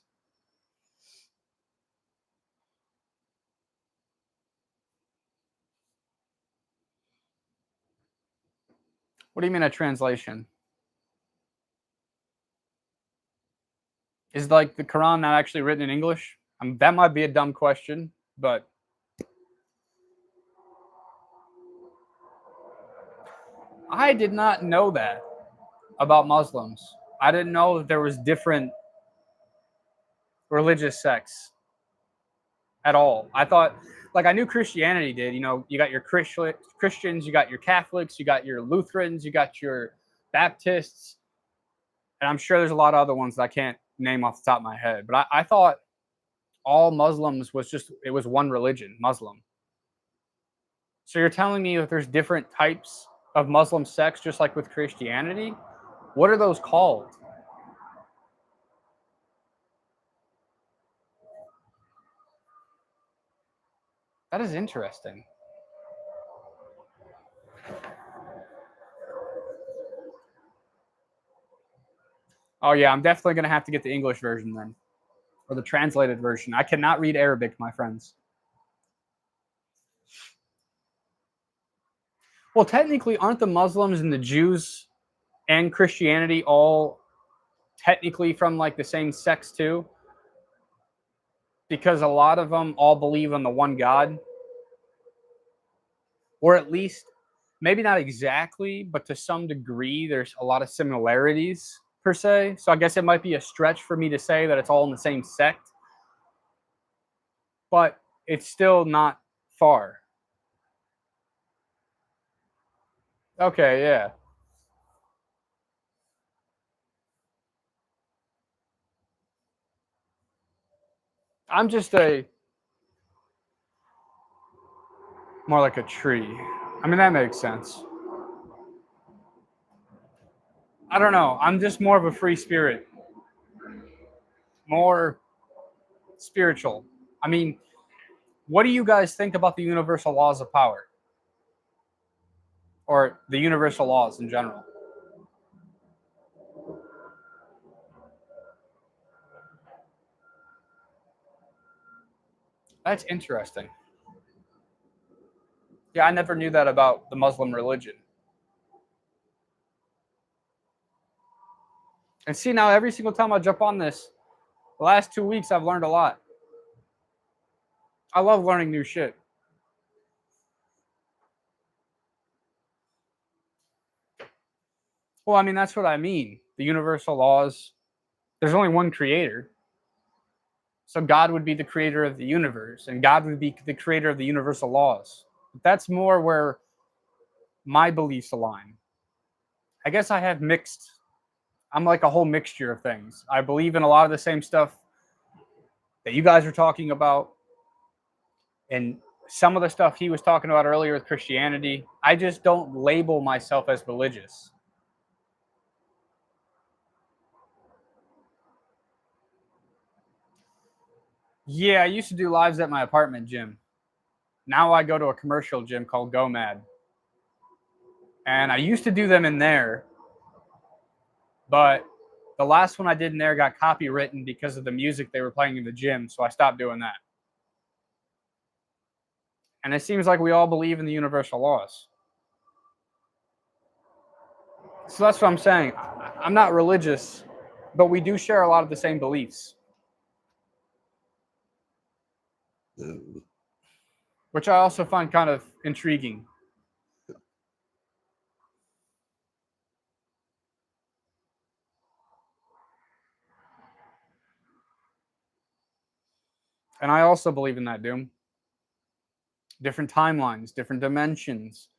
What do you mean a translation? Is like the Quran not actually written in English? That might be a dumb question, but I did not know that about Muslims. I didn't know that there was different religious sects at all. I thought, like, I knew Christianity did. You know, you got your Christians, you got your Catholics, you got your Lutherans, you got your Baptists, and I'm sure there's a lot of other ones that I can't name off the top of my head. But I thought all Muslims was just, it was one religion, Muslim. So you're telling me that there's different types of Muslim sects, just like with Christianity? What are those called? That is interesting. Oh yeah, I'm definitely gonna have to get the English version then, or the translated version. I cannot read Arabic, my friends. Well, technically, aren't the Muslims and the Jews and Christianity all technically from like the same sects too? Because a lot of them all believe in the one God, or at least maybe not exactly, but to some degree, there's a lot of similarities per se. So I guess it might be a stretch for me to say that it's all in the same sect, but it's still not far. Okay, yeah. I'm just a more like a tree. I mean, that makes sense. I don't know. I'm just more of a free spirit, more spiritual. I mean, What do you guys think about the universal laws of power? Or the universal laws in general? That's interesting. Yeah, I never knew that about the Muslim religion. And see, now every single time I jump on this, the last 2 weeks, I've learned a lot. I love learning new shit. Well, I mean, that's what I mean. The universal laws, there's only one creator. So God would be the creator of the universe, and God would be the creator of the universal laws. That's more where my beliefs align. I guess I have mixed, I'm like a whole mixture of things. I believe in a lot of the same stuff that you guys are talking about, and some of the stuff he was talking about earlier with Christianity. I just don't label myself as religious. Yeah, I used to do lives at my apartment gym. Now I go to a commercial gym called GoMad. And I used to do them in there, but the last one I did in there got copywritten because of the music they were playing in the gym, so I stopped doing that. And it seems like we all believe in the universal laws. So that's what I'm saying. I'm not religious, but we do share a lot of the same beliefs, which I also find kind of intriguing. And I also believe in that, Doom. Different timelines, different dimensions,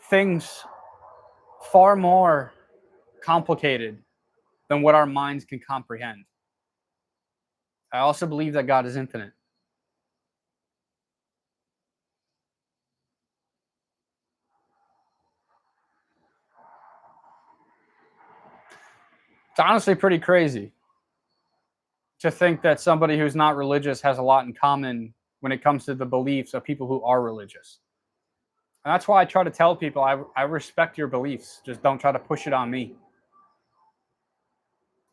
things far more complicated than what our minds can comprehend. I also believe that God is infinite. It's honestly pretty crazy to think that somebody who's not religious has a lot in common when it comes to the beliefs of people who are religious. And that's why I try to tell people I respect your beliefs. Just don't try to push it on me.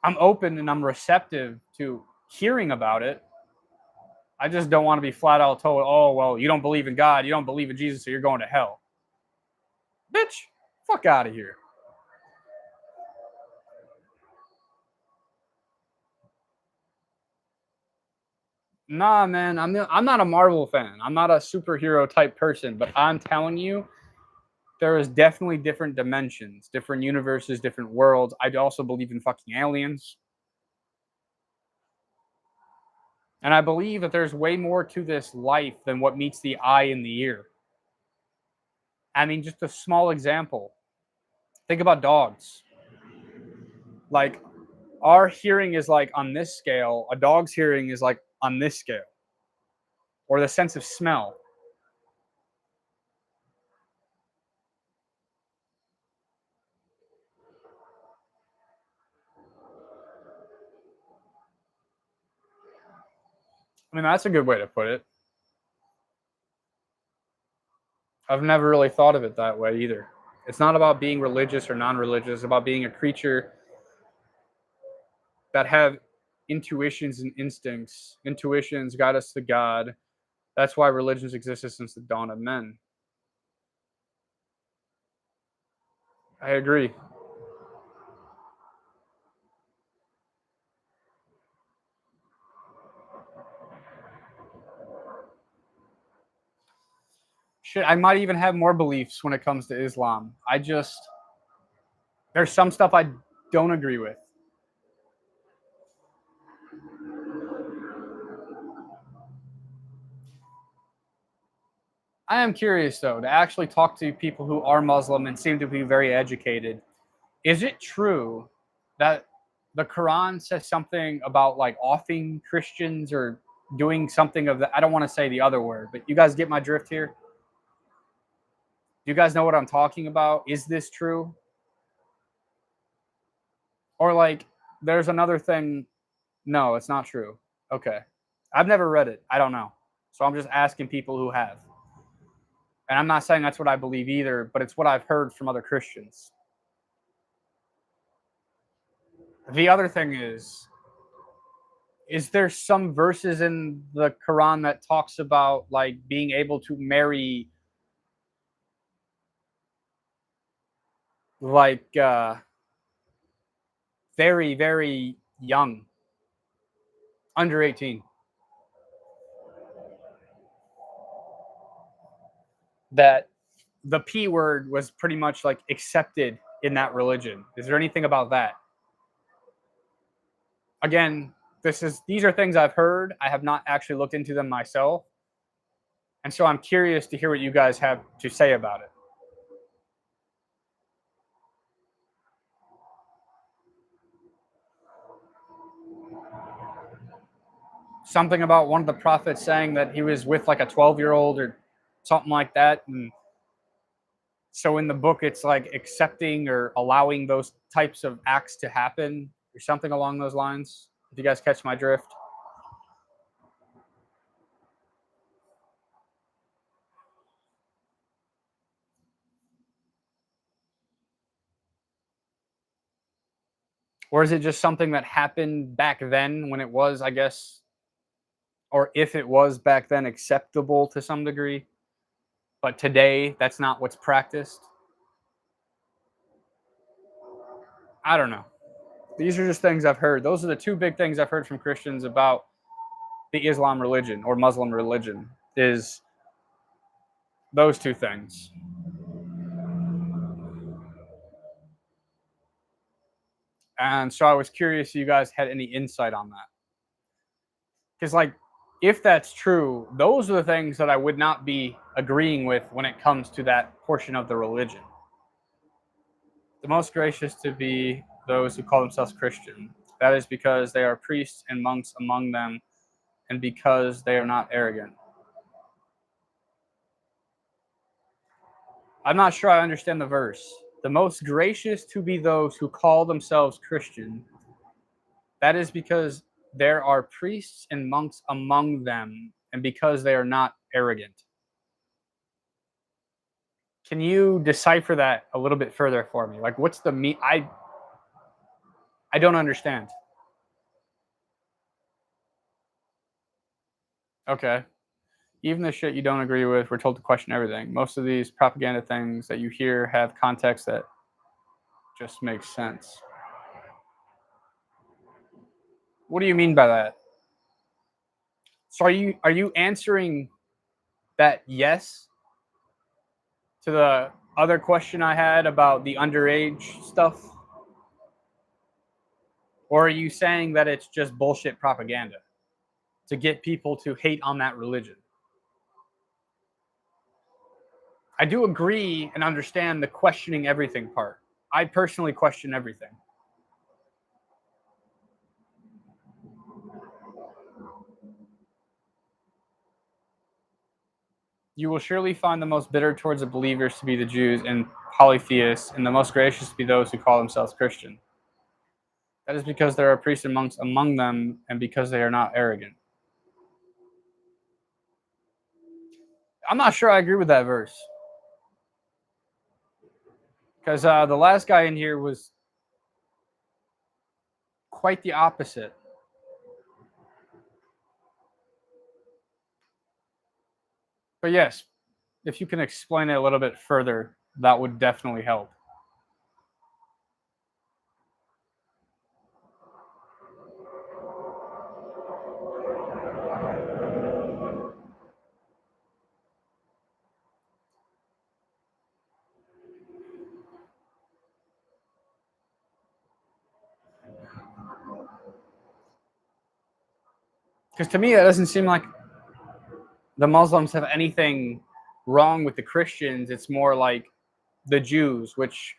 I'm open and I'm receptive to hearing about it. I just don't want to be flat out told, oh, well, you don't believe in God, you don't believe in Jesus, so you're going to hell. Bitch, fuck out of here. Nah, man, I'm not a Marvel fan. I'm not a superhero type person, but I'm telling you, there is definitely different dimensions, different universes, different worlds. I also believe in fucking aliens. And I believe that there's way more to this life than what meets the eye and the ear. I mean, just a small example. Think about dogs. Like, our hearing is like on this scale, a dog's hearing is like on this scale, or the sense of smell. I mean, that's a good way to put it. I've never really thought of it that way either. It's not about being religious or non-religious. It's about being a creature that have intuitions and instincts. Intuitions guide us to God. That's why religions existed since the dawn of men. I agree. Shit, I might even have more beliefs when it comes to Islam. There's some stuff I don't agree with. I am curious though to actually talk to people who are Muslim and seem to be very educated. Is it true that the Quran says something about like offing Christians or doing something of that? I don't want to say the other word, but you guys get my drift here? Do you guys know what I'm talking about? Is this true? Or like there's another thing. No, it's not true. Okay. I've never read it. I don't know. So I'm just asking people who have. And I'm not saying that's what I believe either, but it's what I've heard from other Christians. The other thing is there some verses in the Quran that talks about like being able to marry like very, very young, under 18? That the P word was pretty much like accepted in that religion. Is there anything about that? Again, these are things I've heard. I have not actually looked into them myself. And so I'm curious to hear what you guys have to say about it. Something about one of the prophets saying that he was with like a 12-year-old or something like that. And so in the book, it's like accepting or allowing those types of acts to happen or something along those lines. If you guys catch my drift. Or is it just something that happened back then when it was, I guess, or if it was back then acceptable to some degree, but today that's not what's practiced? I don't know. These are just things I've heard. Those are the two big things I've heard from Christians about the Islam religion or Muslim religion, is those two things. And so I was curious if you guys had any insight on that. Because, like, if that's true, those are the things that I would not be agreeing with when it comes to that portion of the religion. The most gracious to be those who call themselves Christian. That is because they are priests and monks among them, and because they are not arrogant. I'm not sure I understand the verse. The most gracious to be those who call themselves Christian. That is because there are priests and monks among them, and because they are not arrogant. Can you decipher that a little bit further for me? Like, what's the mean? I don't understand. Okay. Even the shit you don't agree with, we're told to question everything. Most of these propaganda things that you hear have context that just makes sense. What do you mean by that? So are you answering that yes to the other question I had about the underage stuff? Or are you saying that it's just bullshit propaganda to get people to hate on that religion? I do agree and understand the questioning everything part. I personally question everything. You will surely find the most bitter towards the believers to be the Jews and polytheists, and the most gracious to be those who call themselves Christian. That is because there are priests and monks among them, and because they are not arrogant. I'm not sure I agree with that verse. Because the last guy in here was quite the opposite. But yes, if you can explain it a little bit further, that would definitely help. Because to me, that doesn't seem like the Muslims have anything wrong with the Christians. It's more like the Jews, which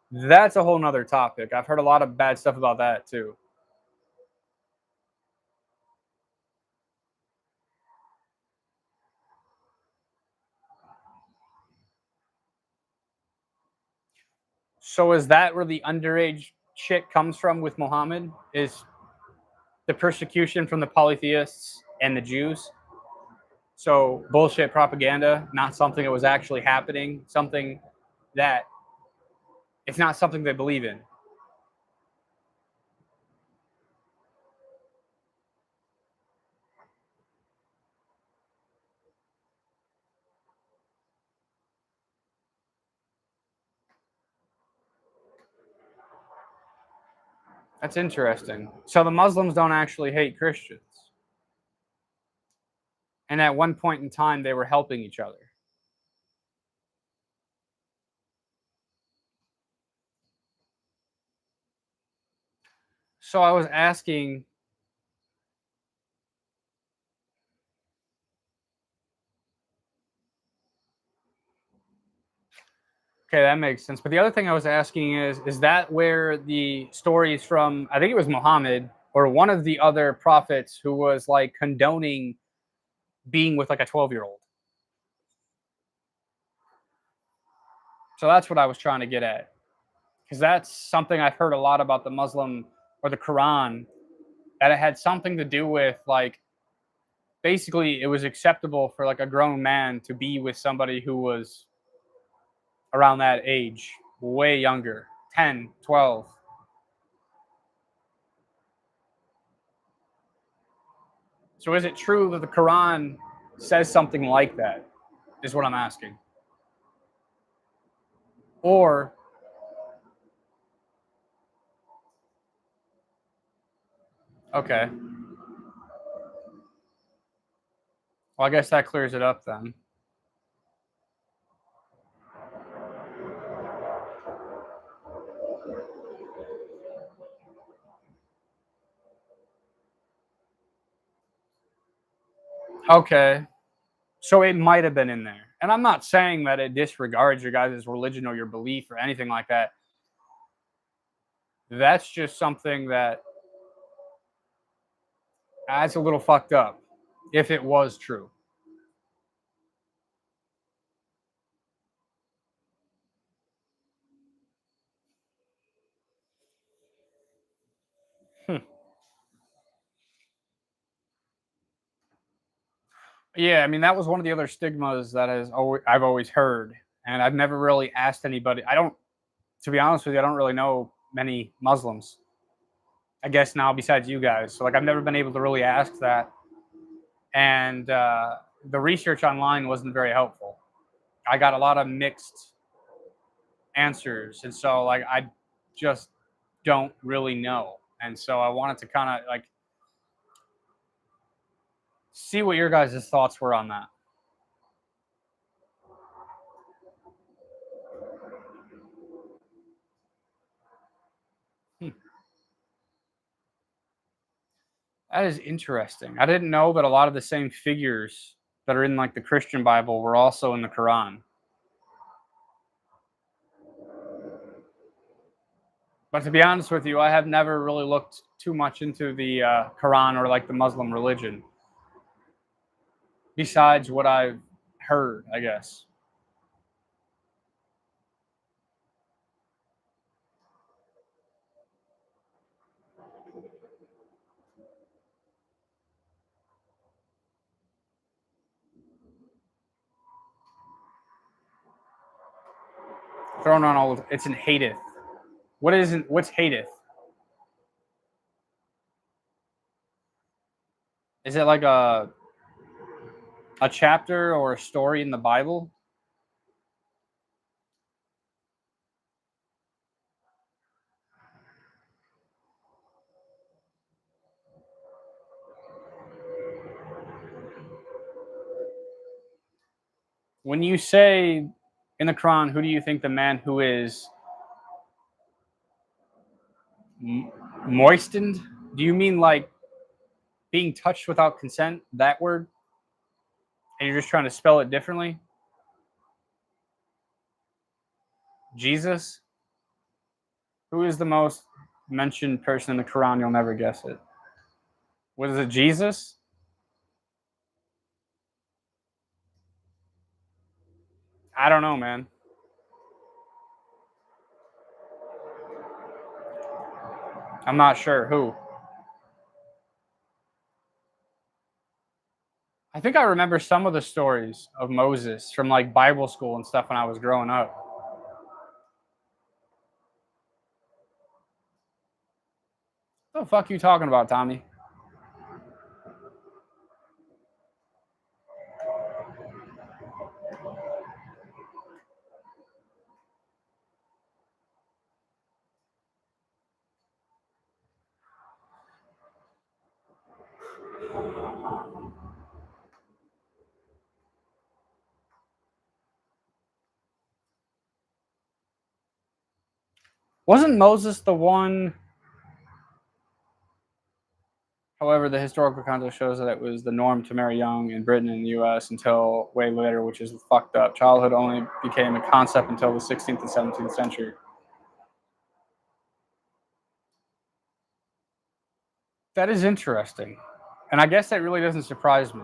that's a whole nother topic. I've heard a lot of bad stuff about that too. So is that where the underage shit comes from with Muhammad? Is the persecution from the polytheists and the Jews. So bullshit propaganda, not something that was actually happening, something that it's not something they believe in. That's interesting. So the Muslims don't actually hate Christians. And at one point in time, they were helping each other. So I was asking, okay, that makes sense. But the other thing I was asking is that where the stories from, I think it was Muhammad or one of the other prophets who was like condoning being with like a 12-year-old? So that's what I was trying to get at. Because that's something I've heard a lot about the Muslim or the Quran, that it had something to do with like basically it was acceptable for like a grown man to be with somebody who was around that age, way younger, 10, 12. So is it true that the Quran says something like that? Is what I'm asking. Or, okay. Well, I guess that clears it up then. Okay. So it might have been in there. And I'm not saying that it disregards your guys' religion or your belief or anything like that. That's just something that adds a little fucked up if it was true. Hmm. Yeah, I mean that was one of the other stigmas that I've always heard, and I've never really asked anybody. I don't, to be honest with you, I don't really know many Muslims. I guess now besides you guys, so like I've never been able to really ask that, and the research online wasn't very helpful. I got a lot of mixed answers, and so like I just don't really know, and so I wanted to kind of like see what your guys' thoughts were on that. Hmm. That is interesting. I didn't know that a lot of the same figures that are in like the Christian Bible were also in the Quran. But to be honest with you, I have never really looked too much into the Quran or like the Muslim religion, besides what I've heard, I guess. Thrown on all, it's in Hadith. What's Hadith? Is it like a chapter or a story in the Bible? When you say in the Quran, who do you think the man who is moistened? Do you mean like being touched without consent? That word? And you're just trying to spell it differently? Jesus? Who is the most mentioned person in the Quran? You'll never guess it. What is it, Jesus? I don't know, man. I'm not sure who. I think I remember some of the stories of Moses from like Bible school and stuff when I was growing up. What the fuck you talking about, Tommy? Wasn't Moses the one? However, the historical context shows that it was the norm to marry young in Britain and the U.S. until way later, which is fucked up. Childhood only became a concept until the 16th and 17th century. That is interesting. And I guess that really doesn't surprise me.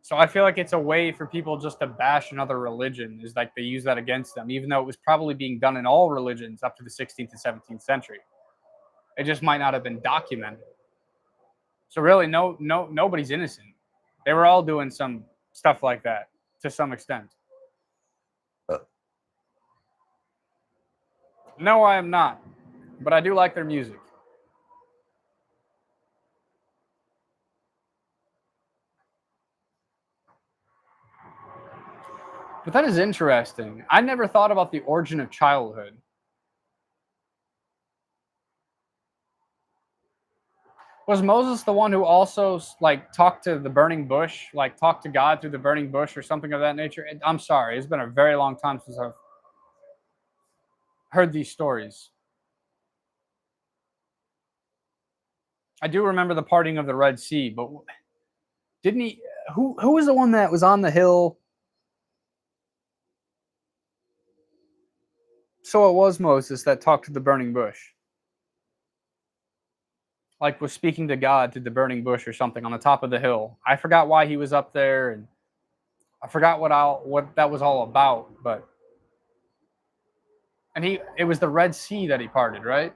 So I feel like it's a way for people just to bash another religion, is like they use that against them, even though it was probably being done in all religions up to the 16th and 17th century. It just might not have been documented. So really, nobody's innocent. They were all doing some stuff like that to some extent. No, I am not, but I do like their music. But that is interesting. I never thought about the origin of childhood. Was Moses the one who also like talked to the burning bush, like talked to God through the burning bush or something of that nature? I'm sorry, it's been a very long time since I've heard these stories. I do remember the parting of the Red Sea, but didn't he? Who was the one that was on the hill? So it was Moses that talked to the burning bush, like was speaking to God through the burning bush or something on the top of the hill. I forgot why he was up there, and I forgot what that was all about. But and it was the Red Sea that he parted, right?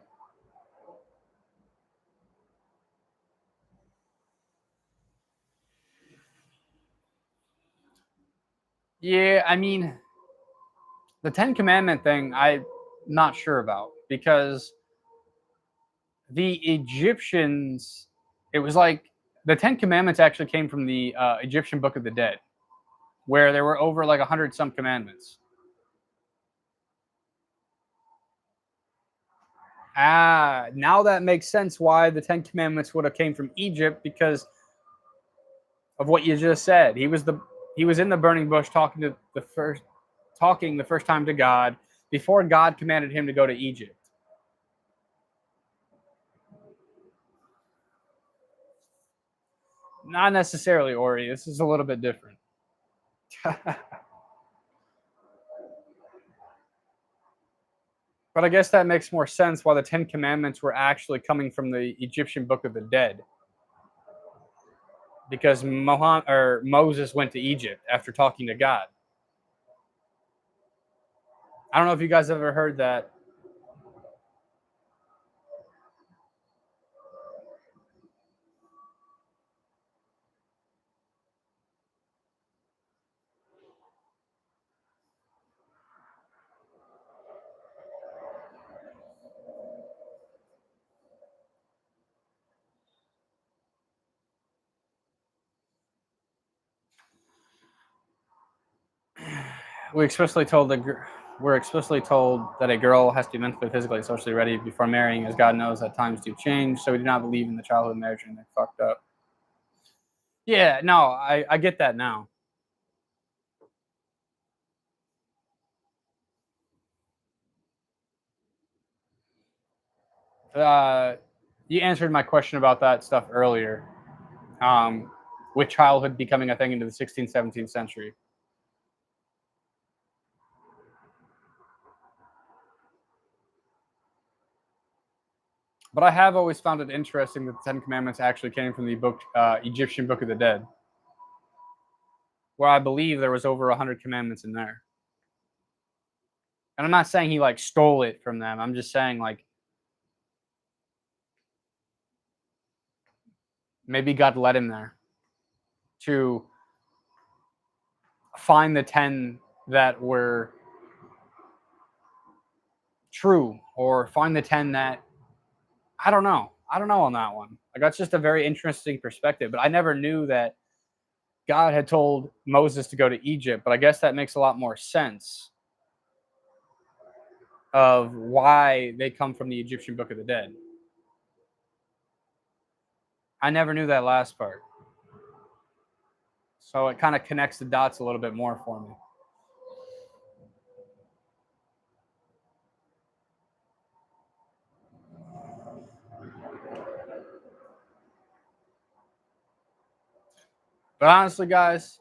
Yeah, I mean, the Ten Commandment thing, I'm not sure about because the Egyptians, it was like the Ten Commandments actually came from the Egyptian Book of the Dead, where there were over like 100 some commandments. Ah, now that makes sense why the Ten Commandments would have came from Egypt because of what you just said. He was in the burning bush talking the first time to God before God commanded him to go to Egypt. Not necessarily, Ori. This is a little bit different. But I guess that makes more sense why the Ten Commandments were actually coming from the Egyptian Book of the Dead. Because Moses went to Egypt after talking to God. I don't know if you guys ever heard that. We explicitly told we're explicitly told that a girl has to be mentally, physically, socially ready before marrying, as God knows that times do change. So we do not believe in the childhood marriage and they're fucked up. Yeah, no, I get that now. You answered my question about that stuff earlier, with childhood becoming a thing into the 16th, 17th century. But I have always found it interesting that the Ten Commandments actually came from the Egyptian Book of the Dead, where I believe there was over 100 commandments in there. And I'm not saying he like stole it from them. I'm just saying like maybe God led him there. to find the 10 that were true, or find the 10 that, I don't know on that one. Like, that's just a very interesting perspective. But I never knew that God had told Moses to go to Egypt, but I guess that makes a lot more sense of why they come from the Egyptian Book of the Dead. I never knew that last part. So it kind of connects the dots a little bit more for me. But honestly, guys,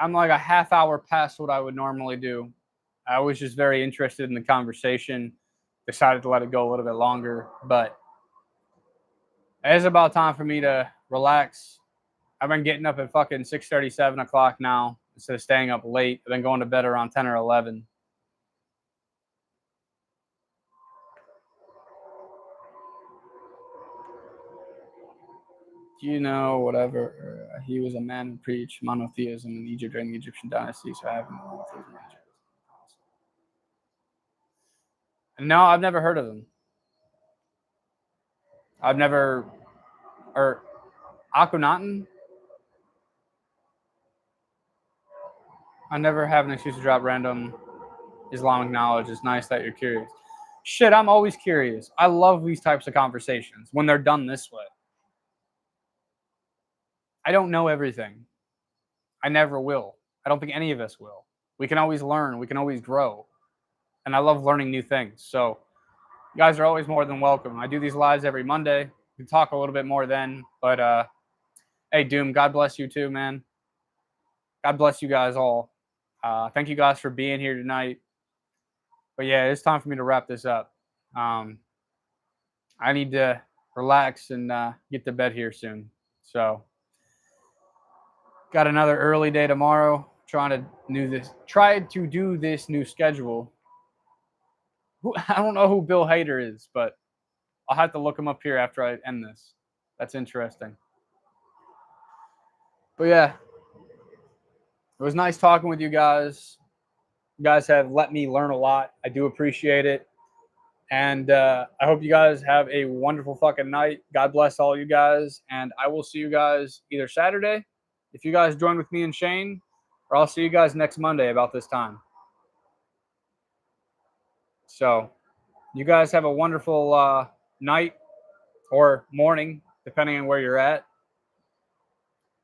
I'm like a half hour past what I would normally do. I was just very interested in the conversation. Decided to let it go a little bit longer, but it is about time for me to relax. I've been getting up at fucking 6:30, 7 o'clock now instead of staying up late. I've been going to bed around 10 or 11. You know, whatever. He was a man who preached monotheism in Egypt during the Egyptian dynasty, so I have monotheism in Egypt. No, I've never heard of him. I've never, or Akhenaten? I never have an excuse to drop random Islamic knowledge. It's nice that you're curious. Shit, I'm always curious. I love these types of conversations when they're done this way. I don't know everything. I never will. I don't think any of us will. We can always learn. We can always grow. And I love learning new things. So you guys are always more than welcome. I do these lives every Monday. We can talk a little bit more then. But hey, Doom, God bless you too, man. God bless you guys all. Thank you guys for being here tonight. But yeah, it's time for me to wrap this up. I need to relax and get to bed here soon. So got another early day tomorrow. Try to do this new schedule. I don't know who Bill Hader is, but I'll have to look him up here after I end this. That's interesting. But yeah, it was nice talking with you guys. You guys have let me learn a lot. I do appreciate it. And I hope you guys have a wonderful fucking night. God bless all you guys. And I will see you guys either Saturday, if you guys join with me and Shane, or I'll see you guys next Monday about this time. So you guys have a wonderful night or morning, depending on where you're at.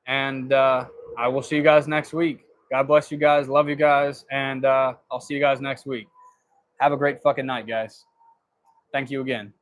And I will see you guys next week. God bless you guys. Love you guys. And I'll see you guys next week. Have a great fucking night, guys. Thank you again.